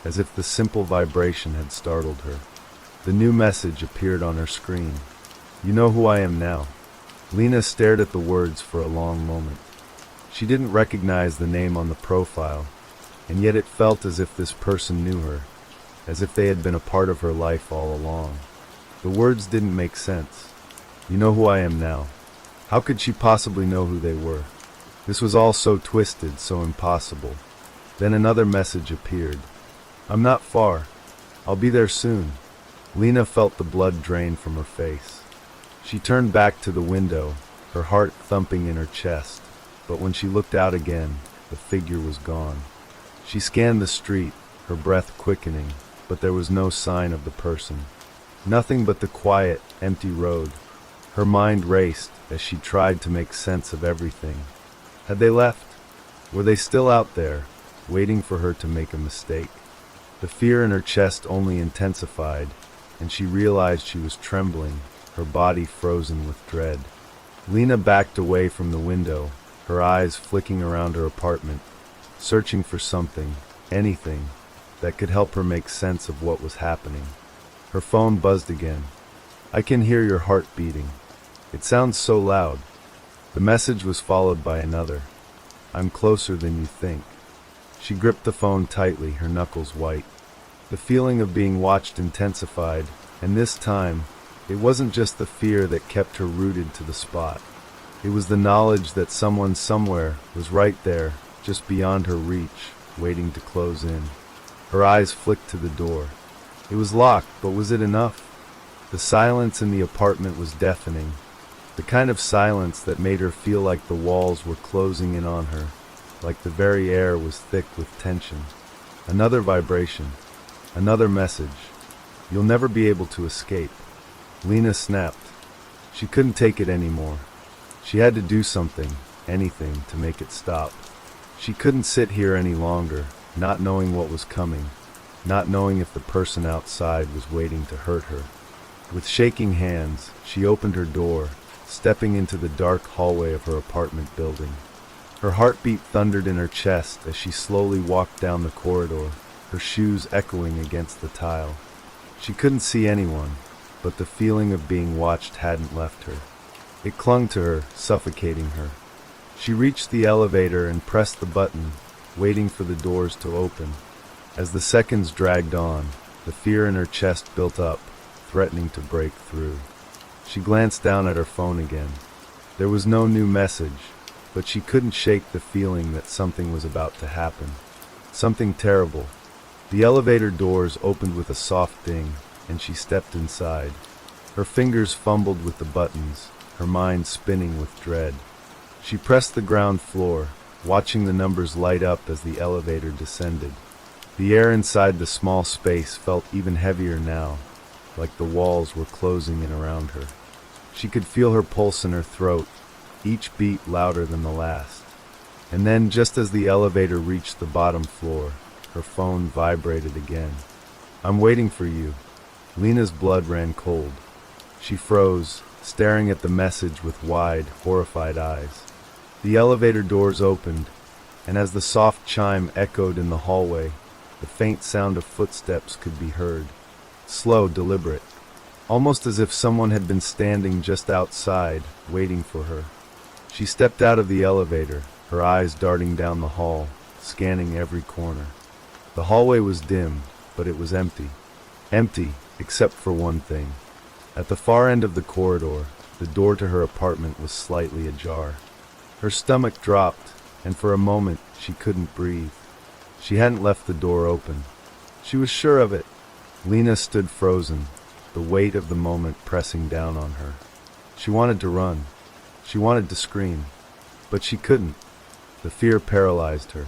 as if the simple vibration had startled her. The new message appeared on her screen. "You know who I am now." Lena stared at the words for a long moment. She didn't recognize the name on the profile, and yet it felt as if this person knew her, as if they had been a part of her life all along. The words didn't make sense. "You know who I am now." How could she possibly know who they were? This was all so twisted, so impossible. Then another message appeared. "I'm not far. I'll be there soon." Lena felt the blood drain from her face. She turned back to the window, her heart thumping in her chest, but when she looked out again, the figure was gone. She scanned the street, her breath quickening, but there was no sign of the person. Nothing but the quiet, empty road. Her mind raced as she tried to make sense of everything. Had they left? Were they still out there, waiting for her to make a mistake? The fear in her chest only intensified, and she realized she was trembling, her body frozen with dread. Lena backed away from the window, her eyes flicking around her apartment, searching for something, anything, that could help her make sense of what was happening. Her phone buzzed again. "I can hear your heart beating. It sounds so loud." The message was followed by another. "I'm closer than you think." She gripped the phone tightly, her knuckles white. The feeling of being watched intensified, and this time, it wasn't just the fear that kept her rooted to the spot. It was the knowledge that someone somewhere was right there, just beyond her reach, waiting to close in. Her eyes flicked to the door. It was locked, but was it enough? The silence in the apartment was deafening, the kind of silence that made her feel like the walls were closing in on her, like the very air was thick with tension. Another vibration, another message. "You'll never be able to escape." Lena snapped. She couldn't take it anymore. She had to do something, anything, to make it stop. She couldn't sit here any longer, not knowing what was coming, not knowing if the person outside was waiting to hurt her. With shaking hands, she opened her door, stepping into the dark hallway of her apartment building. Her heartbeat thundered in her chest as she slowly walked down the corridor, her shoes echoing against the tile. She couldn't see anyone, but the feeling of being watched hadn't left her. It clung to her, suffocating her. She reached the elevator and pressed the button, waiting for the doors to open. As the seconds dragged on, the fear in her chest built up, threatening to break through. She glanced down at her phone again. There was no new message, but she couldn't shake the feeling that something was about to happen. Something terrible. The elevator doors opened with a soft ding, and she stepped inside. Her fingers fumbled with the buttons, her mind spinning with dread. She pressed the ground floor, watching the numbers light up as the elevator descended. The air inside the small space felt even heavier now, like the walls were closing in around her. She could feel her pulse in her throat, each beat louder than the last. And then, just as the elevator reached the bottom floor, her phone vibrated again. "I'm waiting for you." Lena's blood ran cold. She froze, staring at the message with wide, horrified eyes. The elevator doors opened, and as the soft chime echoed in the hallway, the faint sound of footsteps could be heard. Slow, deliberate, almost as if someone had been standing just outside, waiting for her. She stepped out of the elevator, her eyes darting down the hall, scanning every corner. The hallway was dim, but it was empty. Empty, except for one thing. At the far end of the corridor, the door to her apartment was slightly ajar. Her stomach dropped, and for a moment she couldn't breathe. She hadn't left the door open. She was sure of it. Lena stood frozen, the weight of the moment pressing down on her. She wanted to run. She wanted to scream, but she couldn't. The fear paralyzed her.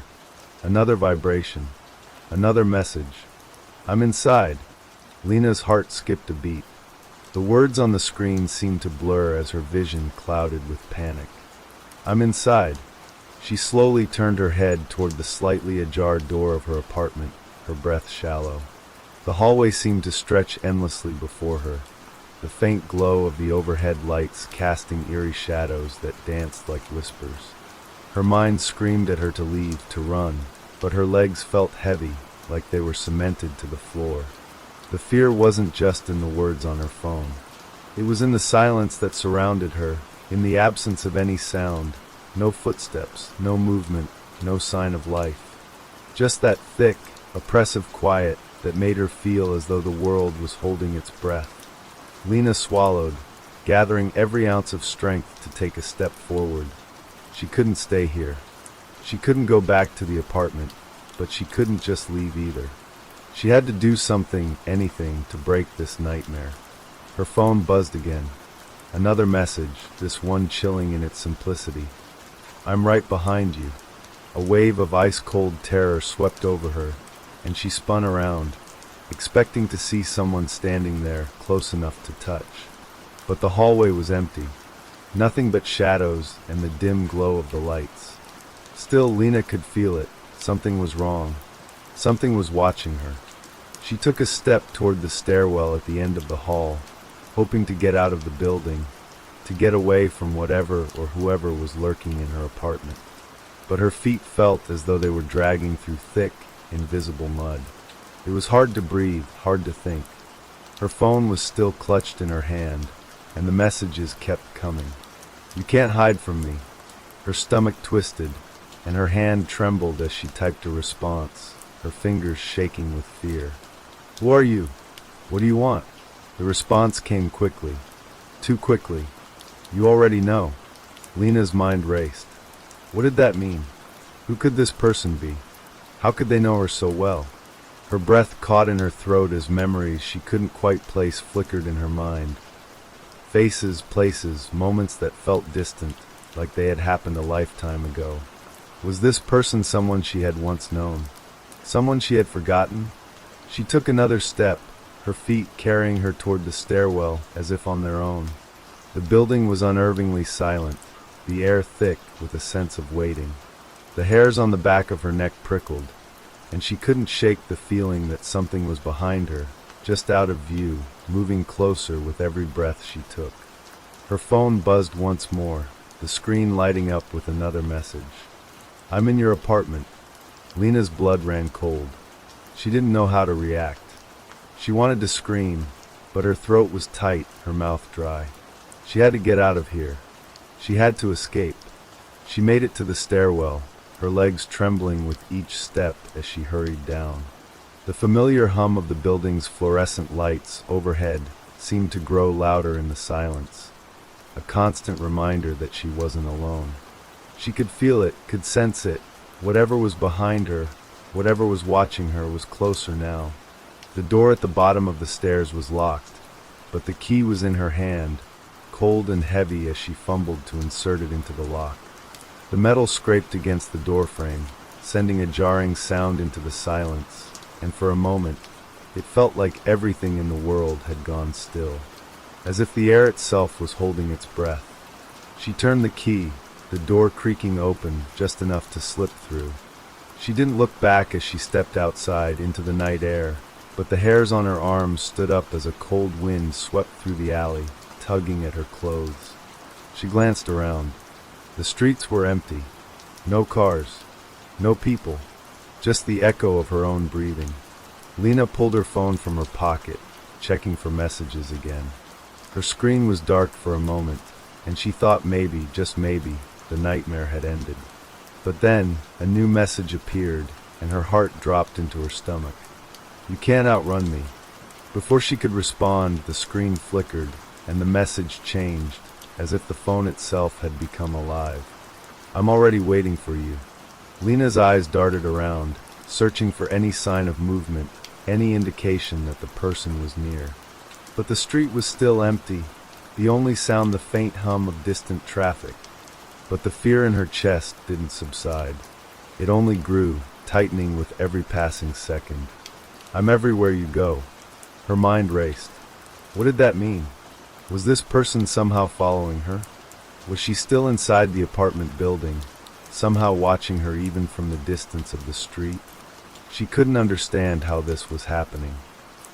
Another vibration. Another message. "I'm inside." Lena's heart skipped a beat. The words on the screen seemed to blur as her vision clouded with panic. "I'm inside." She slowly turned her head toward the slightly ajar door of her apartment, her breath shallow. The hallway seemed to stretch endlessly before her, the faint glow of the overhead lights casting eerie shadows that danced like whispers. Her mind screamed at her to leave, to run, but her legs felt heavy, like they were cemented to the floor. The fear wasn't just in the words on her phone. It was in the silence that surrounded her, in the absence of any sound, no footsteps, no movement, no sign of life. Just that thick, oppressive quiet that made her feel as though the world was holding its breath. Lena swallowed, gathering every ounce of strength to take a step forward. She couldn't stay here. She couldn't go back to the apartment, but she couldn't just leave either. She had to do something, anything, to break this nightmare. Her phone buzzed again. Another message, this one chilling in its simplicity. "I'm right behind you." A wave of ice-cold terror swept over her, and she spun around, expecting to see someone standing there, close enough to touch. But the hallway was empty. Nothing but shadows and the dim glow of the lights. Still, Lena could feel it. Something was wrong. Something was watching her. She took a step toward the stairwell at the end of the hall, hoping to get out of the building, to get away from whatever or whoever was lurking in her apartment. But her feet felt as though they were dragging through thick, invisible mud. It was hard to breathe, hard to think. Her phone was still clutched in her hand, and the messages kept coming. "You can't hide from me." Her stomach twisted, and her hand trembled as she typed a response, her fingers shaking with fear. "Who are you? What do you want?" The response came quickly. Too quickly. "You already know." Lena's mind raced. What did that mean? Who could this person be? How could they know her so well? Her breath caught in her throat as memories she couldn't quite place flickered in her mind. Faces, places, moments that felt distant, like they had happened a lifetime ago. Was this person someone she had once known? Someone she had forgotten? She took another step, her feet carrying her toward the stairwell as if on their own. The building was unnervingly silent, the air thick with a sense of waiting. The hairs on the back of her neck prickled, and she couldn't shake the feeling that something was behind her, just out of view, moving closer with every breath she took. Her phone buzzed once more, the screen lighting up with another message. "I'm in your apartment." Lena's blood ran cold. She didn't know how to react. She wanted to scream, but her throat was tight, her mouth dry. She had to get out of here. She had to escape. She made it to the stairwell, her legs trembling with each step as she hurried down. The familiar hum of the building's fluorescent lights overhead seemed to grow louder in the silence, a constant reminder that she wasn't alone. She could feel it, could sense it. Whatever was behind her, whatever was watching her, was closer now. The door at the bottom of the stairs was locked, but the key was in her hand, cold and heavy as she fumbled to insert it into the lock. The metal scraped against the doorframe, sending a jarring sound into the silence, and for a moment, it felt like everything in the world had gone still, as if the air itself was holding its breath. She turned the key, the door creaking open just enough to slip through. She didn't look back as she stepped outside into the night air, but the hairs on her arms stood up as a cold wind swept through the alley, tugging at her clothes. She glanced around. The streets were empty. No cars. No people. Just the echo of her own breathing. Lena pulled her phone from her pocket, checking for messages again. Her screen was dark for a moment, and she thought maybe, just maybe, the nightmare had ended. But then, a new message appeared, and her heart dropped into her stomach. "You can't outrun me." Before she could respond, the screen flickered, and the message changed, as if the phone itself had become alive. "I'm already waiting for you." Lena's eyes darted around, searching for any sign of movement, any indication that the person was near. But the street was still empty, the only sound the faint hum of distant traffic. But the fear in her chest didn't subside. It only grew, tightening with every passing second. "I'm everywhere you go." Her mind raced. What did that mean? Was this person somehow following her? Was she still inside the apartment building, somehow watching her even from the distance of the street? She couldn't understand how this was happening.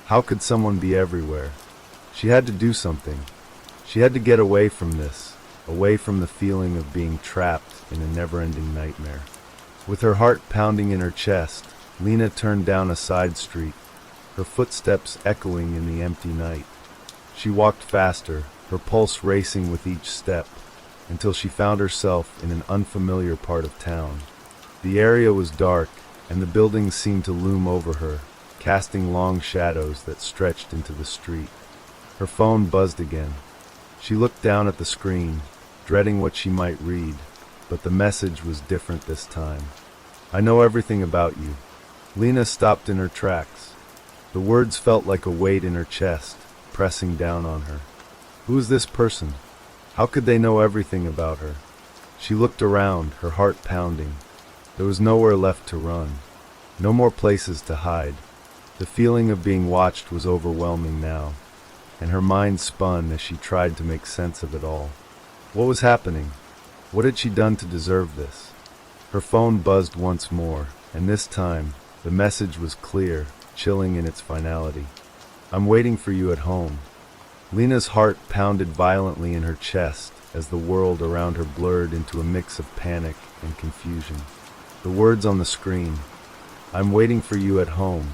How could someone be everywhere? She had to do something. She had to get away from this, away from the feeling of being trapped in a never-ending nightmare. With her heart pounding in her chest, Lena turned down a side street, her footsteps echoing in the empty night. She walked faster, her pulse racing with each step, until she found herself in an unfamiliar part of town. The area was dark, and the buildings seemed to loom over her, casting long shadows that stretched into the street. Her phone buzzed again. She looked down at the screen, dreading what she might read, but the message was different this time. "I know everything about you." Lena stopped in her tracks. The words felt like a weight in her chest, pressing down on her. Who is this person? How could they know everything about her? She looked around, her heart pounding. There was nowhere left to run, no more places to hide. The feeling of being watched was overwhelming now, and her mind spun as she tried to make sense of it all. What was happening? What had she done to deserve this? Her phone buzzed once more, and this time, the message was clear, chilling in its finality. "I'm waiting for you at home." Lena's heart pounded violently in her chest as the world around her blurred into a mix of panic and confusion. The words on the screen, "I'm waiting for you at home,"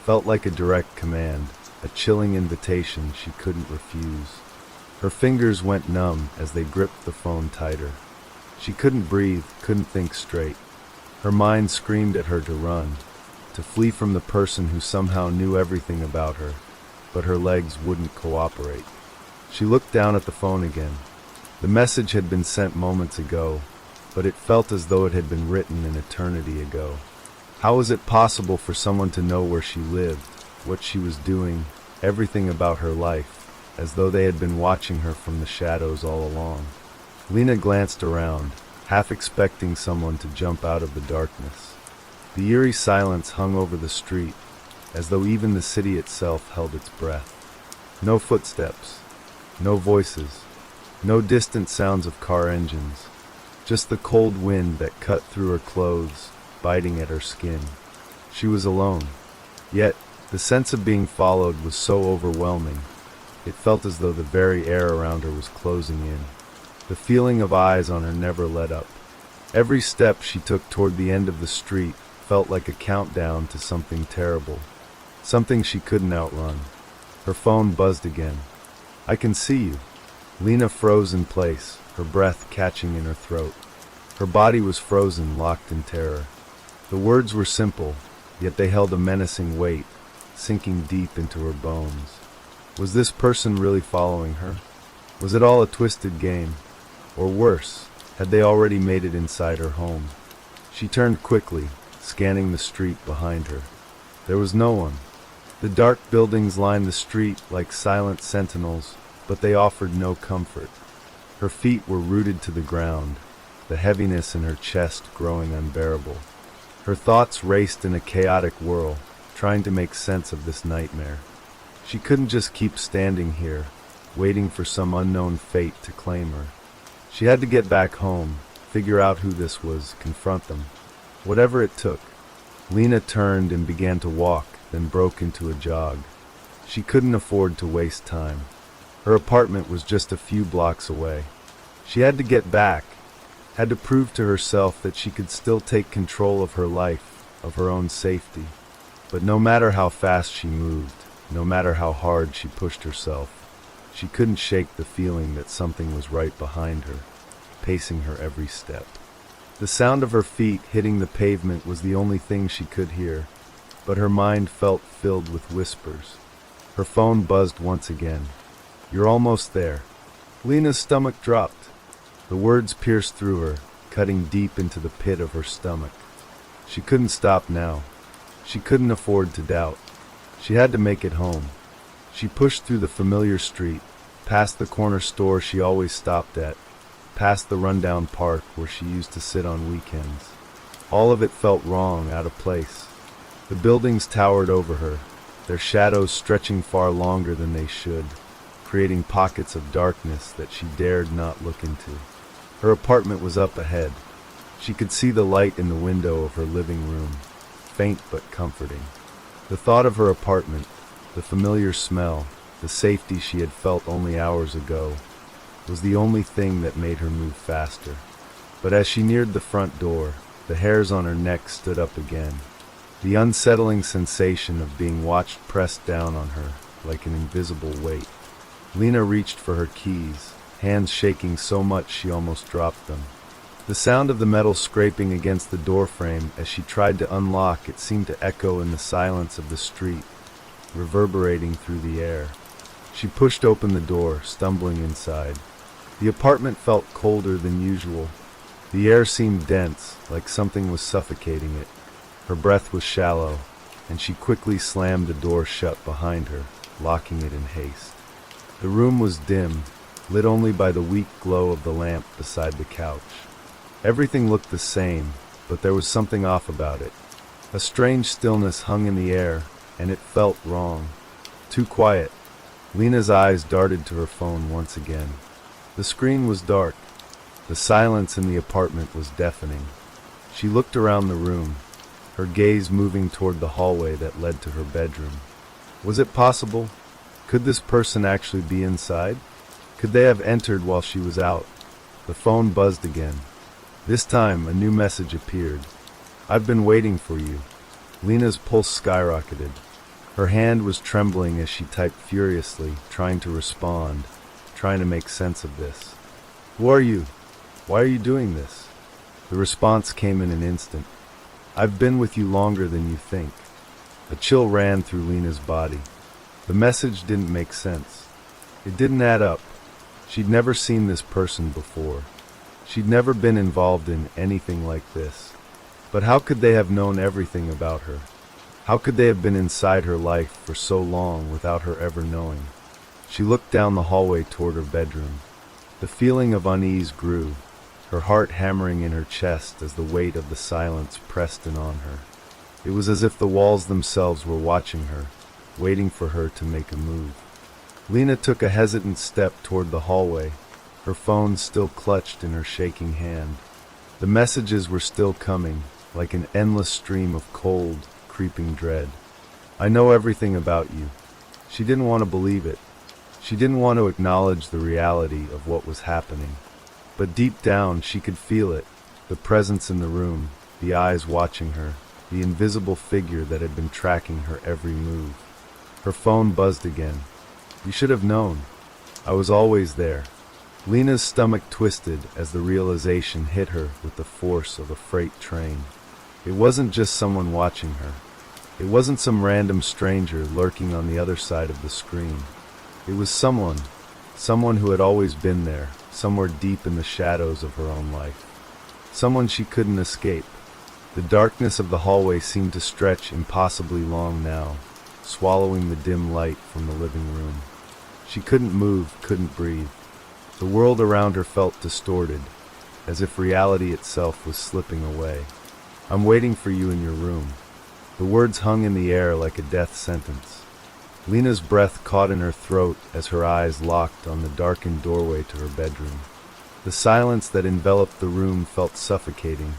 felt like a direct command, a chilling invitation she couldn't refuse. Her fingers went numb as they gripped the phone tighter. She couldn't breathe, couldn't think straight. Her mind screamed at her to run, to flee from the person who somehow knew everything about her, but her legs wouldn't cooperate. She looked down at the phone again. The message had been sent moments ago, but it felt as though it had been written an eternity ago. How was it possible for someone to know where she lived, what she was doing, everything about her life, as though they had been watching her from the shadows all along? Lena glanced around, half expecting someone to jump out of the darkness. The eerie silence hung over the street, as though even the city itself held its breath. No footsteps, no voices, no distant sounds of car engines, just the cold wind that cut through her clothes, biting at her skin. She was alone, yet the sense of being followed was so overwhelming. It felt as though the very air around her was closing in. The feeling of eyes on her never let up. Every step she took toward the end of the street felt like a countdown to something terrible, something she couldn't outrun. Her phone buzzed again. "I can see you." Lena froze in place, her breath catching in her throat. Her body was frozen, locked in terror. The words were simple, yet they held a menacing weight, sinking deep into her bones. Was this person really following her? Was it all a twisted game? Or worse, had they already made it inside her home? She turned quickly, scanning the street behind her. There was no one. The dark buildings lined the street like silent sentinels, but they offered no comfort. Her feet were rooted to the ground, the heaviness in her chest growing unbearable. Her thoughts raced in a chaotic whirl, trying to make sense of this nightmare. She couldn't just keep standing here, waiting for some unknown fate to claim her. She had to get back home, figure out who this was, confront them. Whatever it took. Lena turned and began to walk, then broke into a jog. She couldn't afford to waste time. Her apartment was just a few blocks away. She had to get back, had to prove to herself that she could still take control of her life, of her own safety. But no matter how fast she moved, no matter how hard she pushed herself, she couldn't shake the feeling that something was right behind her, pacing her every step. The sound of her feet hitting the pavement was the only thing she could hear, but her mind felt filled with whispers. Her phone buzzed once again. "You're almost there." Lena's stomach dropped. The words pierced through her, cutting deep into the pit of her stomach. She couldn't stop now. She couldn't afford to doubt. She had to make it home. She pushed through the familiar street, past the corner store she always stopped at, past the rundown park where she used to sit on weekends. All of it felt wrong, out of place. The buildings towered over her, their shadows stretching far longer than they should, creating pockets of darkness that she dared not look into. Her apartment was up ahead. She could see the light in the window of her living room, faint but comforting. The thought of her apartment, the familiar smell, the safety she had felt only hours ago, was the only thing that made her move faster. But as she neared the front door, the hairs on her neck stood up again. The unsettling sensation of being watched pressed down on her like an invisible weight. Lena reached for her keys, hands shaking so much she almost dropped them. The sound of the metal scraping against the doorframe as she tried to unlock it seemed to echo in the silence of the street, reverberating through the air. She pushed open the door, stumbling inside. The apartment felt colder than usual. The air seemed dense, like something was suffocating it. Her breath was shallow, and she quickly slammed the door shut behind her, locking it in haste. The room was dim, lit only by the weak glow of the lamp beside the couch. Everything looked the same, but there was something off about it. A strange stillness hung in the air, and it felt wrong. Too quiet. Lena's eyes darted to her phone once again. The screen was dark. The silence in the apartment was deafening. She looked around the room, her gaze moving toward the hallway that led to her bedroom. Was it possible? Could this person actually be inside? Could they have entered while she was out? The phone buzzed again. This time, a new message appeared. "I've been waiting for you." Lena's pulse skyrocketed. Her hand was trembling as she typed furiously, trying to respond, trying to make sense of this. "Who are you? Why are you doing this?" The response came in an instant. "I've been with you longer than you think." A chill ran through Lena's body. The message didn't make sense. It didn't add up. She'd never seen this person before. She'd never been involved in anything like this. But how could they have known everything about her? How could they have been inside her life for so long without her ever knowing? She looked down the hallway toward her bedroom. The feeling of unease grew, her heart hammering in her chest as the weight of the silence pressed in on her. It was as if the walls themselves were watching her, waiting for her to make a move. Lena took a hesitant step toward the hallway, her phone still clutched in her shaking hand. The messages were still coming, like an endless stream of cold, creeping dread. "I know everything about you." She didn't want to believe it. She didn't want to acknowledge the reality of what was happening. But deep down, she could feel it, the presence in the room, the eyes watching her, the invisible figure that had been tracking her every move. Her phone buzzed again. "You should have known. I was always there." Lena's stomach twisted as the realization hit her with the force of a freight train. It wasn't just someone watching her. It wasn't some random stranger lurking on the other side of the screen. It was someone who had always been there, somewhere deep in the shadows of her own life. Someone she couldn't escape. The darkness of the hallway seemed to stretch impossibly long now, swallowing the dim light from the living room. She couldn't move, couldn't breathe. The world around her felt distorted, as if reality itself was slipping away. "I'm waiting for you in your room." The words hung in the air like a death sentence. Lena's breath caught in her throat as her eyes locked on the darkened doorway to her bedroom. The silence that enveloped the room felt suffocating,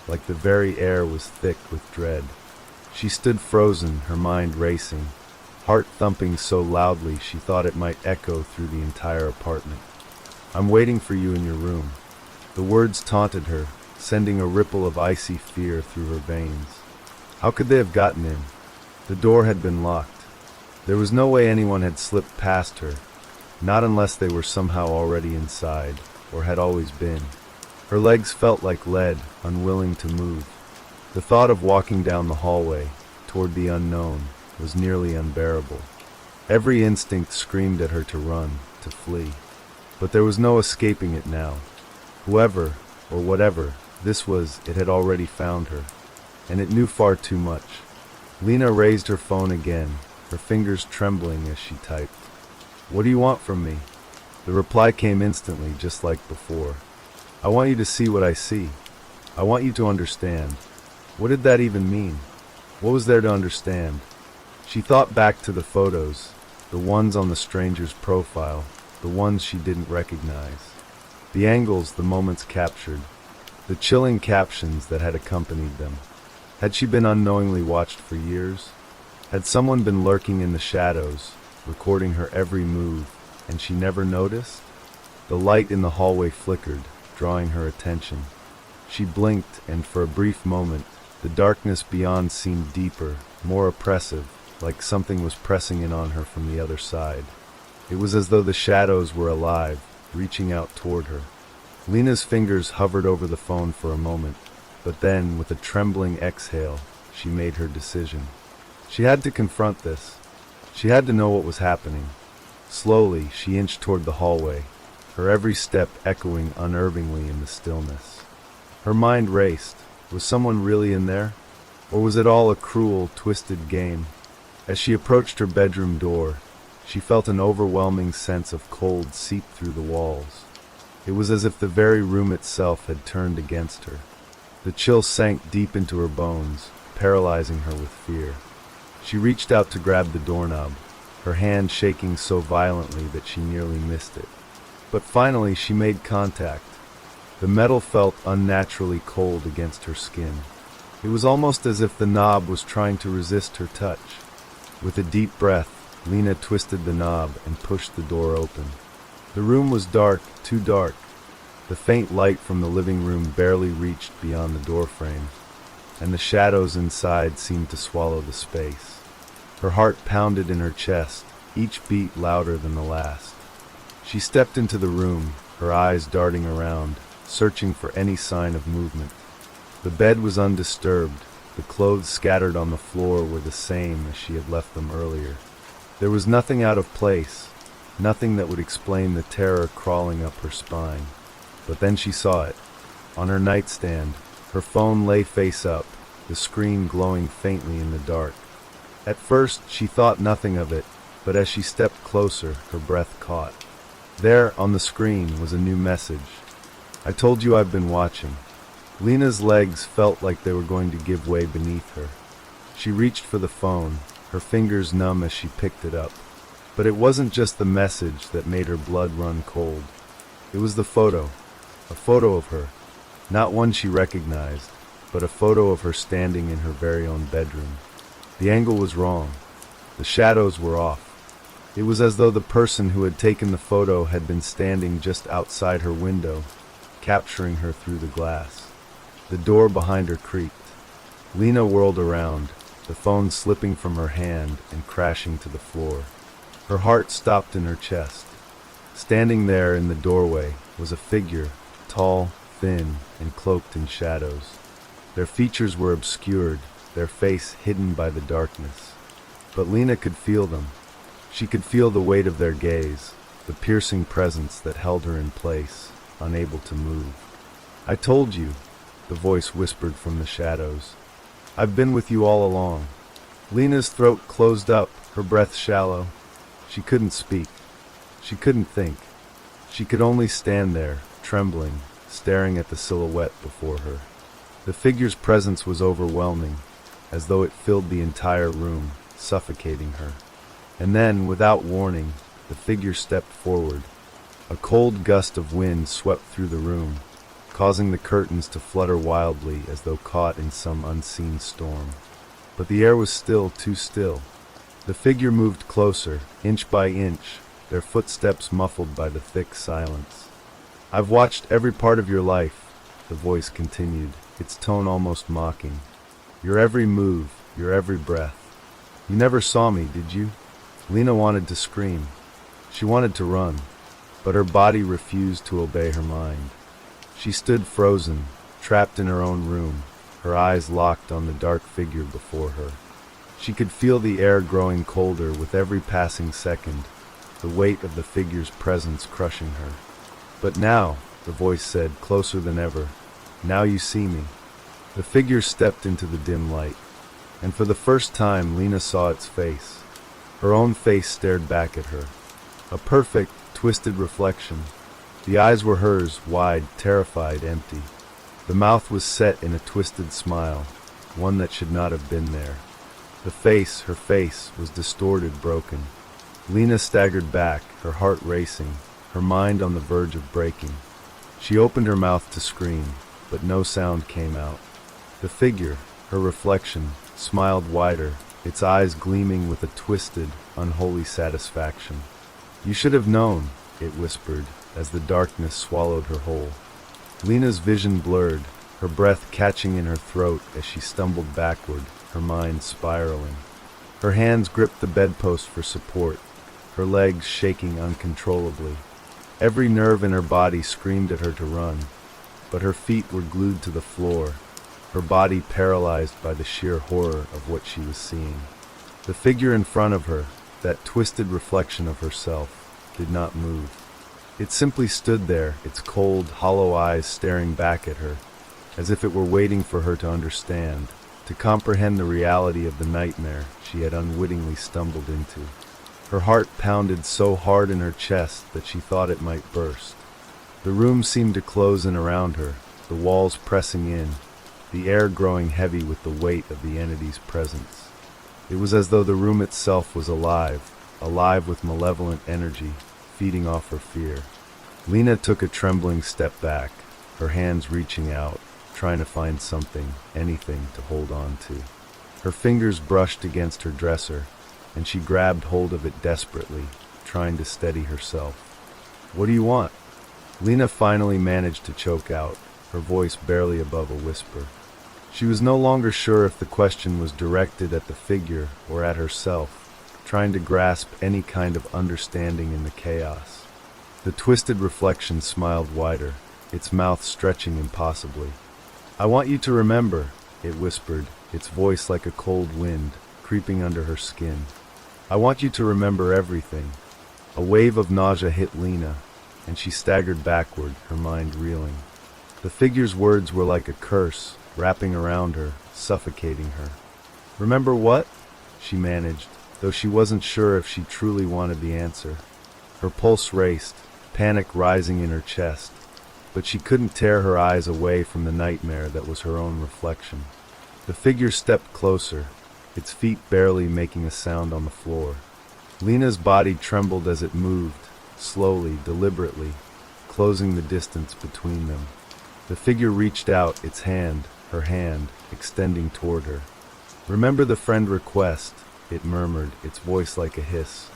like the very air was thick with dread. She stood frozen, her mind racing, heart thumping so loudly she thought it might echo through the entire apartment. "I'm waiting for you in your room." The words taunted her, sending a ripple of icy fear through her veins. How could they have gotten in? The door had been locked. There was no way anyone had slipped past her, not unless they were somehow already inside, or had always been. Her legs felt like lead, unwilling to move. The thought of walking down the hallway, toward the unknown, was nearly unbearable. Every instinct screamed at her to run, to flee. But there was no escaping it now. Whoever, or whatever, this was, it had already found her. And it knew far too much. Lena raised her phone again, her fingers trembling as she typed. "What do you want from me?" The reply came instantly, just like before. "I want you to see what I see. I want you to understand." What did that even mean? What was there to understand? She thought back to the photos, the ones on the stranger's profile, the ones she didn't recognize. The angles the moments captured, the chilling captions that had accompanied them. Had she been unknowingly watched for years? Had someone been lurking in the shadows, recording her every move, and she never noticed? The light in the hallway flickered, drawing her attention. She blinked, and for a brief moment, the darkness beyond seemed deeper, more oppressive, like something was pressing in on her from the other side. It was as though the shadows were alive, reaching out toward her. Lena's fingers hovered over the phone for a moment, but then, with a trembling exhale, she made her decision. She had to confront this. She had to know what was happening. Slowly, she inched toward the hallway, her every step echoing unnervingly in the stillness. Her mind raced. Was someone really in there? Or was it all a cruel, twisted game? As she approached her bedroom door, she felt an overwhelming sense of cold seep through the walls. It was as if the very room itself had turned against her. The chill sank deep into her bones, paralyzing her with fear. She reached out to grab the doorknob, her hand shaking so violently that she nearly missed it. But finally she made contact. The metal felt unnaturally cold against her skin. It was almost as if the knob was trying to resist her touch. With a deep breath, Lena twisted the knob and pushed the door open. The room was dark, too dark. The faint light from the living room barely reached beyond the doorframe, and the shadows inside seemed to swallow the space. Her heart pounded in her chest, each beat louder than the last. She stepped into the room, her eyes darting around, searching for any sign of movement. The bed was undisturbed. The clothes scattered on the floor were the same as she had left them earlier. There was nothing out of place, nothing that would explain the terror crawling up her spine. But then she saw it. On her nightstand, her phone lay face up, the screen glowing faintly in the dark. At first, she thought nothing of it, but as she stepped closer, her breath caught. There, on the screen, was a new message. "I told you I've been watching." Lena's legs felt like they were going to give way beneath her. She reached for the phone, her fingers numb as she picked it up. But it wasn't just the message that made her blood run cold. It was the photo. A photo of her. Not one she recognized, but a photo of her standing in her very own bedroom. The angle was wrong. The shadows were off. It was as though the person who had taken the photo had been standing just outside her window, capturing her through the glass. The door behind her creaked. Lena whirled around, the phone slipping from her hand and crashing to the floor. Her heart stopped in her chest. Standing there in the doorway was a figure, tall, thin, and cloaked in shadows. Their features were obscured, their face hidden by the darkness. But Lena could feel them. She could feel the weight of their gaze, the piercing presence that held her in place, unable to move. "I told you," the voice whispered from the shadows. "I've been with you all along." Lena's throat closed up, her breath shallow. She couldn't speak. She couldn't think. She could only stand there, trembling, staring at the silhouette before her. The figure's presence was overwhelming, as though it filled the entire room, suffocating her. And then, without warning, the figure stepped forward. A cold gust of wind swept through the room, causing the curtains to flutter wildly as though caught in some unseen storm. But the air was still, too still. The figure moved closer, inch by inch, their footsteps muffled by the thick silence. "I've watched every part of your life," the voice continued, its tone almost mocking. "Your every move, your every breath. You never saw me, did you?" Lena wanted to scream. She wanted to run, but her body refused to obey her mind. She stood frozen, trapped in her own room, her eyes locked on the dark figure before her. She could feel the air growing colder with every passing second, the weight of the figure's presence crushing her. "But now," the voice said, closer than ever, "now you see me." The figure stepped into the dim light, and for the first time Lena saw its face. Her own face stared back at her. A perfect, twisted reflection. The eyes were hers, wide, terrified, empty. The mouth was set in a twisted smile, one that should not have been there. The face, her face, was distorted, broken. Lena staggered back, her heart racing, her mind on the verge of breaking. She opened her mouth to scream, but no sound came out. The figure, her reflection, smiled wider, its eyes gleaming with a twisted, unholy satisfaction. "You should have known," it whispered, as the darkness swallowed her whole. Lena's vision blurred, her breath catching in her throat as she stumbled backward, her mind spiraling. Her hands gripped the bedpost for support, her legs shaking uncontrollably. Every nerve in her body screamed at her to run, but her feet were glued to the floor, her body paralyzed by the sheer horror of what she was seeing. The figure in front of her, that twisted reflection of herself, did not move. It simply stood there, its cold, hollow eyes staring back at her, as if it were waiting for her to understand, to comprehend the reality of the nightmare she had unwittingly stumbled into. Her heart pounded so hard in her chest that she thought it might burst. The room seemed to close in around her, the walls pressing in, the air growing heavy with the weight of the entity's presence. It was as though the room itself was alive, alive with malevolent energy, feeding off her fear. Lena took a trembling step back, her hands reaching out, trying to find something, anything to hold on to. Her fingers brushed against her dresser, and she grabbed hold of it desperately, trying to steady herself. "What do you want?" Lena finally managed to choke out, her voice barely above a whisper. She was no longer sure if the question was directed at the figure or at herself, trying to grasp any kind of understanding in the chaos. The twisted reflection smiled wider, its mouth stretching impossibly. "I want you to remember," it whispered, its voice like a cold wind, creeping under her skin. "I want you to remember everything." A wave of nausea hit Lena, and she staggered backward, her mind reeling. The figure's words were like a curse, wrapping around her, suffocating her. "Remember what?" she managed, though she wasn't sure if she truly wanted the answer. Her pulse raced, panic rising in her chest, but she couldn't tear her eyes away from the nightmare that was her own reflection. The figure stepped closer, its feet barely making a sound on the floor. Lena's body trembled as it moved, slowly, deliberately, closing the distance between them. The figure reached out, its hand, her hand, extending toward her. "Remember the friend request," it murmured, its voice like a hiss.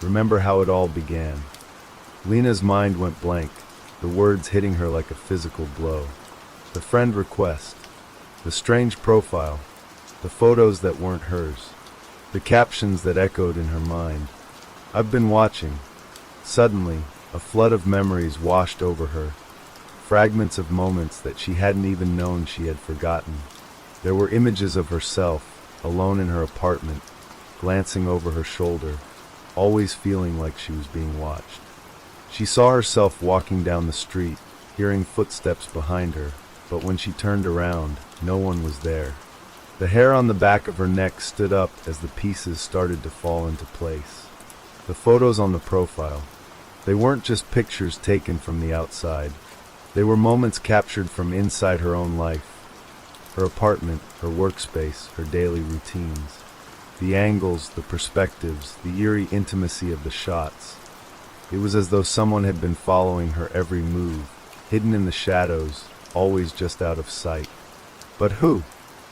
"Remember how it all began." Lena's mind went blank, the words hitting her like a physical blow. The friend request. The strange profile. The photos that weren't hers. The captions that echoed in her mind. "I've been watching." Suddenly, a flood of memories washed over her, fragments of moments that she hadn't even known she had forgotten. There were images of herself, alone in her apartment, glancing over her shoulder, always feeling like she was being watched. She saw herself walking down the street, hearing footsteps behind her, but when she turned around, no one was there. The hair on the back of her neck stood up as the pieces started to fall into place. The photos on the profile, they weren't just pictures taken from the outside. They were moments captured from inside her own life. Her apartment, her workspace, her daily routines. The angles, the perspectives, the eerie intimacy of the shots. It was as though someone had been following her every move, hidden in the shadows, always just out of sight. But who?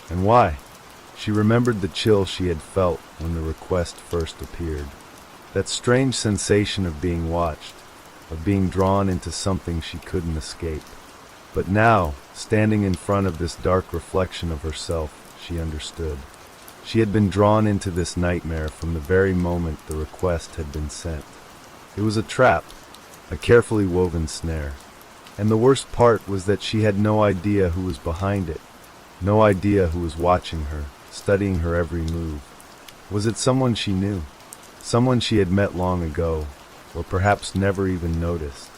And why? She remembered the chill she had felt when the request first appeared. That strange sensation of being watched, of being drawn into something she couldn't escape. But now, standing in front of this dark reflection of herself, she understood. She had been drawn into this nightmare from the very moment the request had been sent. It was a trap, a carefully woven snare. And the worst part was that she had no idea who was behind it, no idea who was watching her, studying her every move. Was it someone she knew? Someone she had met long ago, or perhaps never even noticed?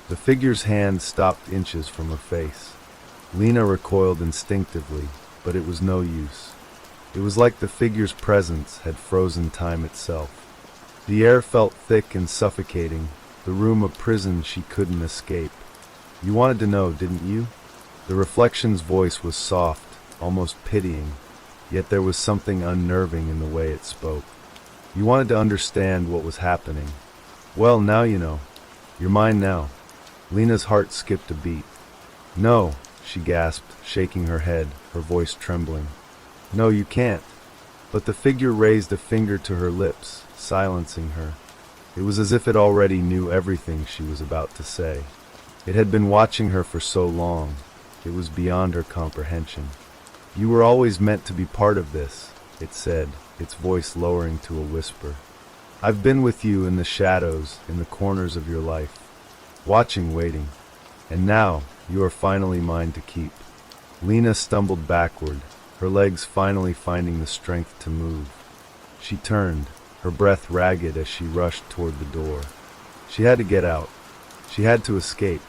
The figure's hand stopped inches from her face. Lena recoiled instinctively, but it was no use. It was like the figure's presence had frozen time itself. The air felt thick and suffocating, the room a prison she couldn't escape. You wanted to know, didn't you? The reflection's voice was soft, almost pitying, yet there was something unnerving in the way it spoke. You wanted to understand what was happening. Well, now you know. You're mine now. Lena's heart skipped a beat. No, she gasped, shaking her head, her voice trembling. No, you can't. But the figure raised a finger to her lips, silencing her. It was as if it already knew everything she was about to say. It had been watching her for so long. It was beyond her comprehension. You were always meant to be part of this, it said, its voice lowering to a whisper. I've been with you in the shadows, in the corners of your life, watching, waiting. And now, you are finally mine to keep. Lena stumbled backward, her legs finally finding the strength to move. She turned, her breath ragged as she rushed toward the door. She had to get out. She had to escape.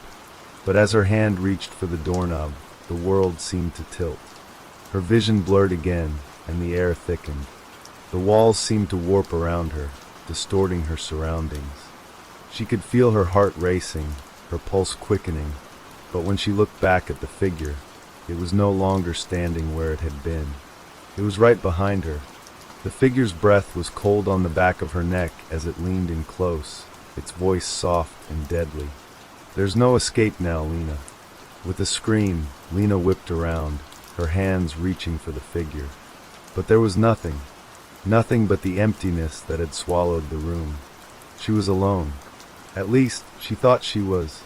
But as her hand reached for the doorknob, the world seemed to tilt. Her vision blurred again, and the air thickened. The walls seemed to warp around her, distorting her surroundings. She could feel her heart racing, her pulse quickening, but when she looked back at the figure, it was no longer standing where it had been. It was right behind her. The figure's breath was cold on the back of her neck as it leaned in close, its voice soft and deadly. There's no escape now, Lena. With a scream, Lena whipped around, her hands reaching for the figure. But there was nothing but the emptiness that had swallowed the room. She was alone. At least, she thought she was.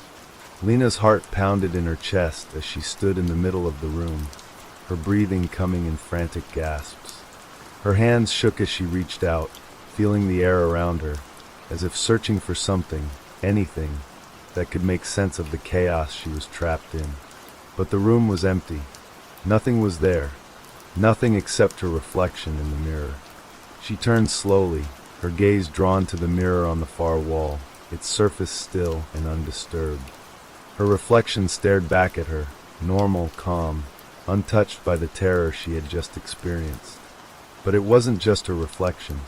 Lena's heart pounded in her chest as she stood in the middle of the room, her breathing coming in frantic gasps. Her hands shook as she reached out, feeling the air around her, as if searching for something, anything, that could make sense of the chaos she was trapped in. But the room was empty. Nothing was there. Nothing except her reflection in the mirror. She turned slowly, her gaze drawn to the mirror on the far wall, its surface still and undisturbed. Her reflection stared back at her, normal, calm, untouched by the terror she had just experienced. But it wasn't just her reflection.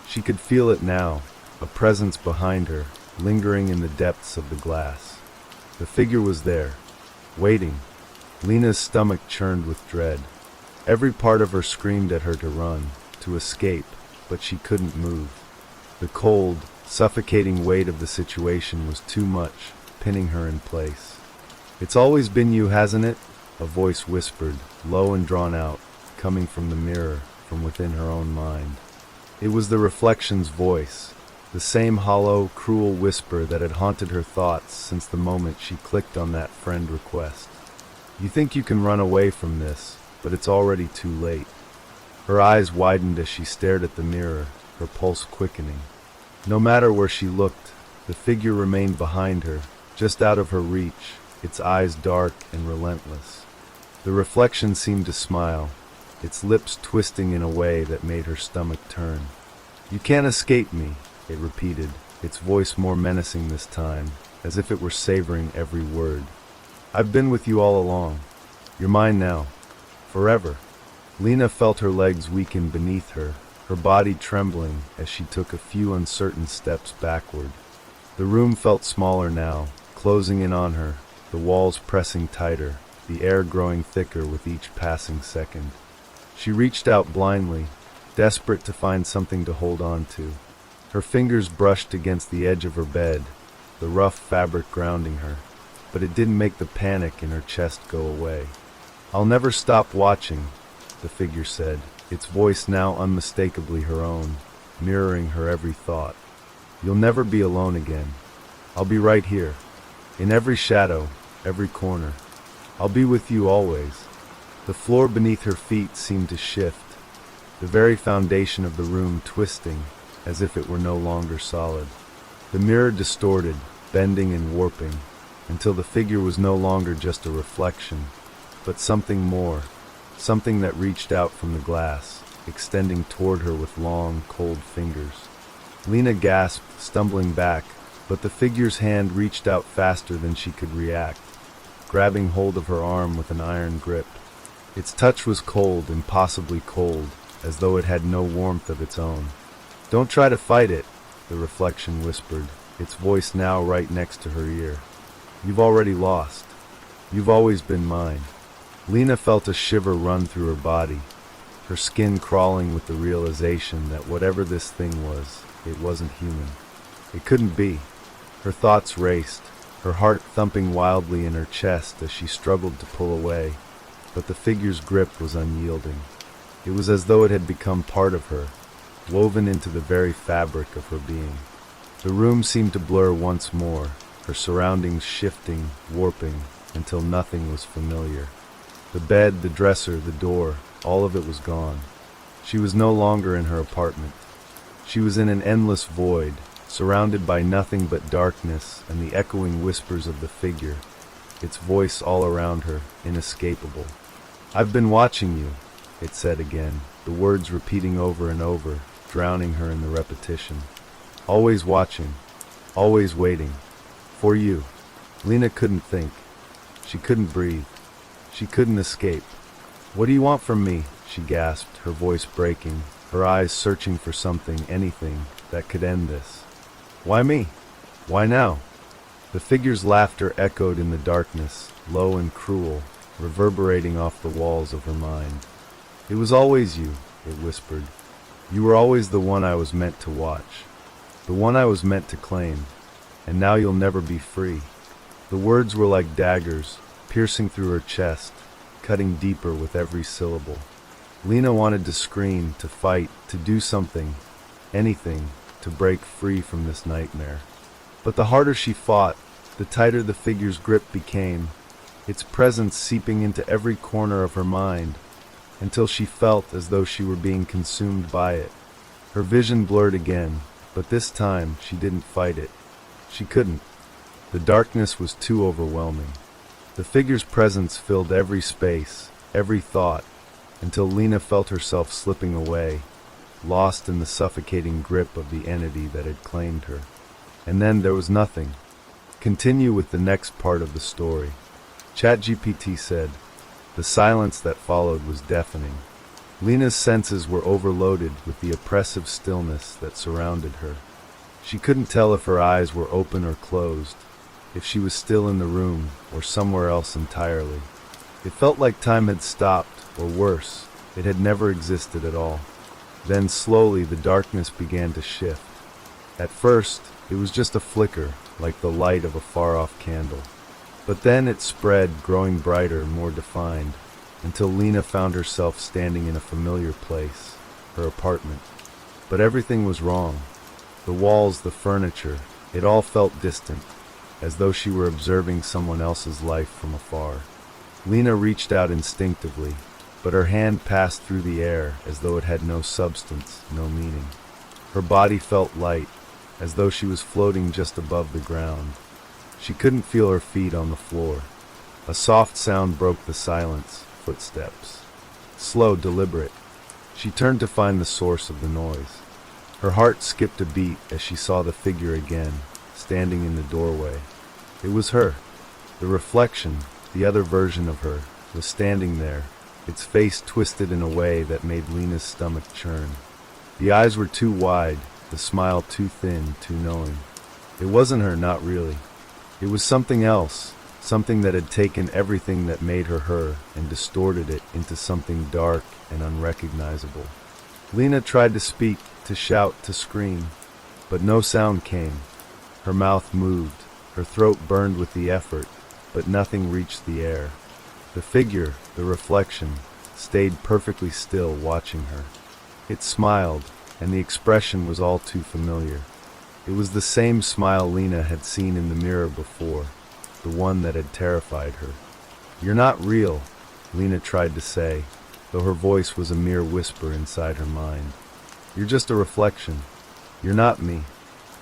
She could feel it now, a presence behind her, lingering in the depths of the glass. The figure was there, waiting. Lena's stomach churned with dread. Every part of her screamed at her to run, to escape, but she couldn't move. The cold, suffocating weight of the situation was too much, pinning her in place. It's always been you, hasn't it? A voice whispered, low and drawn out, coming from the mirror, from within her own mind. It was the reflection's voice, the same hollow, cruel whisper that had haunted her thoughts since the moment she clicked on that friend request. You think you can run away from this, but it's already too late. Her eyes widened as she stared at the mirror, her pulse quickening. No matter where she looked, the figure remained behind her, just out of her reach, its eyes dark and relentless. The reflection seemed to smile, its lips twisting in a way that made her stomach turn. "You can't escape me," it repeated, its voice more menacing this time, as if it were savoring every word. "I've been with you all along. You're mine now. Forever." Lena felt her legs weaken beneath her, her body trembling as she took a few uncertain steps backward. The room felt smaller now, closing in on her, the walls pressing tighter, the air growing thicker with each passing second. She reached out blindly, desperate to find something to hold on to. Her fingers brushed against the edge of her bed, the rough fabric grounding her, but it didn't make the panic in her chest go away. "I'll never stop watching," the figure said, its voice now unmistakably her own, mirroring her every thought. "You'll never be alone again. I'll be right here, in every shadow, every corner. I'll be with you always." The floor beneath her feet seemed to shift, the very foundation of the room twisting, as if it were no longer solid. The mirror distorted, bending and warping, until the figure was no longer just a reflection, but something more, something that reached out from the glass, extending toward her with long, cold fingers. Lena gasped, stumbling back, but the figure's hand reached out faster than she could react, grabbing hold of her arm with an iron grip. Its touch was cold, impossibly cold, as though it had no warmth of its own. "Don't try to fight it," the reflection whispered, its voice now right next to her ear. "You've already lost. You've always been mine." Lena felt a shiver run through her body, her skin crawling with the realization that whatever this thing was, it wasn't human. It couldn't be. Her thoughts raced, her heart thumping wildly in her chest as she struggled to pull away, but the figure's grip was unyielding. It was as though it had become part of her, woven into the very fabric of her being. The room seemed to blur once more, her surroundings shifting, warping, until nothing was familiar. The bed, the dresser, the door, all of it was gone. She was no longer in her apartment. She was in an endless void, surrounded by nothing but darkness and the echoing whispers of the figure, its voice all around her, inescapable. "I've been watching you," it said again, the words repeating over and over, drowning her in the repetition. "Always watching, always waiting. For you." Lena couldn't think. She couldn't breathe. She couldn't escape. "What do you want from me?" she gasped, her voice breaking, her eyes searching for something, anything, that could end this. "Why me? Why now?" The figure's laughter echoed in the darkness, low and cruel, reverberating off the walls of her mind. "It was always you," it whispered. "You were always the one I was meant to watch, the one I was meant to claim, and now you'll never be free." The words were like daggers, piercing through her chest, cutting deeper with every syllable. Lena wanted to scream, to fight, to do something, anything, to break free from this nightmare. But the harder she fought, the tighter the figure's grip became, its presence seeping into every corner of her mind, until she felt as though she were being consumed by it. Her vision blurred again, but this time she didn't fight it. She couldn't. The darkness was too overwhelming. The figure's presence filled every space, every thought, until Lena felt herself slipping away, lost in the suffocating grip of the entity that had claimed her. And then there was nothing. "Continue with the next part of the story," ChatGPT said. The silence that followed was deafening. Lena's senses were overloaded with the oppressive stillness that surrounded her. She couldn't tell if her eyes were open or closed, if she was still in the room or somewhere else entirely. It felt like time had stopped, or worse, it had never existed at all. Then slowly the darkness began to shift. At first, it was just a flicker, like the light of a far-off candle. But then it spread, growing brighter, more defined, until Lena found herself standing in a familiar place, her apartment. But everything was wrong. The walls, the furniture, it all felt distant, as though she were observing someone else's life from afar. Lena reached out instinctively, but her hand passed through the air as though it had no substance, no meaning. Her body felt light, as though she was floating just above the ground. She couldn't feel her feet on the floor. A soft sound broke the silence, footsteps. Slow, deliberate. She turned to find the source of the noise. Her heart skipped a beat as she saw the figure again, standing in the doorway. It was her. The reflection, the other version of her, was standing there, its face twisted in a way that made Lena's stomach churn. The eyes were too wide, the smile too thin, too knowing. It wasn't her, not really. It was something else, something that had taken everything that made her her and distorted it into something dark and unrecognizable. Lena tried to speak, to shout, to scream, but no sound came. Her mouth moved, her throat burned with the effort, but nothing reached the air. The figure, the reflection, stayed perfectly still, watching her. It smiled, and the expression was all too familiar. It was the same smile Lena had seen in the mirror before, the one that had terrified her. "You're not real," Lena tried to say, though her voice was a mere whisper inside her mind. "You're just a reflection. You're not me."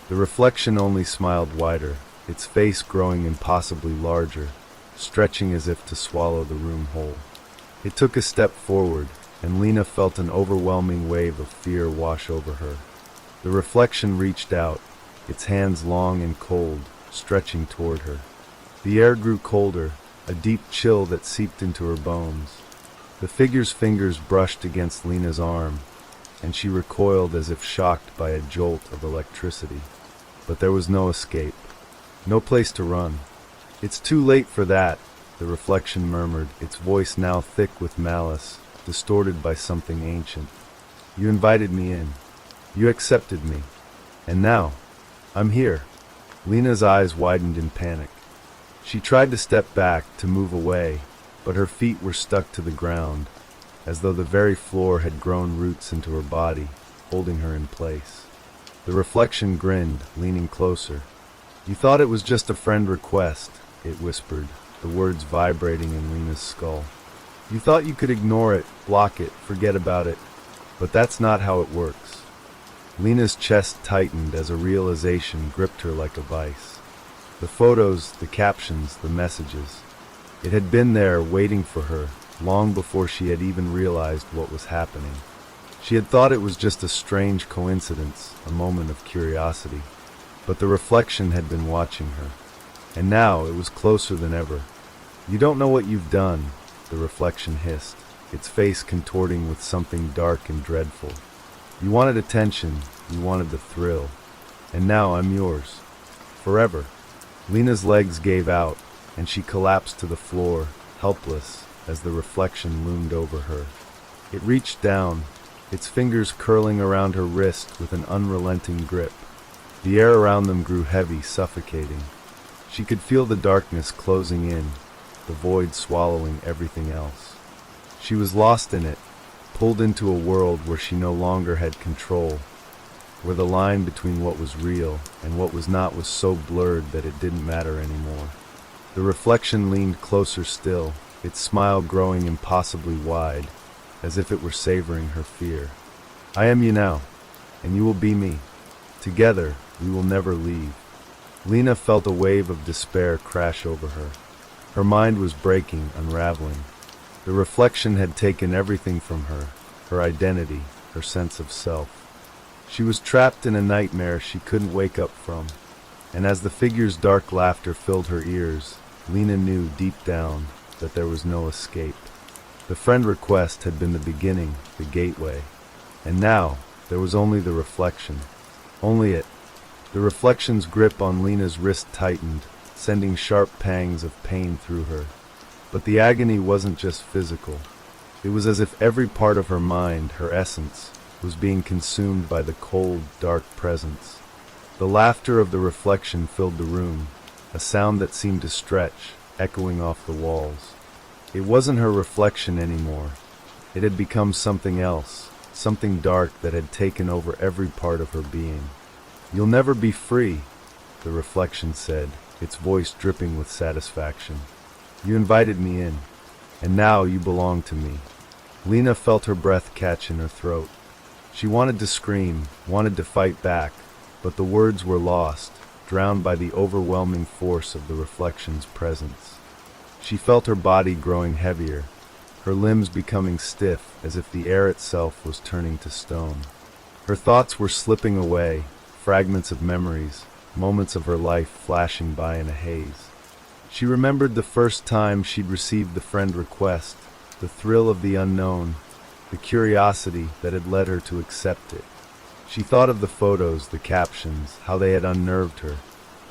The reflection only smiled wider, its face growing impossibly larger, stretching as if to swallow the room whole. It took a step forward, and Lena felt an overwhelming wave of fear wash over her. The reflection reached out, its hands long and cold, stretching toward her. The air grew colder, a deep chill that seeped into her bones. The figure's fingers brushed against Lena's arm, and she recoiled as if shocked by a jolt of electricity. But there was no escape, no place to run. "It's too late for that," the reflection murmured, its voice now thick with malice, distorted by something ancient. "You invited me in. You accepted me. And now, I'm here." Lena's eyes widened in panic. She tried to step back, to move away, but her feet were stuck to the ground, as though the very floor had grown roots into her body, holding her in place. The reflection grinned, leaning closer. "You thought it was just a friend request," it whispered, the words vibrating in Lena's skull. "You thought you could ignore it, block it, forget about it. But that's not how it works." Lena's chest tightened as a realization gripped her like a vice. The photos, the captions, the messages. It had been there, waiting for her, long before she had even realized what was happening. She had thought it was just a strange coincidence, a moment of curiosity. But the reflection had been watching her. And now it was closer than ever. "You don't know what you've done," the reflection hissed, its face contorting with something dark and dreadful. "You wanted attention, you wanted the thrill. And now I'm yours. Forever." Lena's legs gave out, and she collapsed to the floor, helpless, as the reflection loomed over her. It reached down, its fingers curling around her wrist with an unrelenting grip. The air around them grew heavy, suffocating. She could feel the darkness closing in, the void swallowing everything else. She was lost in it, pulled into a world where she no longer had control, where the line between what was real and what was not was so blurred that it didn't matter anymore. The reflection leaned closer still, its smile growing impossibly wide, as if it were savoring her fear. "I am you now, and you will be me. Together, we will never leave." Lena felt a wave of despair crash over her. Her mind was breaking, unraveling. The reflection had taken everything from her, her identity, her sense of self. She was trapped in a nightmare she couldn't wake up from. And as the figure's dark laughter filled her ears, Lena knew deep down that there was no escape. The friend request had been the beginning, the gateway. And now, there was only the reflection. Only it. The reflection's grip on Lena's wrist tightened, sending sharp pangs of pain through her. But the agony wasn't just physical. It was as if every part of her mind, her essence, was being consumed by the cold, dark presence. The laughter of the reflection filled the room, a sound that seemed to stretch, echoing off the walls. It wasn't her reflection anymore. It had become something else, something dark that had taken over every part of her being. "You'll never be free," the reflection said, its voice dripping with satisfaction. "You invited me in, and now you belong to me." Lena felt her breath catch in her throat. She wanted to scream, wanted to fight back, but the words were lost, drowned by the overwhelming force of the reflection's presence. She felt her body growing heavier, her limbs becoming stiff as if the air itself was turning to stone. Her thoughts were slipping away, fragments of memories, moments of her life flashing by in a haze. She remembered the first time she'd received the friend request, the thrill of the unknown, the curiosity that had led her to accept it. She thought of the photos, the captions, how they had unnerved her,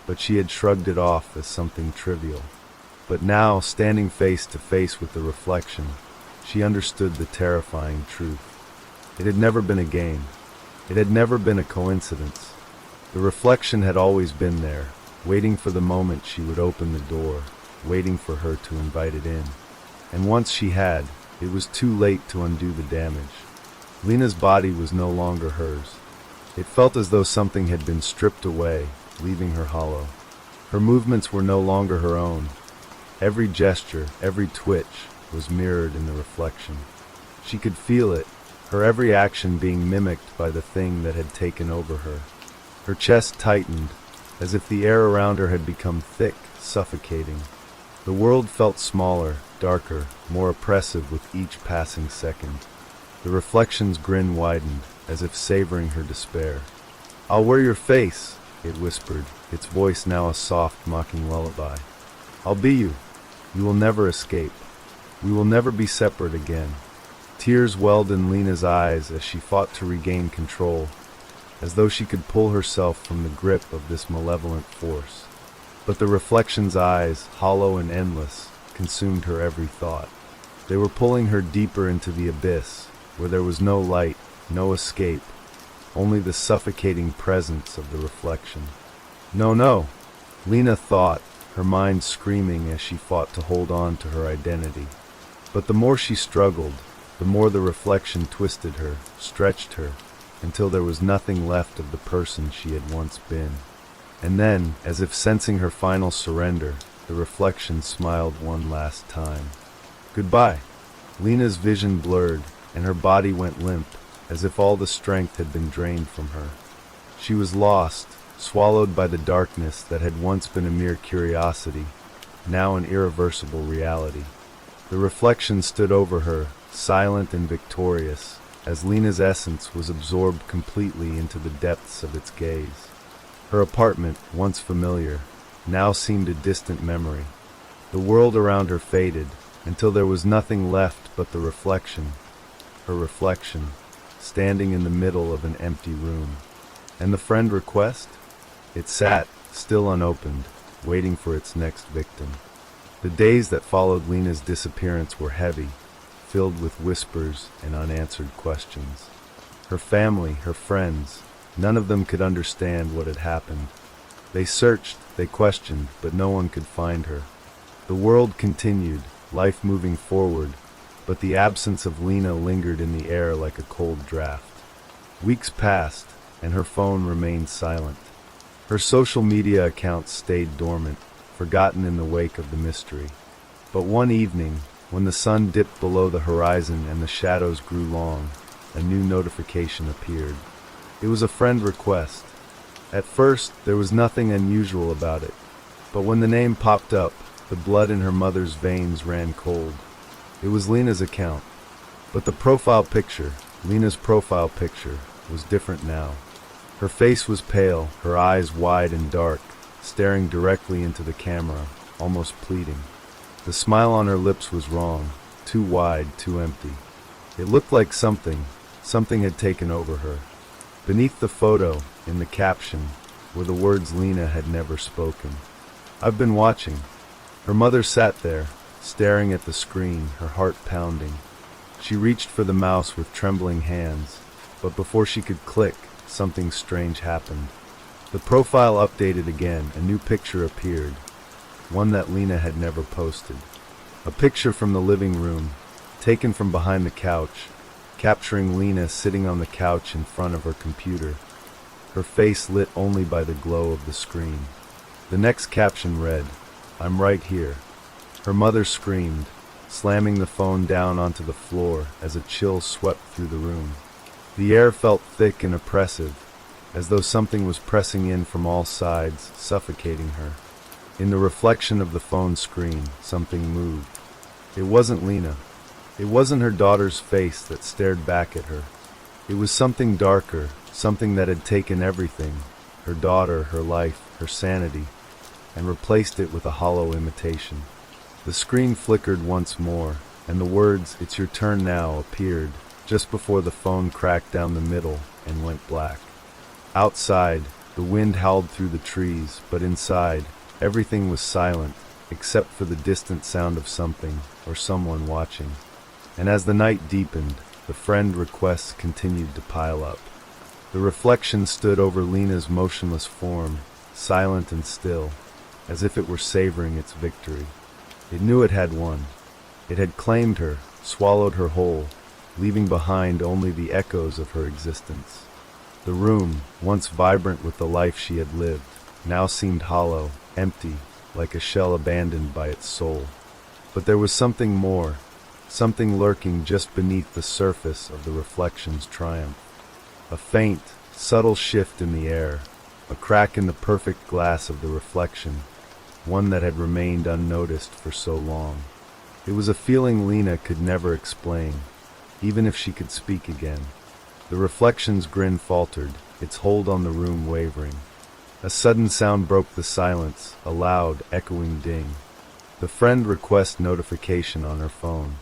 but she had shrugged it off as something trivial. But now, standing face to face with the reflection, she understood the terrifying truth. It had never been a game. It had never been a coincidence. The reflection had always been there, waiting for the moment she would open the door, waiting for her to invite it in. And once she had, it was too late to undo the damage. Lena's body was no longer hers. It felt as though something had been stripped away, leaving her hollow. Her movements were no longer her own. Every gesture, every twitch, was mirrored in the reflection. She could feel it, her every action being mimicked by the thing that had taken over her. Her chest tightened, as if the air around her had become thick, suffocating. The world felt smaller, darker, more oppressive with each passing second. The reflection's grin widened, as if savoring her despair. "I'll wear your face," it whispered, its voice now a soft, mocking lullaby. "I'll be you. You will never escape. We will never be separate again." Tears welled in Lena's eyes as she fought to regain control, as though she could pull herself from the grip of this malevolent force. But the reflection's eyes, hollow and endless, consumed her every thought. They were pulling her deeper into the abyss, where there was no light, no escape, only the suffocating presence of the reflection. "No, no," Lena thought, her mind screaming as she fought to hold on to her identity. But the more she struggled, the more the reflection twisted her, stretched her, until there was nothing left of the person she had once been. And then, as if sensing her final surrender, the reflection smiled one last time. "Goodbye." Lena's vision blurred, and her body went limp, as if all the strength had been drained from her. She was lost, swallowed by the darkness that had once been a mere curiosity, now an irreversible reality. The reflection stood over her, silent and victorious, as Lena's essence was absorbed completely into the depths of its gaze. Her apartment, once familiar, now seemed a distant memory. The world around her faded, until there was nothing left but the reflection, her reflection, standing in the middle of an empty room. And the friend request? It sat, still unopened, waiting for its next victim. The days that followed Lena's disappearance were heavy, filled with whispers and unanswered questions. Her family, her friends, none of them could understand what had happened. They searched, they questioned, but no one could find her. The world continued, life moving forward, but the absence of Lena lingered in the air like a cold draft. Weeks passed, and her phone remained silent. Her social media accounts stayed dormant, forgotten in the wake of the mystery. But one evening, when the sun dipped below the horizon and the shadows grew long, a new notification appeared. It was a friend request. At first, there was nothing unusual about it, but when the name popped up, the blood in her mother's veins ran cold. It was Lena's account, but the profile picture, Lena's profile picture, was different now. Her face was pale, her eyes wide and dark, staring directly into the camera, almost pleading. The smile on her lips was wrong, too wide, too empty. It looked like something had taken over her. Beneath the photo, in the caption, were the words Lena had never spoken. "I've been watching." Her mother sat there, staring at the screen, her heart pounding. She reached for the mouse with trembling hands, but before she could click, something strange happened. The profile updated again, a new picture appeared, one that Lena had never posted. A picture from the living room, taken from behind the couch, capturing Lena sitting on the couch in front of her computer, her face lit only by the glow of the screen. The next caption read, "I'm right here." Her mother screamed, slamming the phone down onto the floor as a chill swept through the room. The air felt thick and oppressive, as though something was pressing in from all sides, suffocating her. In the reflection of the phone screen, something moved. It wasn't Lena. It wasn't her daughter's face that stared back at her. It was something darker, something that had taken everything, her daughter, her life, her sanity, and replaced it with a hollow imitation. The screen flickered once more, and the words, "It's your turn now," appeared, just before the phone cracked down the middle and went black. Outside, the wind howled through the trees, but inside, everything was silent, except for the distant sound of something or someone watching. And as the night deepened, the friend requests continued to pile up. The reflection stood over Lena's motionless form, silent and still, as if it were savoring its victory. It knew it had won. It had claimed her, swallowed her whole, leaving behind only the echoes of her existence. The room, once vibrant with the life she had lived, now seemed hollow, empty, like a shell abandoned by its soul. But there was something more, something lurking just beneath the surface of the reflection's triumph. A faint, subtle shift in the air, a crack in the perfect glass of the reflection, one that had remained unnoticed for so long. It was a feeling Lena could never explain, even if she could speak again. The reflection's grin faltered, its hold on the room wavering. A sudden sound broke the silence, a loud, echoing ding. The friend request notification on her phone.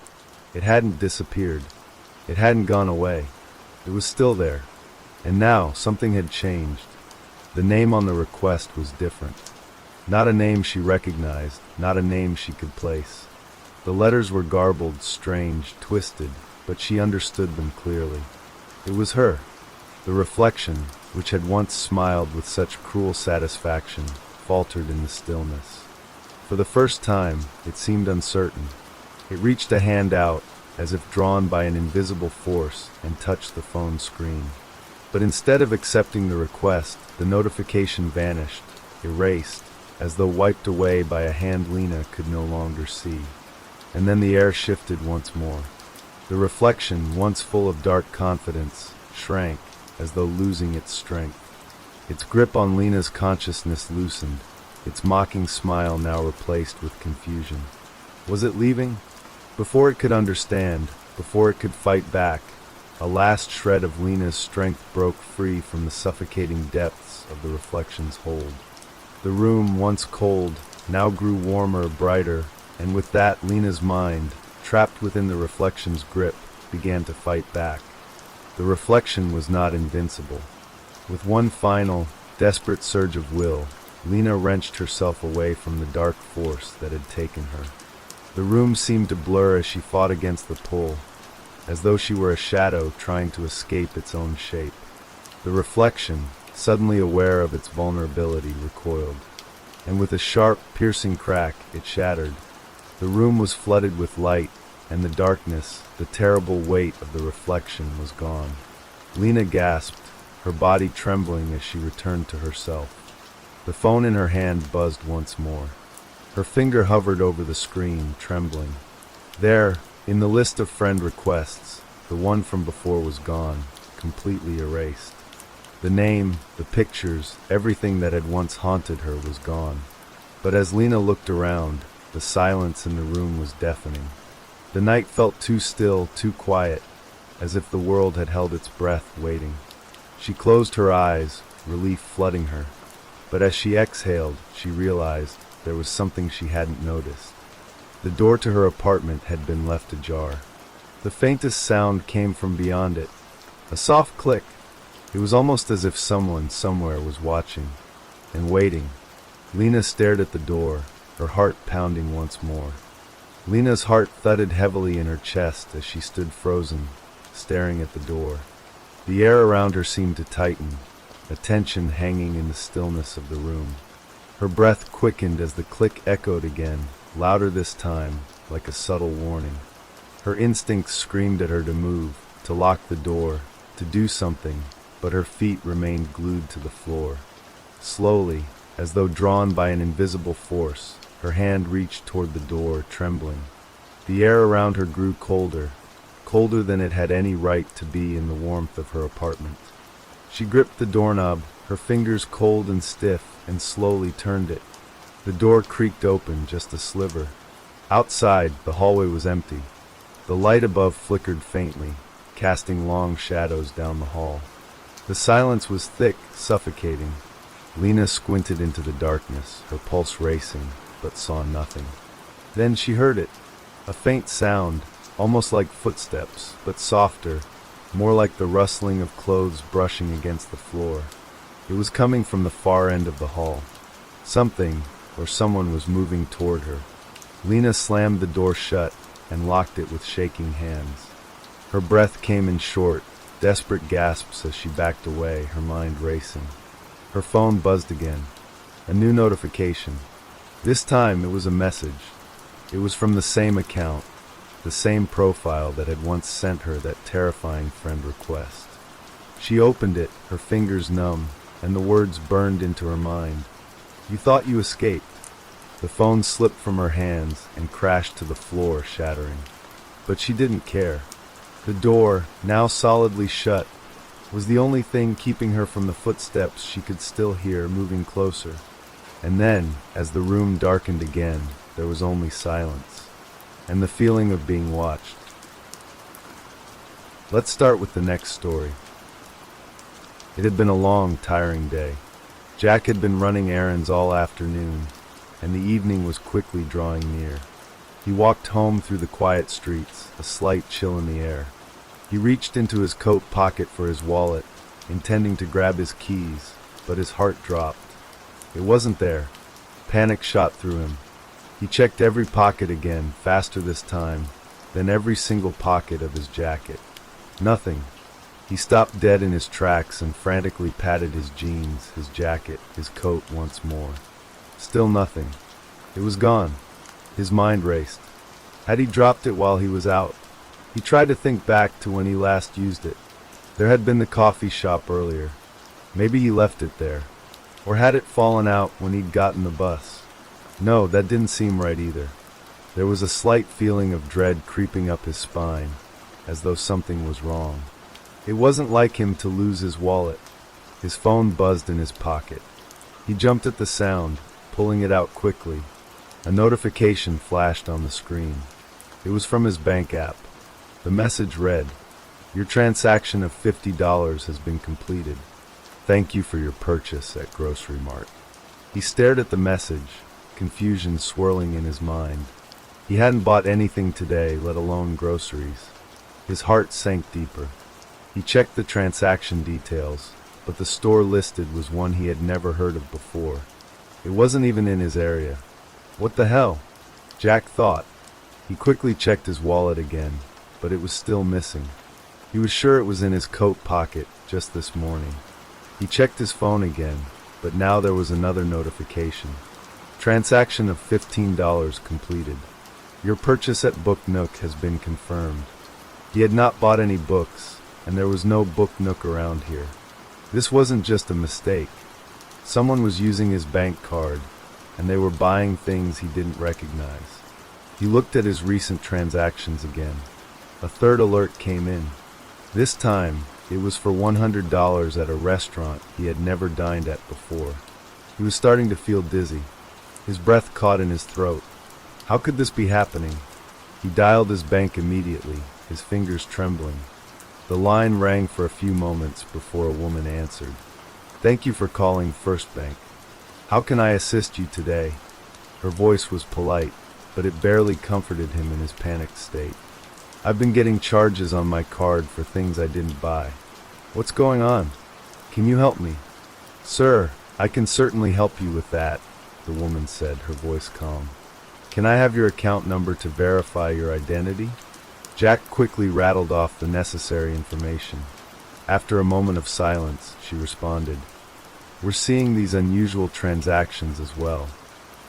It hadn't disappeared. It hadn't gone away. It was still there. And now, something had changed. The name on the request was different. Not a name she recognized, not a name she could place. The letters were garbled, strange, twisted, but she understood them clearly. It was her. The reflection, which had once smiled with such cruel satisfaction, faltered in the stillness. For the first time, it seemed uncertain. It reached a hand out, as if drawn by an invisible force, and touched the phone screen. But instead of accepting the request, the notification vanished, erased, as though wiped away by a hand Lena could no longer see. And then the air shifted once more. The reflection, once full of dark confidence, shrank, as though losing its strength. Its grip on Lena's consciousness loosened, its mocking smile now replaced with confusion. Was it leaving? Before it could understand, before it could fight back, a last shred of Lena's strength broke free from the suffocating depths of the reflection's hold. The room, once cold, now grew warmer, brighter, and with that, Lena's mind, trapped within the reflection's grip, began to fight back. The reflection was not invincible. With one final, desperate surge of will, Lena wrenched herself away from the dark force that had taken her. The room seemed to blur as she fought against the pull, as though she were a shadow trying to escape its own shape. The reflection, suddenly aware of its vulnerability, recoiled, and with a sharp, piercing crack, it shattered. The room was flooded with light, and the darkness, the terrible weight of the reflection, was gone. Lena gasped, her body trembling as she returned to herself. The phone in her hand buzzed once more. Her finger hovered over the screen, trembling. There, in the list of friend requests, the one from before was gone, completely erased. The name, the pictures, everything that had once haunted her was gone. But as Lena looked around, the silence in the room was deafening. The night felt too still, too quiet, as if the world had held its breath, waiting. She closed her eyes, relief flooding her. But as she exhaled, she realized there was something she hadn't noticed. The door to her apartment had been left ajar. The faintest sound came from beyond it, a soft click. It was almost as if someone somewhere was watching and waiting. Lena stared at the door, her heart pounding once more. Lena's heart thudded heavily in her chest as she stood frozen, staring at the door. The air around her seemed to tighten, a tension hanging in the stillness of the room. Her breath quickened as the click echoed again, louder this time, like a subtle warning. Her instincts screamed at her to move, to lock the door, to do something, but her feet remained glued to the floor. Slowly, as though drawn by an invisible force, her hand reached toward the door, trembling. The air around her grew colder, colder than it had any right to be in the warmth of her apartment. She gripped the doorknob, her fingers cold and stiff, and slowly turned it. The door creaked open just a sliver. Outside, the hallway was empty. The light above flickered faintly, casting long shadows down the hall. The silence was thick, suffocating. Lena squinted into the darkness, her pulse racing, but saw nothing. Then she heard it, a faint sound, almost like footsteps, but softer, more like the rustling of clothes brushing against the floor. It was coming from the far end of the hall. Something, or someone, was moving toward her. Lena slammed the door shut and locked it with shaking hands. Her breath came in short, desperate gasps as she backed away, her mind racing. Her phone buzzed again. A new notification. This time it was a message. It was from the same account, the same profile that had once sent her that terrifying friend request. She opened it, her fingers numb, and the words burned into her mind. "You thought you escaped." The phone slipped from her hands and crashed to the floor, shattering. But she didn't care. The door, now solidly shut, was the only thing keeping her from the footsteps she could still hear moving closer. And then, as the room darkened again, there was only silence, and the feeling of being watched. Let's start with the next story. It had been a long, tiring day. Jack had been running errands all afternoon, and the evening was quickly drawing near. He walked home through the quiet streets, a slight chill in the air. He reached into his coat pocket for his wallet, intending to grab his keys, but his heart dropped. It wasn't there. Panic shot through him. He checked every pocket again, faster this time, then every single pocket of his jacket. Nothing. He stopped dead in his tracks and frantically patted his jeans, his jacket, his coat once more. Still nothing. It was gone. His mind raced. Had he dropped it while he was out? He tried to think back to when he last used it. There had been the coffee shop earlier. Maybe he left it there. Or had it fallen out when he'd gotten the bus? No, that didn't seem right either. There was a slight feeling of dread creeping up his spine, as though something was wrong. It wasn't like him to lose his wallet. His phone buzzed in his pocket. He jumped at the sound, pulling it out quickly. A notification flashed on the screen. It was from his bank app. The message read, "Your transaction of $50 has been completed. Thank you for your purchase at Grocery Mart." He stared at the message, confusion swirling in his mind. He hadn't bought anything today, let alone groceries. His heart sank deeper. He checked the transaction details, but the store listed was one he had never heard of before. It wasn't even in his area. What the hell? Jack thought. He quickly checked his wallet again, but it was still missing. He was sure it was in his coat pocket just this morning. He checked his phone again, but now there was another notification. Transaction of $15 completed. Your purchase at Book Nook has been confirmed. He had not bought any books, and there was no Book Nook around here. This wasn't just a mistake. Someone was using his bank card, and they were buying things he didn't recognize. He looked at his recent transactions again. A third alert came in. This time, it was for $100 at a restaurant he had never dined at before. He was starting to feel dizzy. His breath caught in his throat. How could this be happening? He dialed his bank immediately, his fingers trembling. The line rang for a few moments before a woman answered. "Thank you for calling First Bank. How can I assist you today?" Her voice was polite, but it barely comforted him in his panicked state. "I've been getting charges on my card for things I didn't buy. What's going on? Can you help me?" "Sir, I can certainly help you with that," the woman said, her voice calm. "Can I have your account number to verify your identity?" Jack quickly rattled off the necessary information. After a moment of silence, she responded, "We're seeing these unusual transactions as well.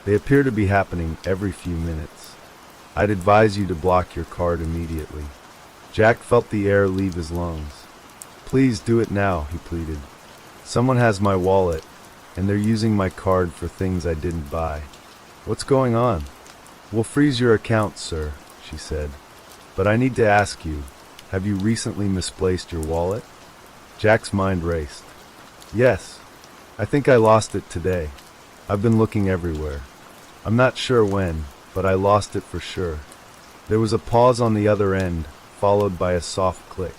They appear to be happening every few minutes. I'd advise you to block your card immediately." Jack felt the air leave his lungs. "Please do it now," he pleaded. "Someone has my wallet, and they're using my card for things I didn't buy." "What's going on?" "We'll freeze your account, sir," she said. "But I need to ask you, have you recently misplaced your wallet?" Jack's mind raced. "Yes. I think I lost it today. I've been looking everywhere. I'm not sure when, but I lost it for sure." There was a pause on the other end, followed by a soft click.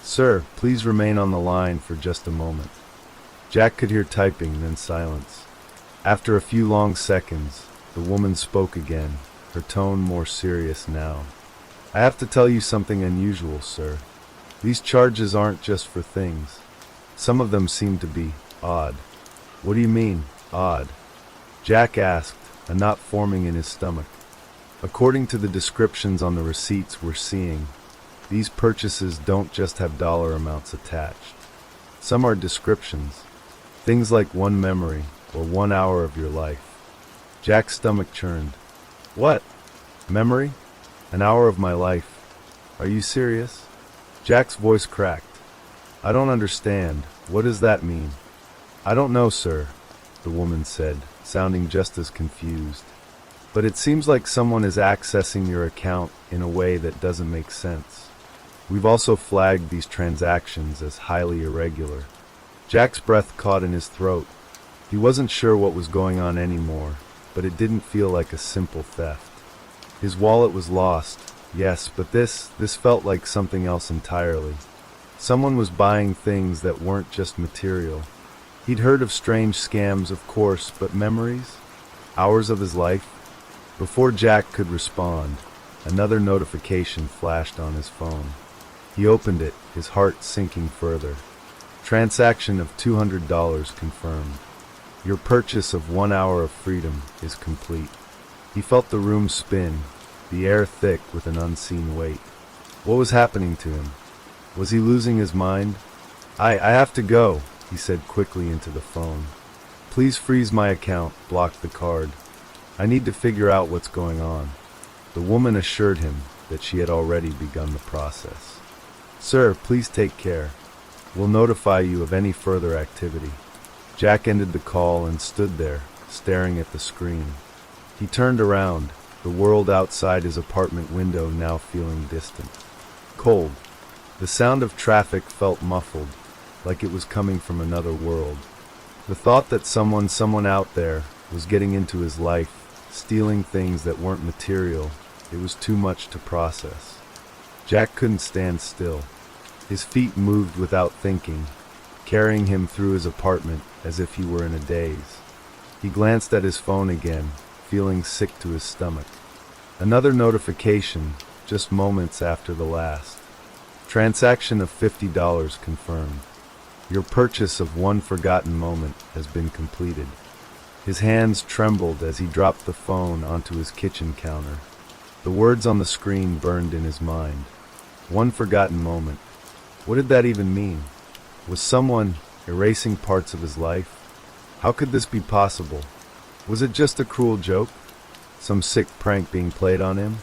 "Sir, please remain on the line for just a moment." Jack could hear typing, then silence. After a few long seconds, the woman spoke again, her tone more serious now. "I have to tell you something unusual, sir. These charges aren't just for things. Some of them seem to be odd." "What do you mean, odd?" Jack asked, a knot forming in his stomach. "According to the descriptions on the receipts we're seeing, these purchases don't just have dollar amounts attached. Some are descriptions. Things like one memory or 1 hour of your life." Jack's stomach churned. "What? Memory? An hour of my life? Are you serious?" Jack's voice cracked. "I don't understand. What does that mean?" "I don't know, sir," the woman said, sounding just as confused. "But it seems like someone is accessing your account in a way that doesn't make sense. We've also flagged these transactions as highly irregular." Jack's breath caught in his throat. He wasn't sure what was going on anymore, but it didn't feel like a simple theft. His wallet was lost, yes, but this felt like something else entirely. Someone was buying things that weren't just material. He'd heard of strange scams, of course, but memories? Hours of his life? Before Jack could respond, another notification flashed on his phone. He opened it, his heart sinking further. Transaction of $200 confirmed. Your purchase of 1 hour of freedom is complete. He felt the room spin, the air thick with an unseen weight. What was happening to him? Was he losing his mind? I have to go," he said quickly into the phone. "Please freeze my account, block the card. I need to figure out what's going on." The woman assured him that she had already begun the process. "Sir, please take care. We'll notify you of any further activity." Jack ended the call and stood there, staring at the screen. He turned around, the world outside his apartment window now feeling distant. Cold. The sound of traffic felt muffled, like it was coming from another world. The thought that someone out there was getting into his life, stealing things that weren't material, it was too much to process. Jack couldn't stand still. His feet moved without thinking, carrying him through his apartment as if he were in a daze. He glanced at his phone again, feeling sick to his stomach. Another notification, just moments after the last. Transaction of $50 confirmed. Your purchase of one forgotten moment has been completed. His hands trembled as he dropped the phone onto his kitchen counter. The words on the screen burned in his mind. One forgotten moment. What did that even mean? Was someone erasing parts of his life? How could this be possible? Was it just a cruel joke? Some sick prank being played on him?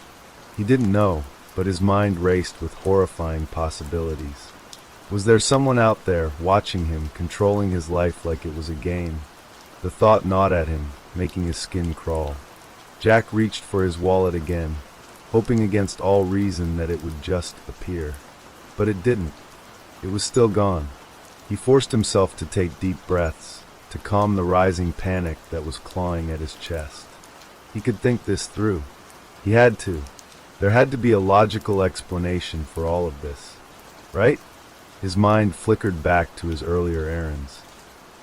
He didn't know, but his mind raced with horrifying possibilities. Was there someone out there watching him, controlling his life like it was a game? The thought gnawed at him, making his skin crawl. Jack reached for his wallet again, hoping against all reason that it would just appear. But it didn't. It was still gone. He forced himself to take deep breaths, to calm the rising panic that was clawing at his chest. He could think this through. He had to. There had to be a logical explanation for all of this. Right? His mind flickered back to his earlier errands.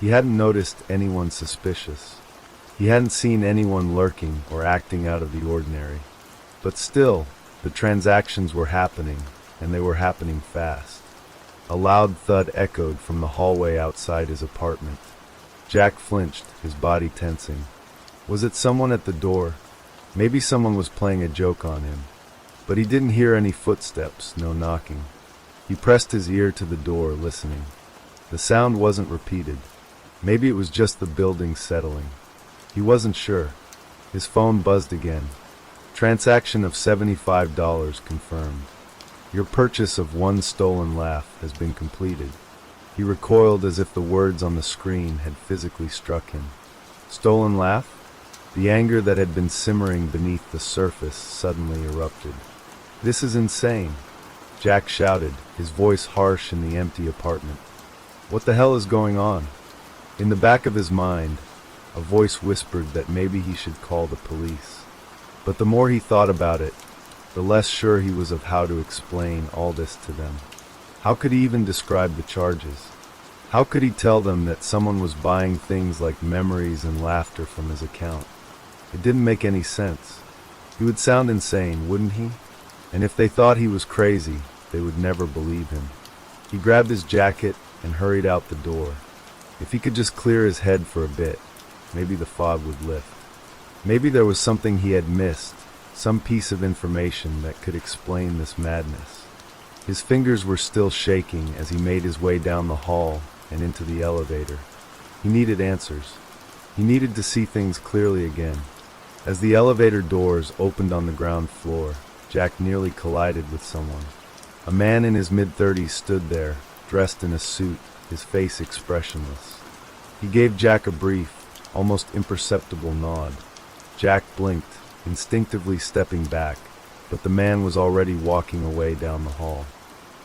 He hadn't noticed anyone suspicious. He hadn't seen anyone lurking or acting out of the ordinary. But still, the transactions were happening, and they were happening fast. A loud thud echoed from the hallway outside his apartment. Jack flinched, his body tensing. Was it someone at the door? Maybe someone was playing a joke on him. But he didn't hear any footsteps, no knocking. He pressed his ear to the door, listening. The sound wasn't repeated. Maybe it was just the building settling. He wasn't sure. His phone buzzed again. Transaction of $75 confirmed. Your purchase of one stolen laugh has been completed. He recoiled as if the words on the screen had physically struck him. Stolen laugh? The anger that had been simmering beneath the surface suddenly erupted. This is insane, Jack shouted, his voice harsh in the empty apartment. What the hell is going on? In the back of his mind, a voice whispered that maybe he should call the police. But the more he thought about it, the less sure he was of how to explain all this to them. How could he even describe the charges? How could he tell them that someone was buying things like memories and laughter from his account? It didn't make any sense. He would sound insane, wouldn't he? And if they thought he was crazy, they would never believe him. He grabbed his jacket and hurried out the door. If he could just clear his head for a bit, maybe the fog would lift. Maybe there was something he had missed, some piece of information that could explain this madness. His fingers were still shaking as he made his way down the hall and into the elevator. He needed answers. He needed to see things clearly again. As the elevator doors opened on the ground floor, Jack nearly collided with someone. A man in his mid-30s stood there, dressed in a suit, his face expressionless. He gave Jack a brief, almost imperceptible nod. Jack blinked, instinctively stepping back, but the man was already walking away down the hall.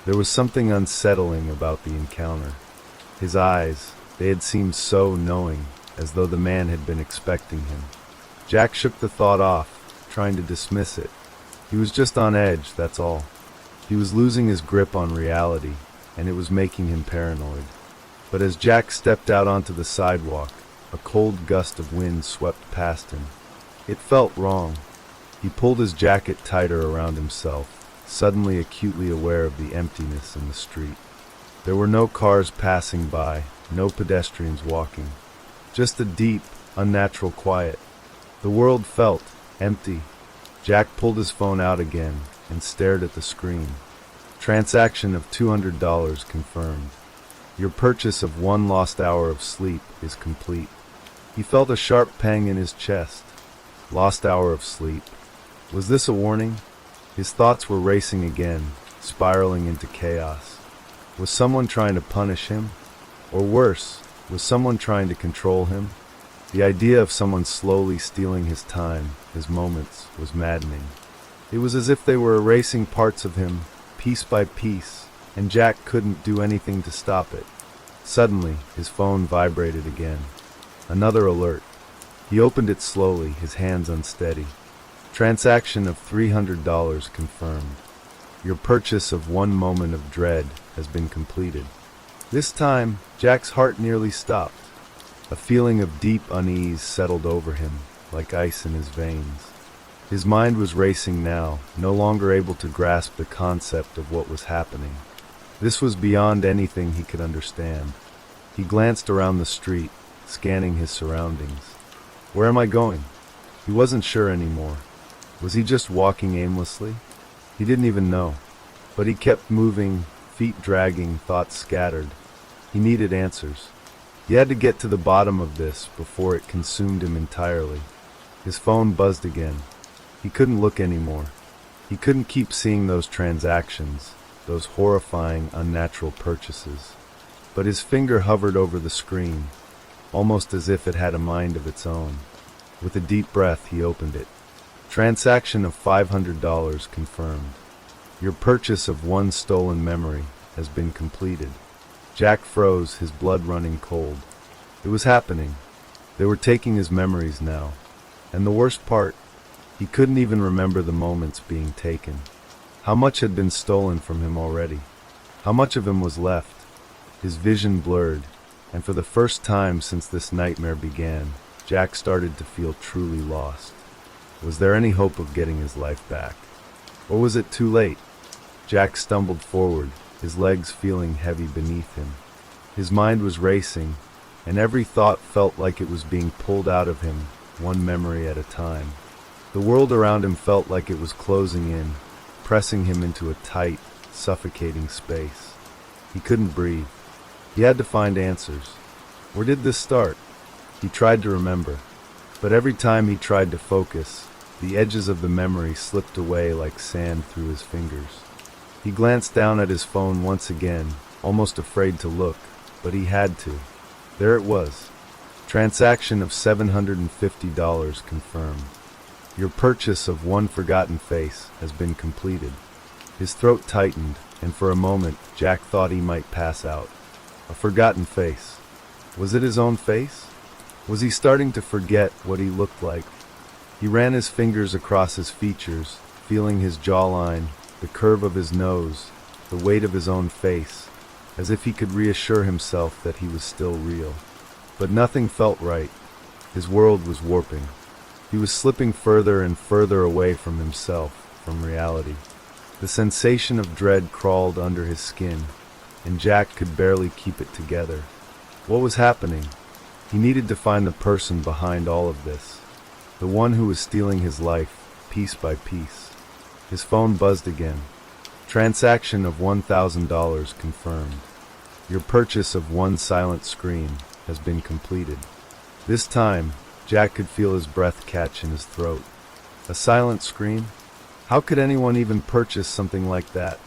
There was something unsettling about the encounter. His eyes, they had seemed so knowing, as though the man had been expecting him. Jack shook the thought off, trying to dismiss it. He was just on edge, that's all. He was losing his grip on reality, and it was making him paranoid. But as Jack stepped out onto the sidewalk, a cold gust of wind swept past him. It felt wrong. He pulled his jacket tighter around himself, suddenly acutely aware of the emptiness in the street. There were no cars passing by, no pedestrians walking. Just a deep, unnatural quiet. The world felt empty. Jack pulled his phone out again and stared at the screen. Transaction of $200 confirmed. Your purchase of 1 lost hour of sleep is complete. He felt a sharp pang in his chest. Lost hour of sleep. Was this a warning? His thoughts were racing again, spiraling into chaos. Was someone trying to punish him? Or worse, was someone trying to control him? The idea of someone slowly stealing his time, his moments, was maddening. It was as if they were erasing parts of him, piece by piece, and Jack couldn't do anything to stop it. Suddenly, his phone vibrated again. Another alert. He opened it slowly, his hands unsteady. Transaction of $300 confirmed. Your purchase of 1 moment of dread has been completed. This time, Jack's heart nearly stopped. A feeling of deep unease settled over him, like ice in his veins. His mind was racing now, no longer able to grasp the concept of what was happening. This was beyond anything he could understand. He glanced around the street, scanning his surroundings. Where am I going? He wasn't sure anymore. Was he just walking aimlessly? He didn't even know. But he kept moving, feet dragging, thoughts scattered. He needed answers. He had to get to the bottom of this before it consumed him entirely. His phone buzzed again. He couldn't look anymore. He couldn't keep seeing those transactions, those horrifying, unnatural purchases. But his finger hovered over the screen, almost as if it had a mind of its own. With a deep breath, he opened it. Transaction of $500 confirmed. Your purchase of 1 stolen memory has been completed. Jack froze, his blood running cold. It was happening. They were taking his memories now. And the worst part, he couldn't even remember the moments being taken. How much had been stolen from him already? How much of him was left? His vision blurred, and for the first time since this nightmare began, Jack started to feel truly lost. Was there any hope of getting his life back? Or was it too late? Jack stumbled forward, his legs feeling heavy beneath him. His mind was racing, and every thought felt like it was being pulled out of him, one memory at a time. The world around him felt like it was closing in, pressing him into a tight, suffocating space. He couldn't breathe. He had to find answers. Where did this start? He tried to remember, but every time he tried to focus, the edges of the memory slipped away like sand through his fingers. He glanced down at his phone once again, almost afraid to look, but he had to. There it was. Transaction of $750 confirmed. Your purchase of 1 forgotten face has been completed. His throat tightened, and for a moment, Jack thought he might pass out. A forgotten face. Was it his own face? Was he starting to forget what he looked like? He ran his fingers across his features, feeling his jawline, the curve of his nose, the weight of his own face, as if he could reassure himself that he was still real. But nothing felt right. His world was warping. He was slipping further and further away from himself, from reality. The sensation of dread crawled under his skin, and Jack could barely keep it together. What was happening? He needed to find the person behind all of this, the one who was stealing his life, piece by piece. His phone buzzed again. Transaction of $1,000 confirmed. Your purchase of one silent screen has been completed. This time, Jack could feel his breath catch in his throat. A silent screen? How could anyone even purchase something like that?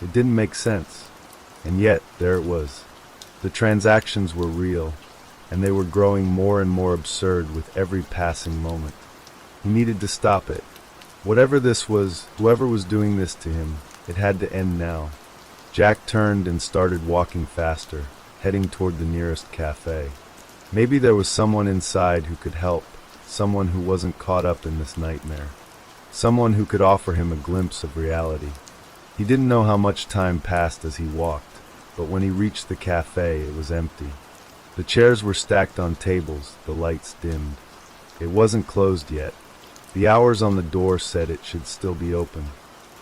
It didn't make sense. And yet, there it was. The transactions were real, and they were growing more and more absurd with every passing moment. He needed to stop it. Whatever this was, whoever was doing this to him, it had to end now. Jack turned and started walking faster, heading toward the nearest cafe. Maybe there was someone inside who could help, someone who wasn't caught up in this nightmare, someone who could offer him a glimpse of reality. He didn't know how much time passed as he walked, but when he reached the cafe, it was empty. The chairs were stacked on tables, the lights dimmed. It wasn't closed yet. The hours on the door said it should still be open.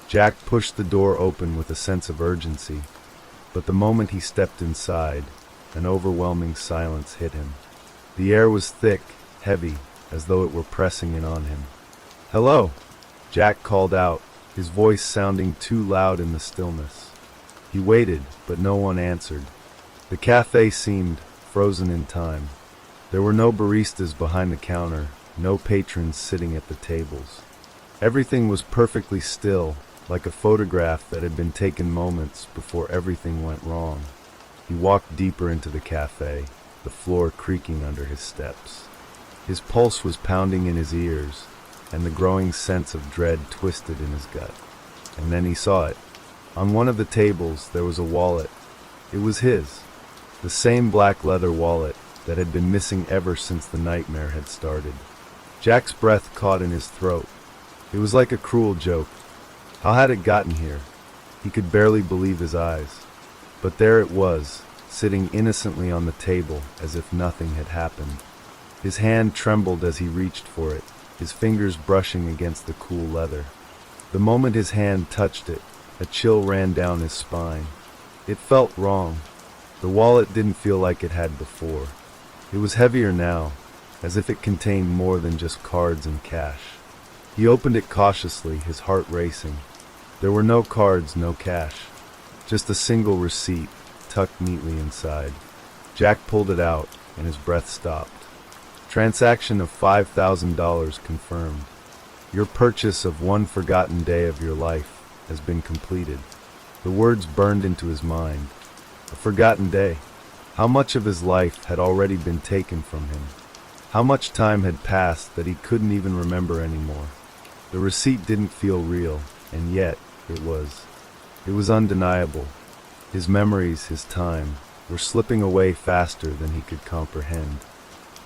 Jack pushed the door open with a sense of urgency, but the moment he stepped inside, an overwhelming silence hit him. The air was thick, heavy, as though it were pressing in on him. "Hello," Jack called out, his voice sounding too loud in the stillness. He waited, but no one answered. The cafe seemed frozen in time. There were no baristas behind the counter, no patrons sitting at the tables. Everything was perfectly still, like a photograph that had been taken moments before everything went wrong. He walked deeper into the cafe, the floor creaking under his steps. His pulse was pounding in his ears, and the growing sense of dread twisted in his gut. And then he saw it. On one of the tables there was a wallet. It was his, the same black leather wallet that had been missing ever since the nightmare had started. Jack's breath caught in his throat. It was like a cruel joke. How had it gotten here? He could barely believe his eyes. But there it was, sitting innocently on the table as if nothing had happened. His hand trembled as he reached for it, his fingers brushing against the cool leather. The moment his hand touched it, a chill ran down his spine. It felt wrong. The wallet didn't feel like it had before. It was heavier now, as if it contained more than just cards and cash. He opened it cautiously, his heart racing. There were no cards, no cash. Just a single receipt, tucked neatly inside. Jack pulled it out, and his breath stopped. Transaction of $5,000 confirmed. Your purchase of one forgotten day of your life has been completed. The words burned into his mind. A forgotten day. How much of his life had already been taken from him? How much time had passed that he couldn't even remember anymore? The receipt didn't feel real, and yet it was. It was undeniable. His memories, his time, were slipping away faster than he could comprehend.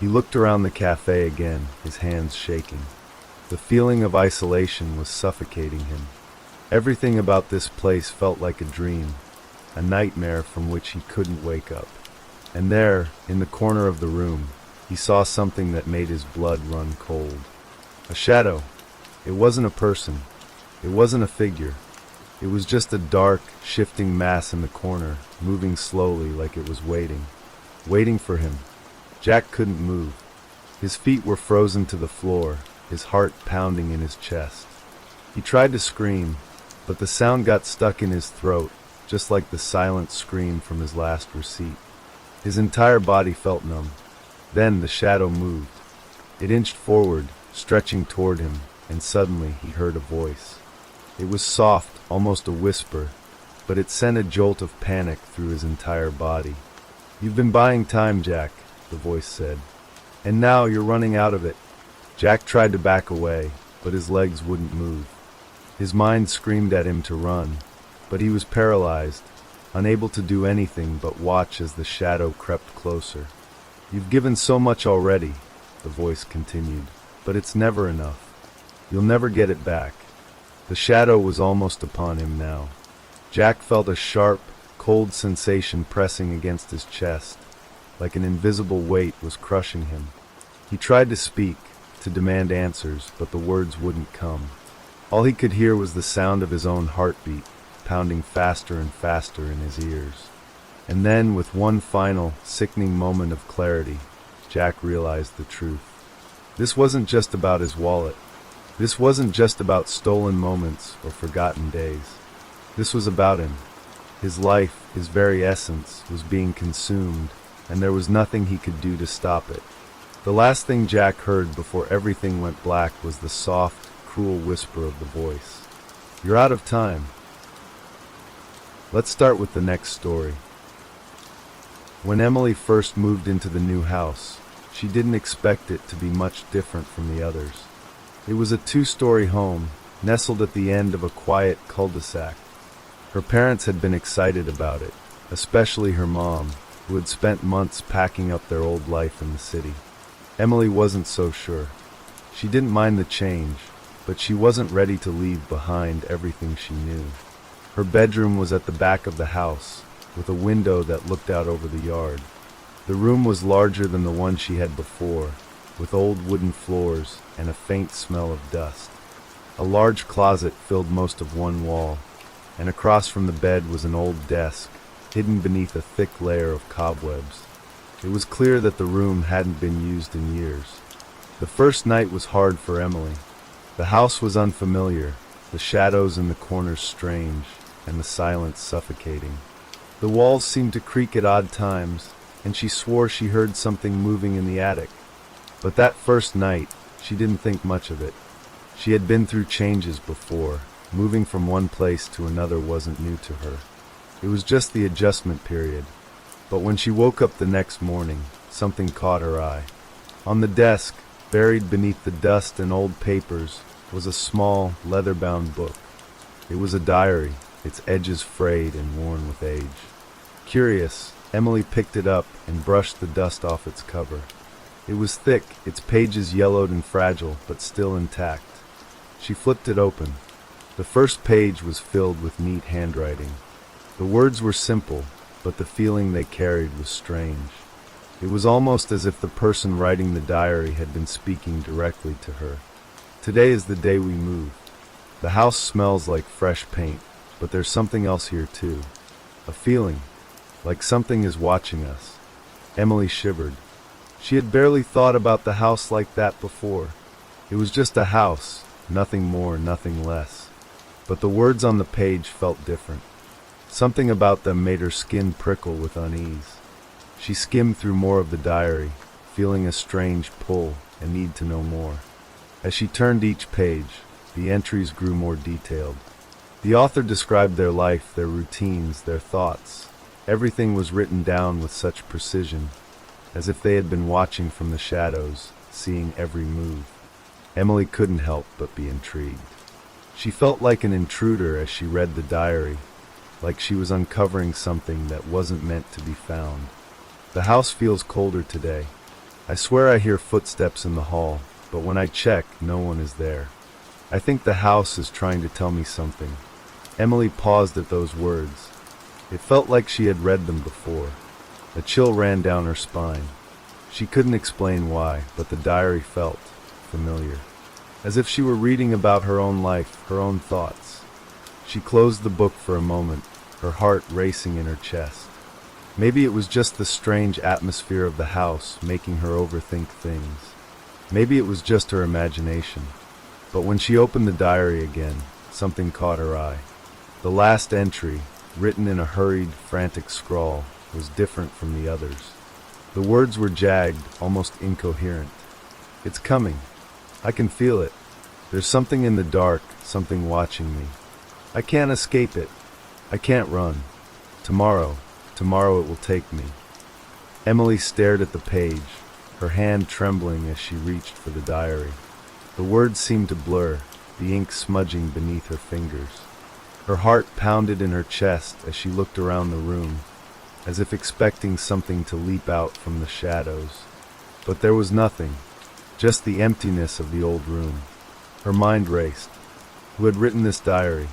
He looked around the cafe again, his hands shaking. The feeling of isolation was suffocating him. Everything about this place felt like a dream, a nightmare from which he couldn't wake up. And there, in the corner of the room, he saw something that made his blood run cold. A shadow. It wasn't a person. It wasn't a figure. It was just a dark, shifting mass in the corner, moving slowly like it was waiting. Waiting for him. Jack couldn't move. His feet were frozen to the floor, his heart pounding in his chest. He tried to scream, but the sound got stuck in his throat, just like the silent scream from his last receipt. His entire body felt numb. Then the shadow moved. It inched forward, stretching toward him, and suddenly he heard a voice. It was soft, almost a whisper, but it sent a jolt of panic through his entire body. "You've been buying time, Jack," the voice said. "And now you're running out of it." Jack tried to back away, but his legs wouldn't move. His mind screamed at him to run, but he was paralyzed, unable to do anything but watch as the shadow crept closer. "You've given so much already," the voice continued, "but it's never enough. You'll never get it back." The shadow was almost upon him now. Jack felt a sharp, cold sensation pressing against his chest, like an invisible weight was crushing him. He tried to speak, to demand answers, but the words wouldn't come. All he could hear was the sound of his own heartbeat, pounding faster and faster in his ears. And then, with one final, sickening moment of clarity, Jack realized the truth. This wasn't just about his wallet. This wasn't just about stolen moments or forgotten days. This was about him. His life, his very essence, was being consumed, and there was nothing he could do to stop it. The last thing Jack heard before everything went black was the soft, cruel whisper of the voice. "You're out of time." Let's start with the next story. When Emily first moved into the new house, she didn't expect it to be much different from the others. It was a two-story home, nestled at the end of a quiet cul-de-sac. Her parents had been excited about it, especially her mom, who had spent months packing up their old life in the city. Emily wasn't so sure. She didn't mind the change, but she wasn't ready to leave behind everything she knew. Her bedroom was at the back of the house, with a window that looked out over the yard. The room was larger than the one she had before, with old wooden floors and a faint smell of dust. A large closet filled most of one wall, and across from the bed was an old desk, hidden beneath a thick layer of cobwebs. It was clear that the room hadn't been used in years. The first night was hard for Emily. The house was unfamiliar, the shadows in the corners strange, and the silence suffocating. The walls seemed to creak at odd times, and she swore she heard something moving in the attic. But that first night, she didn't think much of it. She had been through changes before. Moving from one place to another wasn't new to her. It was just the adjustment period. But when she woke up the next morning, something caught her eye. On the desk, buried beneath the dust and old papers, was a small, leather-bound book. It was a diary, its edges frayed and worn with age. Curious, Emily picked it up and brushed the dust off its cover. It was thick, its pages yellowed and fragile, but still intact. She flipped it open. The first page was filled with neat handwriting. The words were simple, but the feeling they carried was strange. It was almost as if the person writing the diary had been speaking directly to her. "Today is the day we moved. The house smells like fresh paint, but there's something else here too. A feeling, like something is watching us." Emily shivered. She had barely thought about the house like that before. It was just a house, nothing more, nothing less. But the words on the page felt different. Something about them made her skin prickle with unease. She skimmed through more of the diary, feeling a strange pull and need to know more. As she turned each page, the entries grew more detailed. The author described their life, their routines, their thoughts. Everything was written down with such precision, as if they had been watching from the shadows, seeing every move. Emily couldn't help but be intrigued. She felt like an intruder as she read the diary, like she was uncovering something that wasn't meant to be found. "The house feels colder today. I swear I hear footsteps in the hall, but when I check, no one is there. I think the house is trying to tell me something." Emily paused at those words. It felt like she had read them before. A chill ran down her spine. She couldn't explain why, but the diary felt familiar, as if she were reading about her own life, her own thoughts. She closed the book for a moment, her heart racing in her chest. Maybe it was just the strange atmosphere of the house making her overthink things. Maybe it was just her imagination. But when she opened the diary again, something caught her eye. The last entry, written in a hurried, frantic scrawl, was different from the others. The words were jagged, almost incoherent. "It's coming. I can feel it. There's something in the dark, something watching me. I can't escape it. I can't run. Tomorrow it will take me." Emily stared at the page, her hand trembling as she reached for the diary. The words seemed to blur, the ink smudging beneath her fingers. Her heart pounded in her chest as she looked around the room, as if expecting something to leap out from the shadows. But there was nothing, just the emptiness of the old room. Her mind raced. who had written this diary,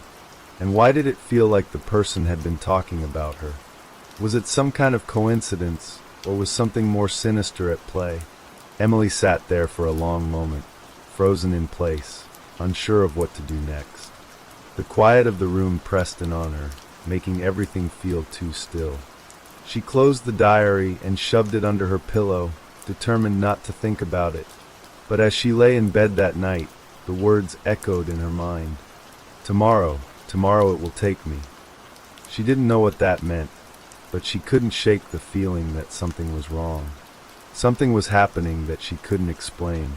and why did it feel like the person had been talking about her? Was it some kind of coincidence, or was something more sinister at play? Emily sat there for a long moment, frozen in place, unsure of what to do next. The quiet of the room pressed in on her, making everything feel too still. She closed the diary and shoved it under her pillow, determined not to think about it. But as she lay in bed that night, the words echoed in her mind. Tomorrow it will take me. She didn't know what that meant, but she couldn't shake the feeling that something was wrong. Something was happening that she couldn't explain.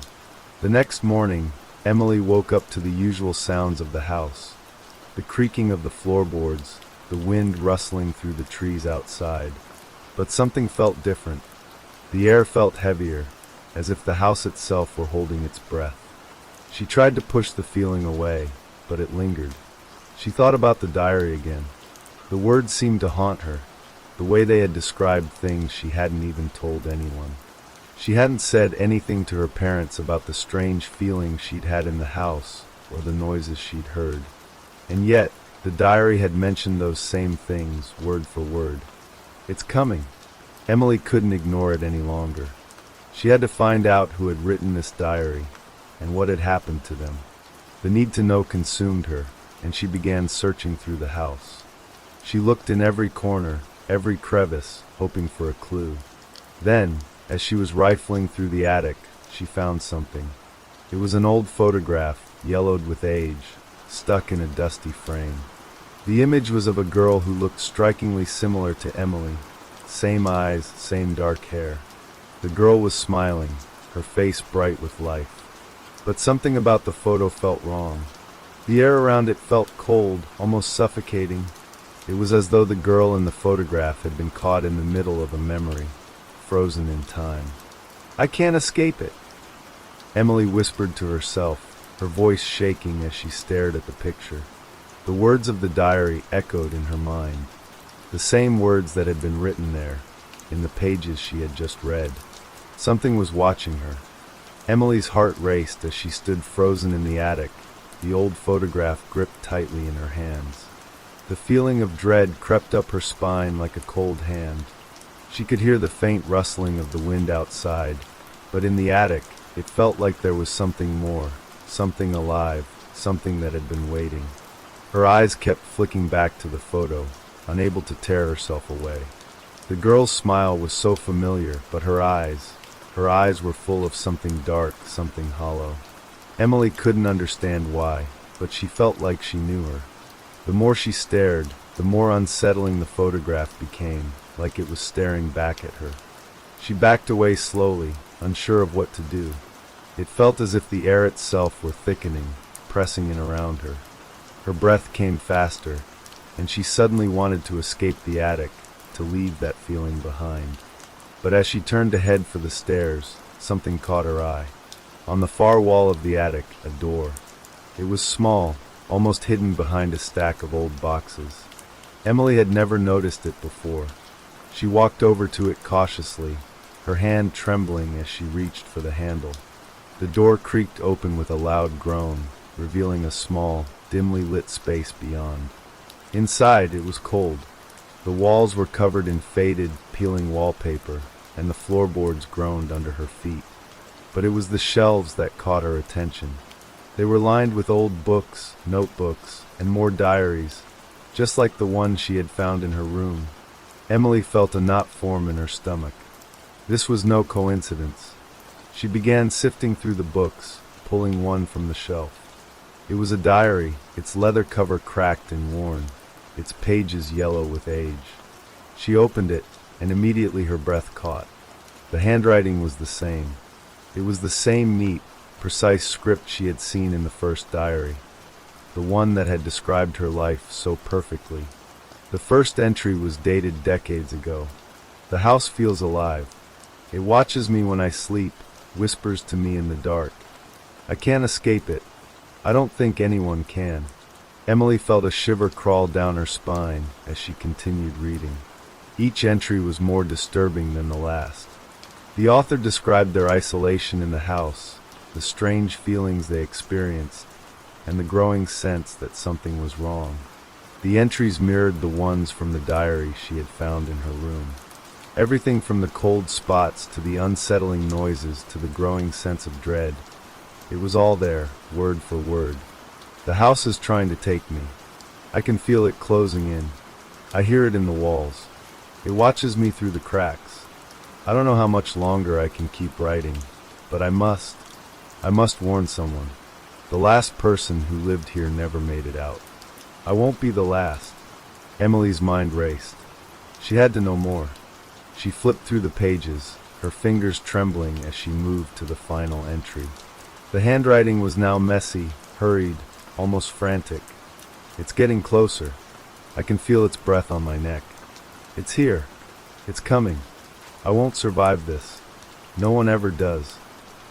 The next morning, Emily woke up to the usual sounds of the house. The creaking of the floorboards, the wind rustling through the trees outside. But something felt different. The air felt heavier, as if the house itself were holding its breath. She tried to push the feeling away, but it lingered. She thought about the diary again. The words seemed to haunt her, the way they had described things she hadn't even told anyone. She hadn't said anything to her parents about the strange feelings she'd had in the house or the noises she'd heard. And yet, the diary had mentioned those same things, word for word. It's coming. Emily couldn't ignore it any longer. She had to find out who had written this diary and what had happened to them. The need to know consumed her, and she began searching through the house. She looked in every corner, every crevice, hoping for a clue. Then, as she was rifling through the attic, she found something. It was an old photograph, yellowed with age, stuck in a dusty frame. The image was of a girl who looked strikingly similar to Emily. Same eyes, same dark hair. The girl was smiling, her face bright with life. But something about the photo felt wrong. The air around it felt cold, almost suffocating. It was as though the girl in the photograph had been caught in the middle of a memory, frozen in time. I can't escape it, Emily whispered to herself, her voice shaking as she stared at the picture. The words of the diary echoed in her mind, the same words that had been written there, in the pages she had just read. Something was watching her. Emily's heart raced as she stood frozen in the attic, the old photograph gripped tightly in her hands. The feeling of dread crept up her spine like a cold hand. She could hear the faint rustling of the wind outside, but in the attic, it felt like there was something more, something alive, something that had been waiting. Her eyes kept flicking back to the photo, unable to tear herself away. The girl's smile was so familiar, but her eyes were full of something dark, something hollow. Emily couldn't understand why, but she felt like she knew her. The more she stared, the more unsettling the photograph became, like it was staring back at her. She backed away slowly, unsure of what to do. It felt as if the air itself were thickening, pressing in around her. Her breath came faster, and she suddenly wanted to escape the attic, to leave that feeling behind. But as she turned to head for the stairs, something caught her eye. On the far wall of the attic, a door. It was small, almost hidden behind a stack of old boxes. Emily had never noticed it before. She walked over to it cautiously, her hand trembling as she reached for the handle. The door creaked open with a loud groan, revealing a small, dimly lit space beyond. Inside, it was cold. The walls were covered in faded, peeling wallpaper, and the floorboards groaned under her feet. But it was the shelves that caught her attention. They were lined with old books, notebooks, and more diaries, just like the one she had found in her room. Emily felt a knot form in her stomach. This was no coincidence. She began sifting through the books, pulling one from the shelf. It was a diary, its leather cover cracked and worn, its pages yellow with age. She opened it, and immediately her breath caught. The handwriting was the same. It was the same neat, precise script she had seen in the first diary, the one that had described her life so perfectly. The first entry was dated decades ago. The house feels alive. It watches me when I sleep, whispers to me in the dark. I can't escape it. I don't think anyone can. Emily felt a shiver crawl down her spine as she continued reading. Each entry was more disturbing than the last. The author described their isolation in the house, the strange feelings they experienced, and the growing sense that something was wrong. The entries mirrored the ones from the diary she had found in her room. Everything from the cold spots to the unsettling noises to the growing sense of dread. It was all there, word for word. The house is trying to take me. I can feel it closing in. I hear it in the walls. It watches me through the cracks. I don't know how much longer I can keep writing, but I must warn someone. The last person who lived here never made it out. I won't be the last. Emily's mind raced. She had to know more. She flipped through the pages, her fingers trembling as she moved to the final entry. The handwriting was now messy, hurried, almost frantic. It's getting closer. I can feel its breath on my neck. It's here. It's coming. I won't survive this. No one ever does.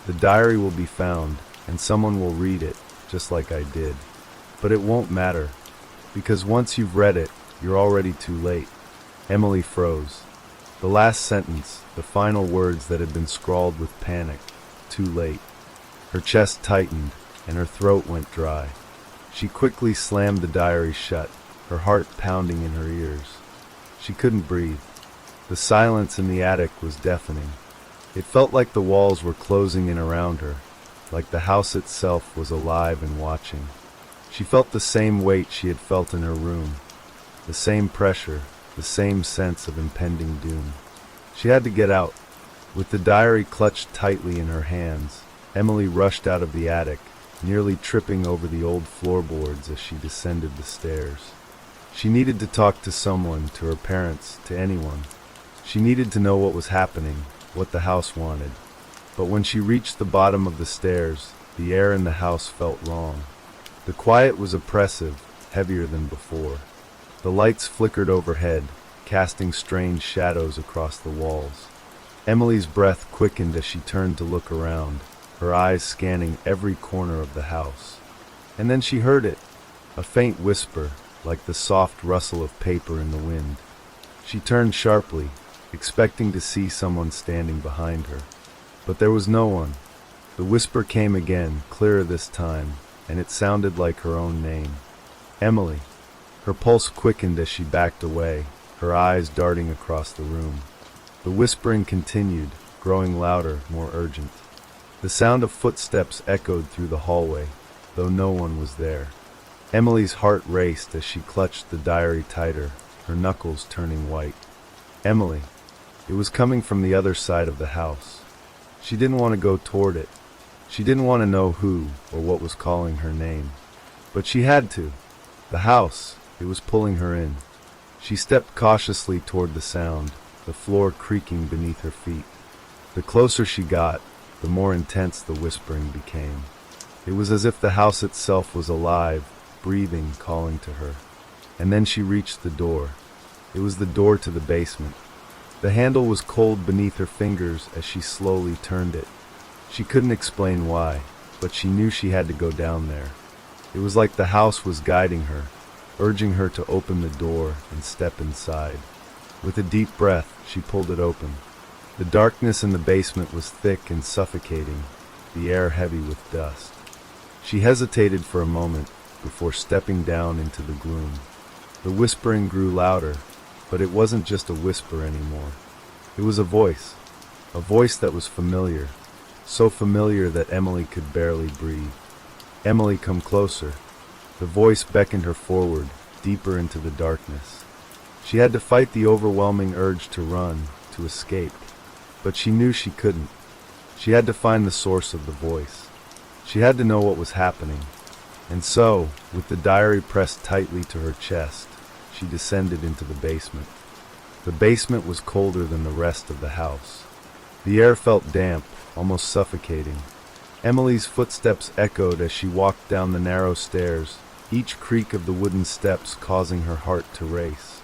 The diary will be found, and someone will read it, just like I did. But it won't matter, because once you've read it, you're already too late. Emily froze. The last sentence, the final words that had been scrawled with panic. Too late. Her chest tightened, and her throat went dry. She quickly slammed the diary shut, her heart pounding in her ears. She couldn't breathe. The silence in the attic was deafening. It felt like the walls were closing in around her, like the house itself was alive and watching. She felt the same weight she had felt in her room, the same pressure, the same sense of impending doom. She had to get out. With the diary clutched tightly in her hands, Emily rushed out of the attic, nearly tripping over the old floorboards as she descended the stairs. She needed to talk to someone, to her parents, to anyone. She needed to know what was happening, what the house wanted. But when she reached the bottom of the stairs, the air in the house felt wrong. The quiet was oppressive, heavier than before. The lights flickered overhead, casting strange shadows across the walls. Emily's breath quickened as she turned to look around, her eyes scanning every corner of the house. And then she heard it, a faint whisper, like the soft rustle of paper in the wind. She turned sharply, expecting to see someone standing behind her. But there was no one. The whisper came again, clearer this time, and it sounded like her own name. Emily. Her pulse quickened as she backed away, her eyes darting across the room. The whispering continued, growing louder, more urgent. The sound of footsteps echoed through the hallway, though no one was there. Emily's heart raced as she clutched the diary tighter, her knuckles turning white. Emily. It was coming from the other side of the house. She didn't want to go toward it. She didn't want to know who or what was calling her name. But she had to. The house, it was pulling her in. She stepped cautiously toward the sound, the floor creaking beneath her feet. The closer she got, the more intense the whispering became. It was as if the house itself was alive, breathing, calling to her. And then she reached the door. It was the door to the basement. The handle was cold beneath her fingers as she slowly turned it. She couldn't explain why, but she knew she had to go down there. It was like the house was guiding her, urging her to open the door and step inside. With a deep breath, she pulled it open. The darkness in the basement was thick and suffocating, the air heavy with dust. She hesitated for a moment before stepping down into the gloom. The whispering grew louder, but it wasn't just a whisper anymore. It was a voice that was familiar, so familiar that Emily could barely breathe. Emily, come closer. The voice beckoned her forward, deeper into the darkness. She had to fight the overwhelming urge to run, to escape. But she knew she couldn't. She had to find the source of the voice. She had to know what was happening. And so, with the diary pressed tightly to her chest, she descended into the basement. The basement was colder than the rest of the house. The air felt damp, almost suffocating. Emily's footsteps echoed as she walked down the narrow stairs, each creak of the wooden steps causing her heart to race.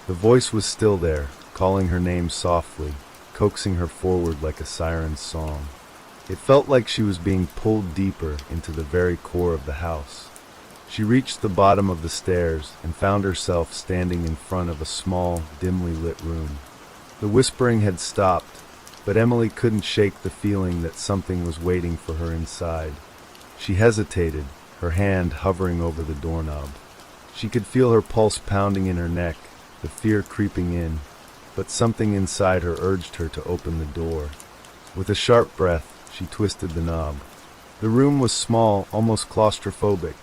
The voice was still there, calling her name softly, coaxing her forward like a siren's song. It felt like she was being pulled deeper into the very core of the house. She reached the bottom of the stairs and found herself standing in front of a small, dimly lit room. The whispering had stopped, but Emily couldn't shake the feeling that something was waiting for her inside. She hesitated, her hand hovering over the doorknob. She could feel her pulse pounding in her neck, the fear creeping in, but something inside her urged her to open the door. With a sharp breath, she twisted the knob. The room was small, almost claustrophobic.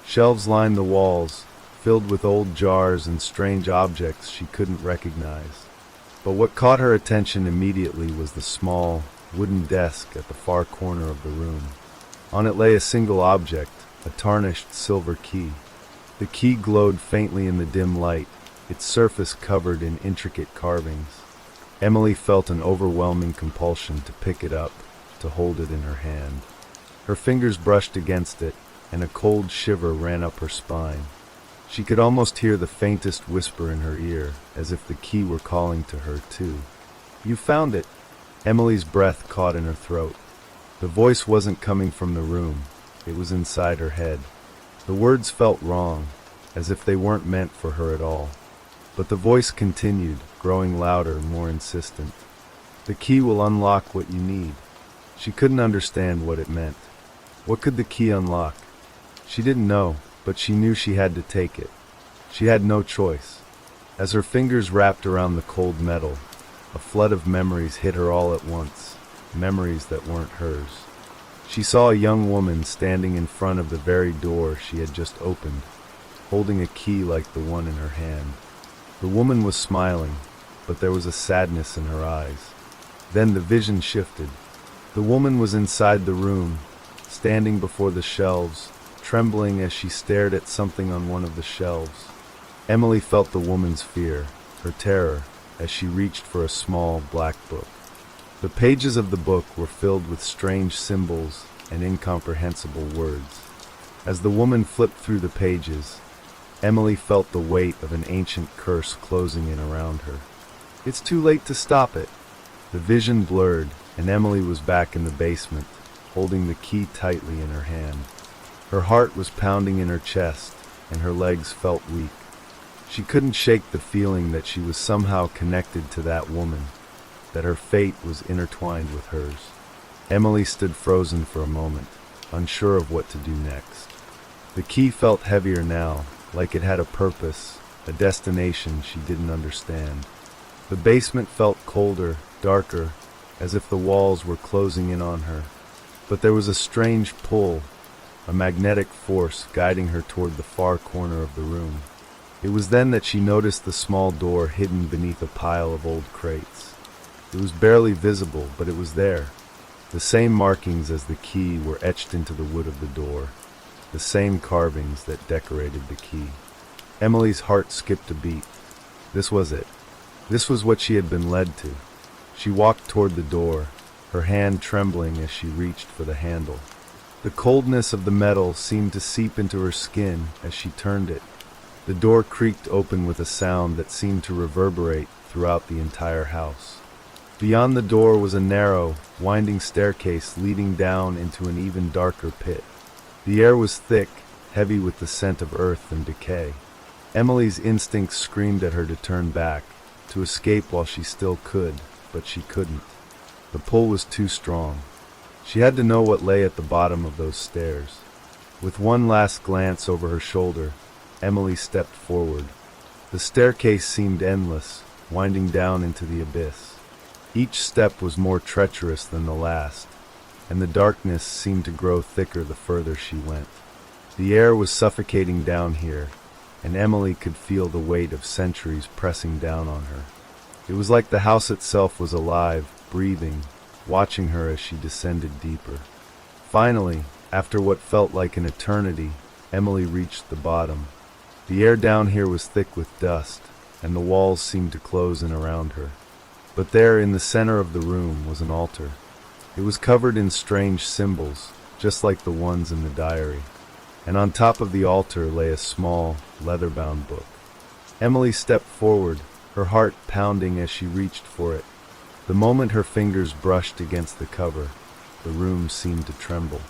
Shelves lined the walls, filled with old jars and strange objects she couldn't recognize. But what caught her attention immediately was the small, wooden desk at the far corner of the room. On it lay a single object, a tarnished silver key. The key glowed faintly in the dim light, its surface covered in intricate carvings. Emily felt an overwhelming compulsion to pick it up, to hold it in her hand. Her fingers brushed against it, and a cold shiver ran up her spine. She could almost hear the faintest whisper in her ear, as if the key were calling to her too. "You found it!" Emily's breath caught in her throat. The voice wasn't coming from the room, it was inside her head. The words felt wrong, as if they weren't meant for her at all. But the voice continued, growing louder, more insistent. "The key will unlock what you need." She couldn't understand what it meant. What could the key unlock? She didn't know, but she knew she had to take it. She had no choice. As her fingers wrapped around the cold metal, a flood of memories hit her all at once, memories that weren't hers. She saw a young woman standing in front of the very door she had just opened, holding a key like the one in her hand. The woman was smiling, but there was a sadness in her eyes. Then the vision shifted. The woman was inside the room, standing before the shelves, trembling as she stared at something on one of the shelves. Emily felt the woman's fear, her terror, as she reached for a small black book. The pages of the book were filled with strange symbols and incomprehensible words. As the woman flipped through the pages, Emily felt the weight of an ancient curse closing in around her. "It's too late to stop it." The vision blurred, and Emily was back in the basement, holding the key tightly in her hand. Her heart was pounding in her chest, and her legs felt weak. She couldn't shake the feeling that she was somehow connected to that woman, that her fate was intertwined with hers. Emily stood frozen for a moment, unsure of what to do next. The key felt heavier now, like it had a purpose, a destination she didn't understand. The basement felt colder, darker, as if the walls were closing in on her. But there was a strange pull, a magnetic force guiding her toward the far corner of the room. It was then that she noticed the small door hidden beneath a pile of old crates. It was barely visible, but it was there. The same markings as the key were etched into the wood of the door, the same carvings that decorated the key. Emily's heart skipped a beat. This was it. This was what she had been led to. She walked toward the door, her hand trembling as she reached for the handle. The coldness of the metal seemed to seep into her skin as she turned it. The door creaked open with a sound that seemed to reverberate throughout the entire house. Beyond the door was a narrow, winding staircase leading down into an even darker pit. The air was thick, heavy with the scent of earth and decay. Emily's instincts screamed at her to turn back, to escape while she still could, but she couldn't. The pull was too strong. She had to know what lay at the bottom of those stairs. With one last glance over her shoulder, Emily stepped forward. The staircase seemed endless, winding down into the abyss. Each step was more treacherous than the last, and the darkness seemed to grow thicker the further she went. The air was suffocating down here, and Emily could feel the weight of centuries pressing down on her. It was like the house itself was alive, breathing, watching her as she descended deeper. Finally, after what felt like an eternity, Emily reached the bottom. The air down here was thick with dust, and the walls seemed to close in around her. But there, in the center of the room, was an altar. It was covered in strange symbols, just like the ones in the diary. And on top of the altar lay a small, leather-bound book. Emily stepped forward, her heart pounding as she reached for it. The moment her fingers brushed against the cover, the room seemed to tremble.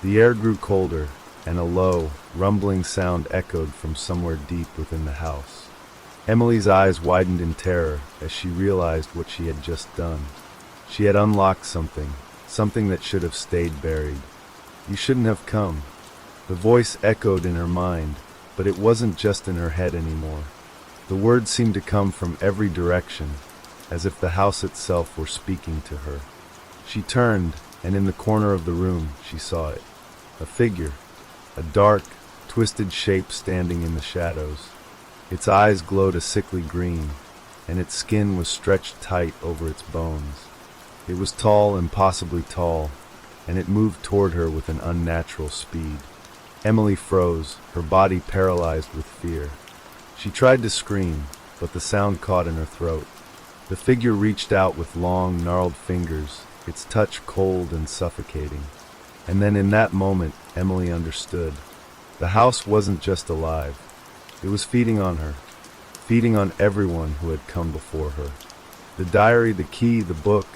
The air grew colder, and a low, rumbling sound echoed from somewhere deep within the house. Emily's eyes widened in terror as she realized what she had just done. She had unlocked something that should have stayed buried. "You shouldn't have come." The voice echoed in her mind, but it wasn't just in her head anymore. The words seemed to come from every direction, as if the house itself were speaking to her. She turned, and in the corner of the room she saw it. A figure, a dark, twisted shape standing in the shadows. Its eyes glowed a sickly green, and its skin was stretched tight over its bones. It was tall, impossibly tall, and it moved toward her with an unnatural speed. Emily froze, her body paralyzed with fear. She tried to scream, but the sound caught in her throat. The figure reached out with long, gnarled fingers, its touch cold and suffocating. And then in that moment, Emily understood. The house wasn't just alive. It was feeding on her, feeding on everyone who had come before her. The diary, the key, the book,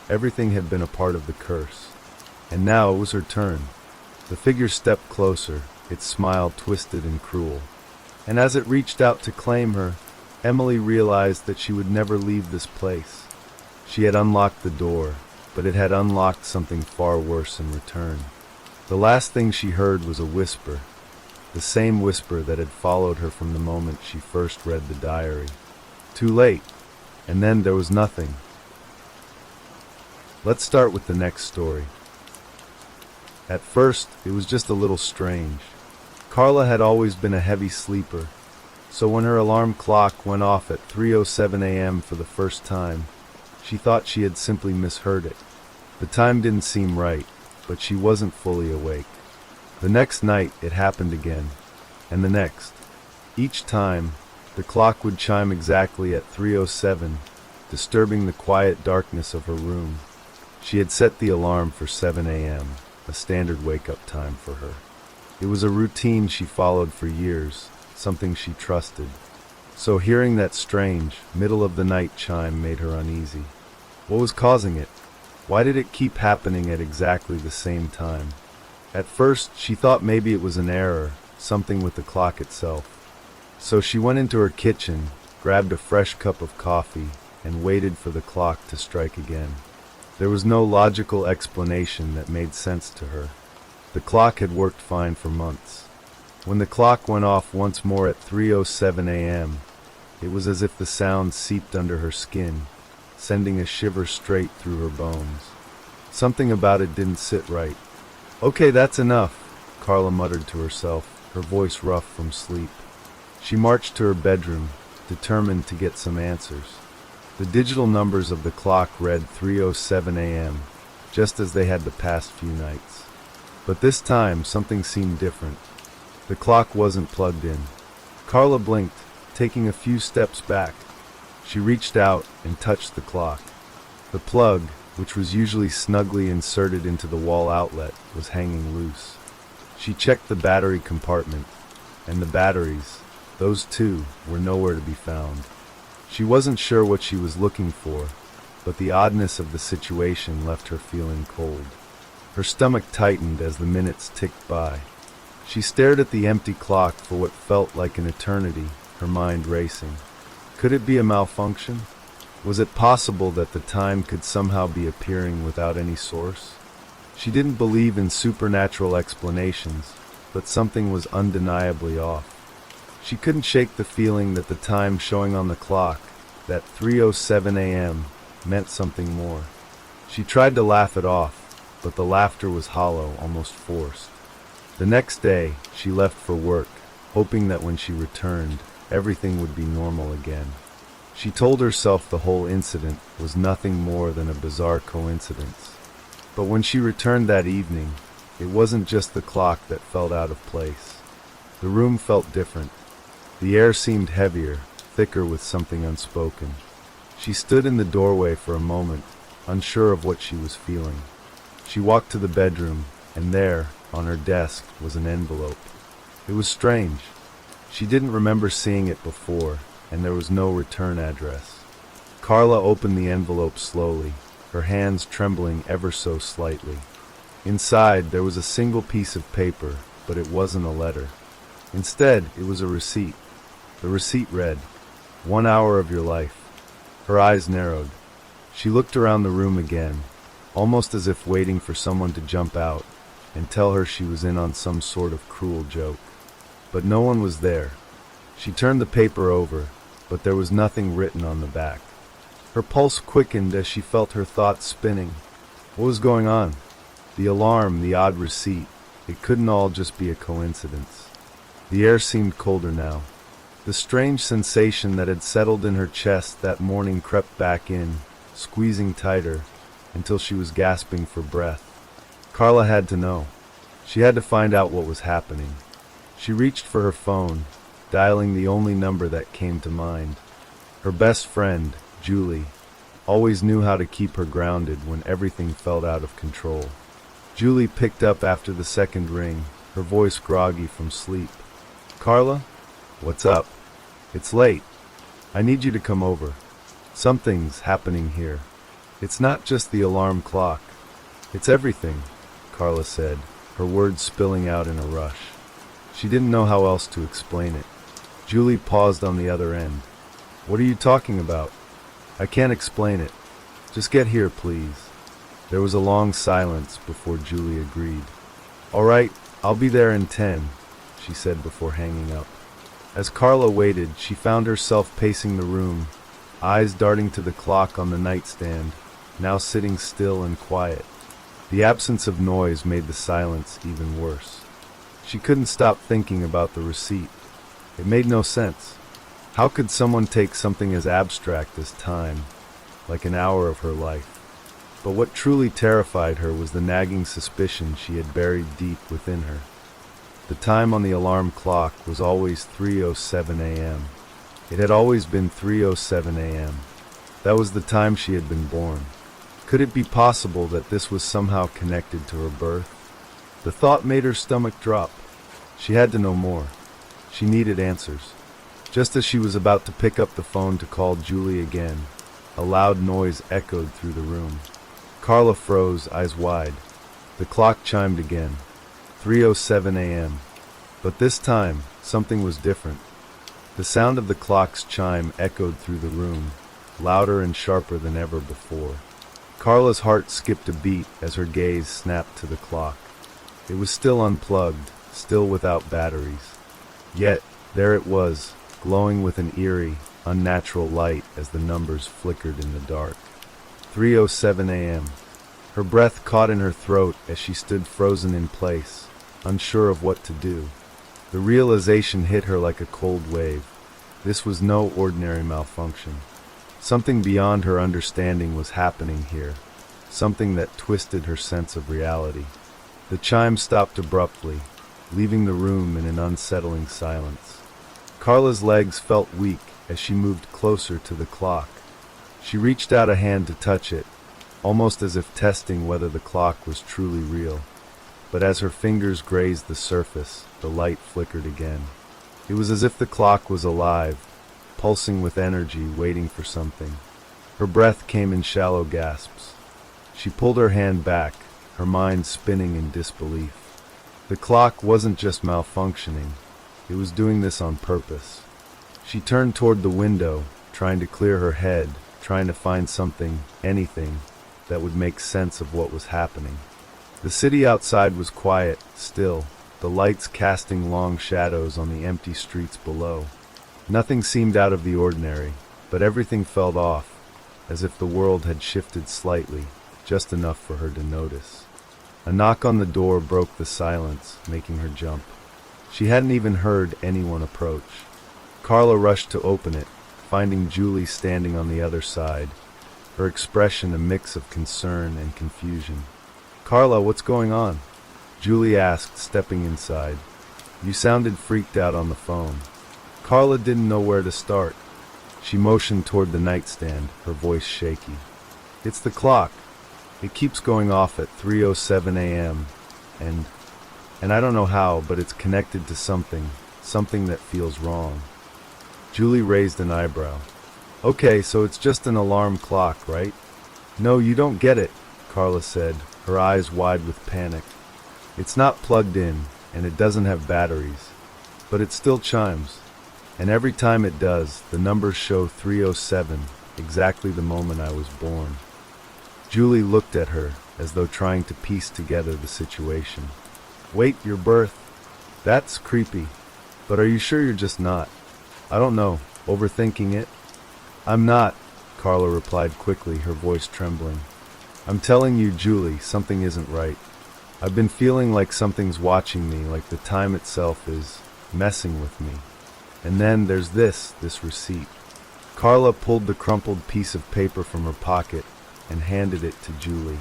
everything had been a part of the curse. And now it was her turn. The figure stepped closer, its smile twisted and cruel. And as it reached out to claim her, Emily realized that she would never leave this place. She had unlocked the door, but it had unlocked something far worse in return. The last thing she heard was a whisper, the same whisper that had followed her from the moment she first read the diary. Too late, and then there was nothing. Let's start with the next story. At first, it was just a little strange. Carla had always been a heavy sleeper, so when her alarm clock went off at 3:07 a.m. for the first time, she thought she had simply misheard it. The time didn't seem right, but she wasn't fully awake. The next night, it happened again, and the next. Each time, the clock would chime exactly at 3:07, disturbing the quiet darkness of her room. She had set the alarm for 7 a.m., a standard wake-up time for her. It was a routine she followed for years, something she trusted. So hearing that strange, middle-of-the-night chime made her uneasy. What was causing it? Why did it keep happening at exactly the same time? At first, she thought maybe it was an error, something with the clock itself. So she went into her kitchen, grabbed a fresh cup of coffee, and waited for the clock to strike again. There was no logical explanation that made sense to her. The clock had worked fine for months. When the clock went off once more at 3:07 a.m., it was as if the sound seeped under her skin, sending a shiver straight through her bones. Something about it didn't sit right. "Okay, that's enough," Carla muttered to herself, her voice rough from sleep. She marched to her bedroom, determined to get some answers. The digital numbers of the clock read 3:07 a.m., just as they had the past few nights. But this time, something seemed different. The clock wasn't plugged in. Carla blinked, taking a few steps back. She reached out and touched the clock. The plug, which was usually snugly inserted into the wall outlet, was hanging loose. She checked the battery compartment, and the batteries, those too, were nowhere to be found. She wasn't sure what she was looking for, but the oddness of the situation left her feeling cold. Her stomach tightened as the minutes ticked by. She stared at the empty clock for what felt like an eternity, her mind racing. Could it be a malfunction? Was it possible that the time could somehow be appearing without any source? She didn't believe in supernatural explanations, but something was undeniably off. She couldn't shake the feeling that the time showing on the clock, that 3:07 a.m., meant something more. She tried to laugh it off, but the laughter was hollow, almost forced. The next day, she left for work, hoping that when she returned, everything would be normal again. She told herself the whole incident was nothing more than a bizarre coincidence. But when she returned that evening, it wasn't just the clock that felt out of place. The room felt different. The air seemed heavier, thicker with something unspoken. She stood in the doorway for a moment, unsure of what she was feeling. She walked to the bedroom, and there, on her desk, was an envelope. It was strange. She didn't remember seeing it before, and there was no return address. Carla opened the envelope slowly, her hands trembling ever so slightly. Inside, there was a single piece of paper, but it wasn't a letter. Instead, it was a receipt. The receipt read, "1 hour of your life." Her eyes narrowed. She looked around the room again, almost as if waiting for someone to jump out. and tell her she was in on some sort of cruel joke. But no one was there. She turned the paper over, but there was nothing written on the back. Her pulse quickened as she felt her thoughts spinning. What was going on? The alarm, the odd receipt. It couldn't all just be a coincidence. The air seemed colder now. The strange sensation that had settled in her chest that morning crept back in, squeezing tighter, until she was gasping for breath. Carla had to know. She had to find out what was happening. She reached for her phone, dialing the only number that came to mind. Her best friend, Julie, always knew how to keep her grounded when everything felt out of control. Julie picked up after the second ring, her voice groggy from sleep. "Carla? What's up? It's late. I need you to come over. Something's happening here. It's not just the alarm clock. It's everything," Carla said, her words spilling out in a rush. She didn't know how else to explain it. Julie paused on the other end. "What are you talking about?" "I can't explain it. Just get here, please." There was a long silence before Julie agreed. "All right, I'll be there in 10, she said before hanging up. As Carla waited, she found herself pacing the room, eyes darting to the clock on the nightstand, now sitting still and quiet. The absence of noise made the silence even worse. She couldn't stop thinking about the receipt. It made no sense. How could someone take something as abstract as time, like an hour of her life? But what truly terrified her was the nagging suspicion she had buried deep within her. The time on the alarm clock was always 3:07 a.m. It had always been 3:07 a.m. That was the time she had been born. Could it be possible that this was somehow connected to her birth? The thought made her stomach drop. She had to know more. She needed answers. Just as she was about to pick up the phone to call Julie again, a loud noise echoed through the room. Carla froze, eyes wide. The clock chimed again. 3:07 a.m. But this time, something was different. The sound of the clock's chime echoed through the room, louder and sharper than ever before. Carla's heart skipped a beat as her gaze snapped to the clock. It was still unplugged, still without batteries. Yet, there it was, glowing with an eerie, unnatural light as the numbers flickered in the dark. 3:07 a.m. Her breath caught in her throat as she stood frozen in place, unsure of what to do. The realization hit her like a cold wave. This was no ordinary malfunction. Something beyond her understanding was happening here, something that twisted her sense of reality. The chime stopped abruptly, leaving the room in an unsettling silence. Carla's legs felt weak as she moved closer to the clock. She reached out a hand to touch it, almost as if testing whether the clock was truly real. But as her fingers grazed the surface, the light flickered again. It was as if the clock was alive, pulsing with energy, waiting for something. Her breath came in shallow gasps. She pulled her hand back, her mind spinning in disbelief. The clock wasn't just malfunctioning, it was doing this on purpose. She turned toward the window, trying to clear her head, trying to find something, anything, that would make sense of what was happening. The city outside was quiet, still, the lights casting long shadows on the empty streets below. Nothing seemed out of the ordinary, but everything felt off, as if the world had shifted slightly, just enough for her to notice. A knock on the door broke the silence, making her jump. She hadn't even heard anyone approach. Carla rushed to open it, finding Julie standing on the other side, her expression a mix of concern and confusion. "Carla, what's going on?" Julie asked, stepping inside. "You sounded freaked out on the phone." Carla didn't know where to start. She motioned toward the nightstand, her voice shaky. "It's the clock. It keeps going off at 3:07 a.m. And I don't know how, but it's connected to something that feels wrong." Julie raised an eyebrow. "Okay, so it's just an alarm clock, right?" "No, you don't get it," Carla said, her eyes wide with panic. "It's not plugged in, and it doesn't have batteries. But it still chimes. And every time it does, the numbers show 3:07, exactly the moment I was born." Julie looked at her, as though trying to piece together the situation. Wait, your birth? That's creepy. But are you sure you're just not? I don't know, overthinking it? I'm not, Carla replied quickly, her voice trembling. I'm telling you, Julie, something isn't right. I've been feeling like something's watching me, like the time itself is messing with me. And then there's this receipt. Carla pulled the crumpled piece of paper from her pocket and handed it to Julie.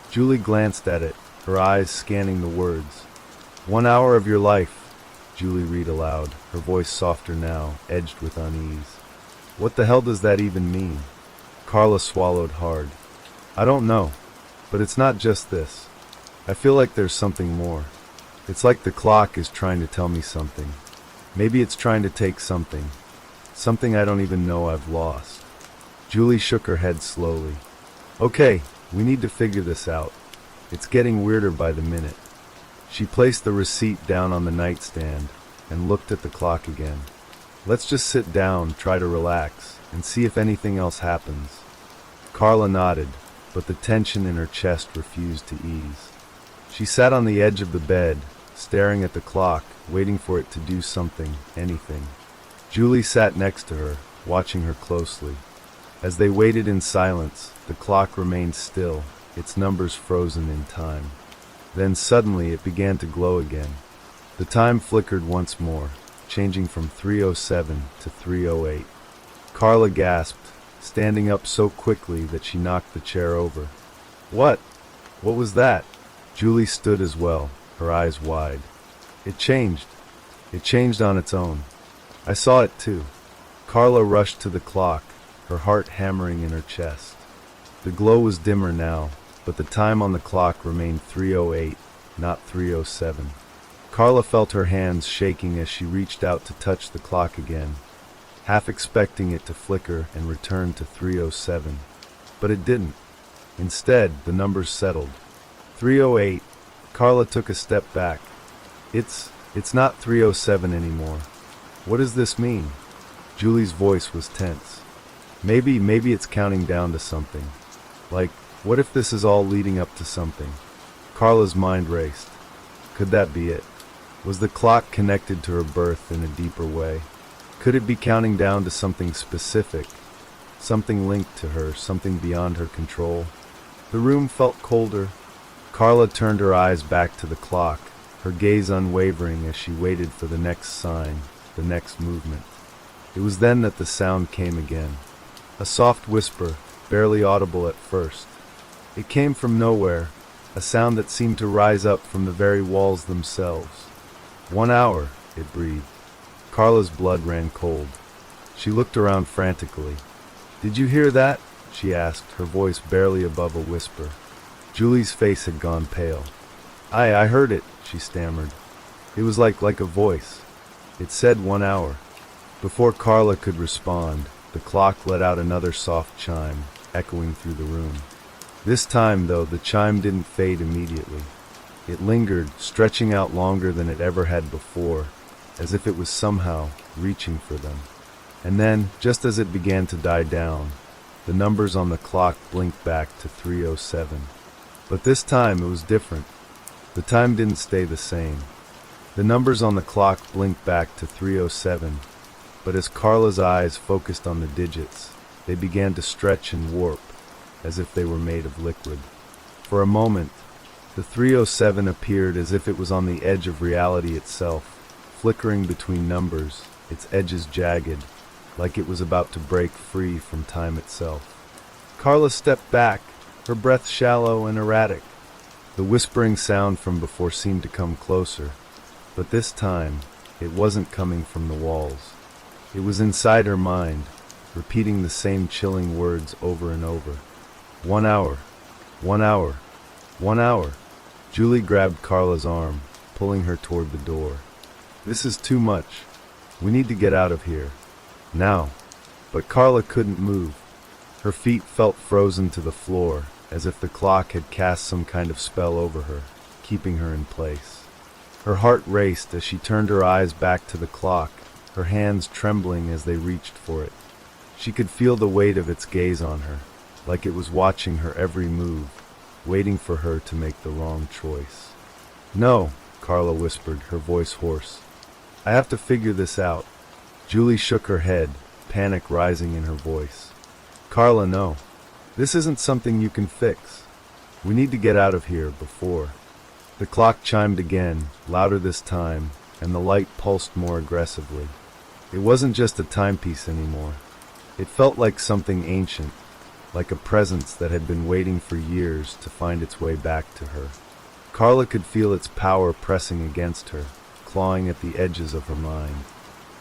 Julie glanced at it, her eyes scanning the words. 1 hour of your life, Julie read aloud, her voice softer now, edged with unease. What the hell does that even mean? Carla swallowed hard. I don't know, but it's not just this. I feel like there's something more. It's like the clock is trying to tell me something. Maybe it's trying to take something I don't even know I've lost. Julie shook her head slowly. Okay, we need to figure this out. It's getting weirder by the minute. She placed the receipt down on the nightstand and looked at the clock again. Let's just sit down, try to relax, and see if anything else happens. Carla nodded, but the tension in her chest refused to ease. She sat on the edge of the bed, staring at the clock, waiting for it to do something, anything. Julie sat next to her, watching her closely. As they waited in silence, the clock remained still, its numbers frozen in time. Then suddenly it began to glow again. The time flickered once more, changing from 3:07 to 3:08. Carla gasped, standing up so quickly that she knocked the chair over. What? What was that? Julie stood as well, her eyes wide. It changed. It changed on its own. I saw it too. Carla rushed to the clock, her heart hammering in her chest. The glow was dimmer now, but the time on the clock remained 3:08, not 3:07. Carla felt her hands shaking as she reached out to touch the clock again, half expecting it to flicker and return to 3:07. But it didn't. Instead, the numbers settled. 3:08. Carla took a step back. It's not 3:07 anymore. What does this mean? Julie's voice was tense. Maybe it's counting down to something. Like, what if this is all leading up to something? Carla's mind raced. Could that be it? Was the clock connected to her birth in a deeper way? Could it be counting down to something specific? Something linked to her, something beyond her control? The room felt colder. Carla turned her eyes back to the clock, her gaze unwavering as she waited for the next sign, the next movement. It was then that the sound came again. A soft whisper, barely audible at first. It came from nowhere, a sound that seemed to rise up from the very walls themselves. 1 hour, it breathed. Carla's blood ran cold. She looked around frantically. Did you hear that? She asked, her voice barely above a whisper. Julie's face had gone pale. I heard it, she stammered. It was like a voice. It said 1 hour. Before Carla could respond, the clock let out another soft chime, echoing through the room. This time, though, the chime didn't fade immediately. It lingered, stretching out longer than it ever had before, as if it was somehow reaching for them. And then, just as it began to die down, the numbers on the clock blinked back to 3:07. But this time it was different. The time didn't stay the same. The numbers on the clock blinked back to 3:07, but as Carla's eyes focused on the digits, they began to stretch and warp, as if they were made of liquid. For a moment, the 3:07 appeared as if it was on the edge of reality itself, flickering between numbers, its edges jagged, like it was about to break free from time itself. Carla stepped back, her breath shallow and erratic. The whispering sound from before seemed to come closer, but this time, it wasn't coming from the walls. It was inside her mind, repeating the same chilling words over and over. 1 hour, 1 hour, 1 hour. Julie grabbed Carla's arm, pulling her toward the door. This is too much. We need to get out of here. Now. But Carla couldn't move. Her feet felt frozen to the floor, as if the clock had cast some kind of spell over her, keeping her in place. Her heart raced as she turned her eyes back to the clock, her hands trembling as they reached for it. She could feel the weight of its gaze on her, like it was watching her every move, waiting for her to make the wrong choice. "No," Carla whispered, her voice hoarse. "I have to figure this out." Julie shook her head, panic rising in her voice. "Carla, no. This isn't something you can fix. We need to get out of here before." The clock chimed again, louder this time, and the light pulsed more aggressively. It wasn't just a timepiece anymore. It felt like something ancient, like a presence that had been waiting for years to find its way back to her. Carla could feel its power pressing against her, clawing at the edges of her mind.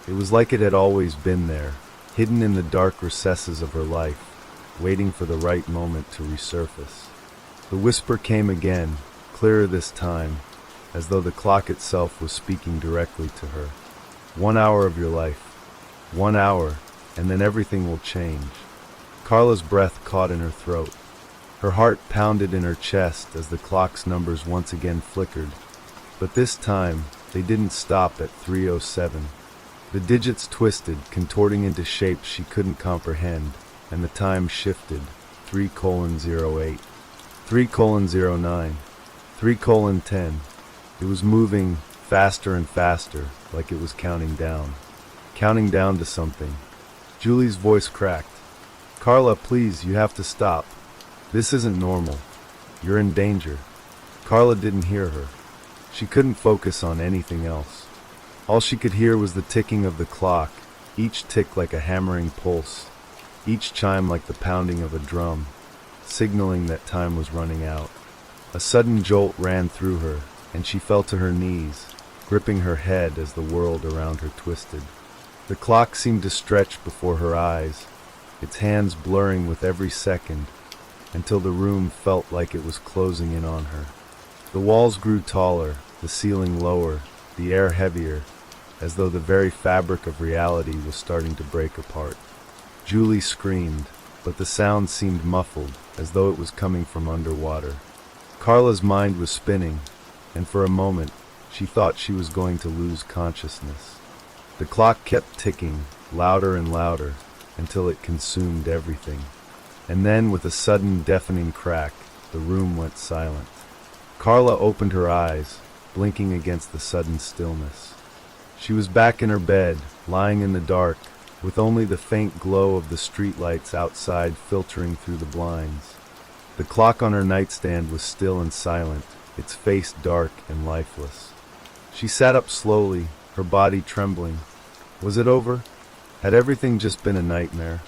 It was like it had always been there, hidden in the dark recesses of her life, waiting for the right moment to resurface. The whisper came again, clearer this time, as though the clock itself was speaking directly to her. 1 hour of your life. 1 hour, and then everything will change. Carla's breath caught in her throat. Her heart pounded in her chest as the clock's numbers once again flickered. But this time, they didn't stop at 3:07. The digits twisted, contorting into shapes she couldn't comprehend, and the time shifted. 3:08, 3:09, 3:10. It was moving faster and faster, like it was counting down to something. Julie's voice cracked. "Carla, please, you have to stop. This isn't normal. You're in danger." Carla didn't hear her. She couldn't focus on anything else. All she could hear was the ticking of the clock, each tick like a hammering pulse, each chime like the pounding of a drum, signaling that time was running out. A sudden jolt ran through her, and she fell to her knees, gripping her head as the world around her twisted. The clock seemed to stretch before her eyes, its hands blurring with every second, until the room felt like it was closing in on her. The walls grew taller, the ceiling lower, the air heavier, as though the very fabric of reality was starting to break apart. Julie screamed, but the sound seemed muffled, as though it was coming from underwater. Carla's mind was spinning, and for a moment, she thought she was going to lose consciousness. The clock kept ticking, louder and louder, until it consumed everything. And then, with a sudden deafening crack, the room went silent. Carla opened her eyes, blinking against the sudden stillness. She was back in her bed, lying in the dark, with only the faint glow of the streetlights outside filtering through the blinds. The clock on her nightstand was still and silent, its face dark and lifeless. She sat up slowly, her body trembling. Was it over? Had everything just been a nightmare?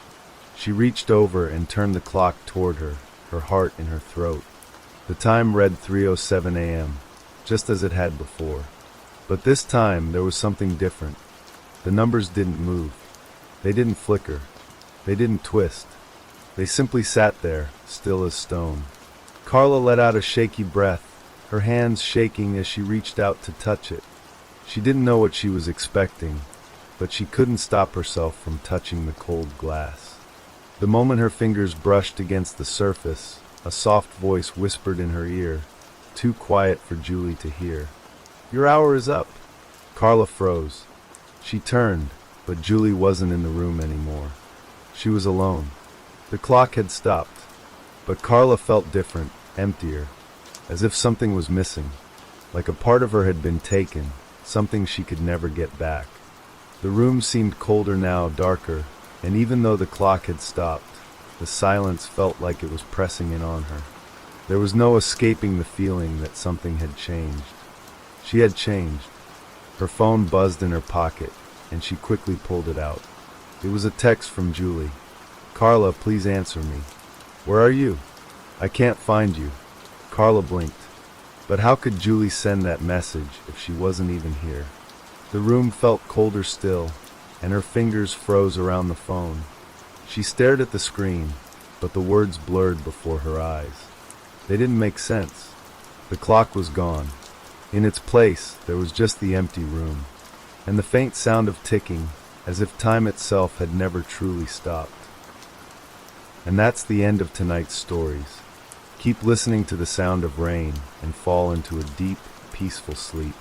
She reached over and turned the clock toward her, her heart in her throat. The time read 3:07 a.m., just as it had before. But this time there was something different. The numbers didn't move. They didn't flicker. They didn't twist. They simply sat there, still as stone. Carla let out a shaky breath, her hands shaking as she reached out to touch it. She didn't know what she was expecting, but she couldn't stop herself from touching the cold glass. The moment her fingers brushed against the surface, a soft voice whispered in her ear, too quiet for Julie to hear. "Your hour is up." Carla froze. She turned, but Julie wasn't in the room anymore. She was alone. The clock had stopped, but Carla felt different, emptier, as if something was missing, like a part of her had been taken, something she could never get back. The room seemed colder now, darker, and even though the clock had stopped, the silence felt like it was pressing in on her. There was no escaping the feeling that something had changed. She had changed. Her phone buzzed in her pocket, and she quickly pulled it out. It was a text from Julie. "Carla, please answer me. Where are you? I can't find you." Carla blinked. But how could Julie send that message if she wasn't even here? The room felt colder still, and her fingers froze around the phone. She stared at the screen, but the words blurred before her eyes. They didn't make sense. The clock was gone. In its place, there was just the empty room, and the faint sound of ticking, as if time itself had never truly stopped. And that's the end of tonight's stories. Keep listening to the sound of rain and fall into a deep, peaceful sleep.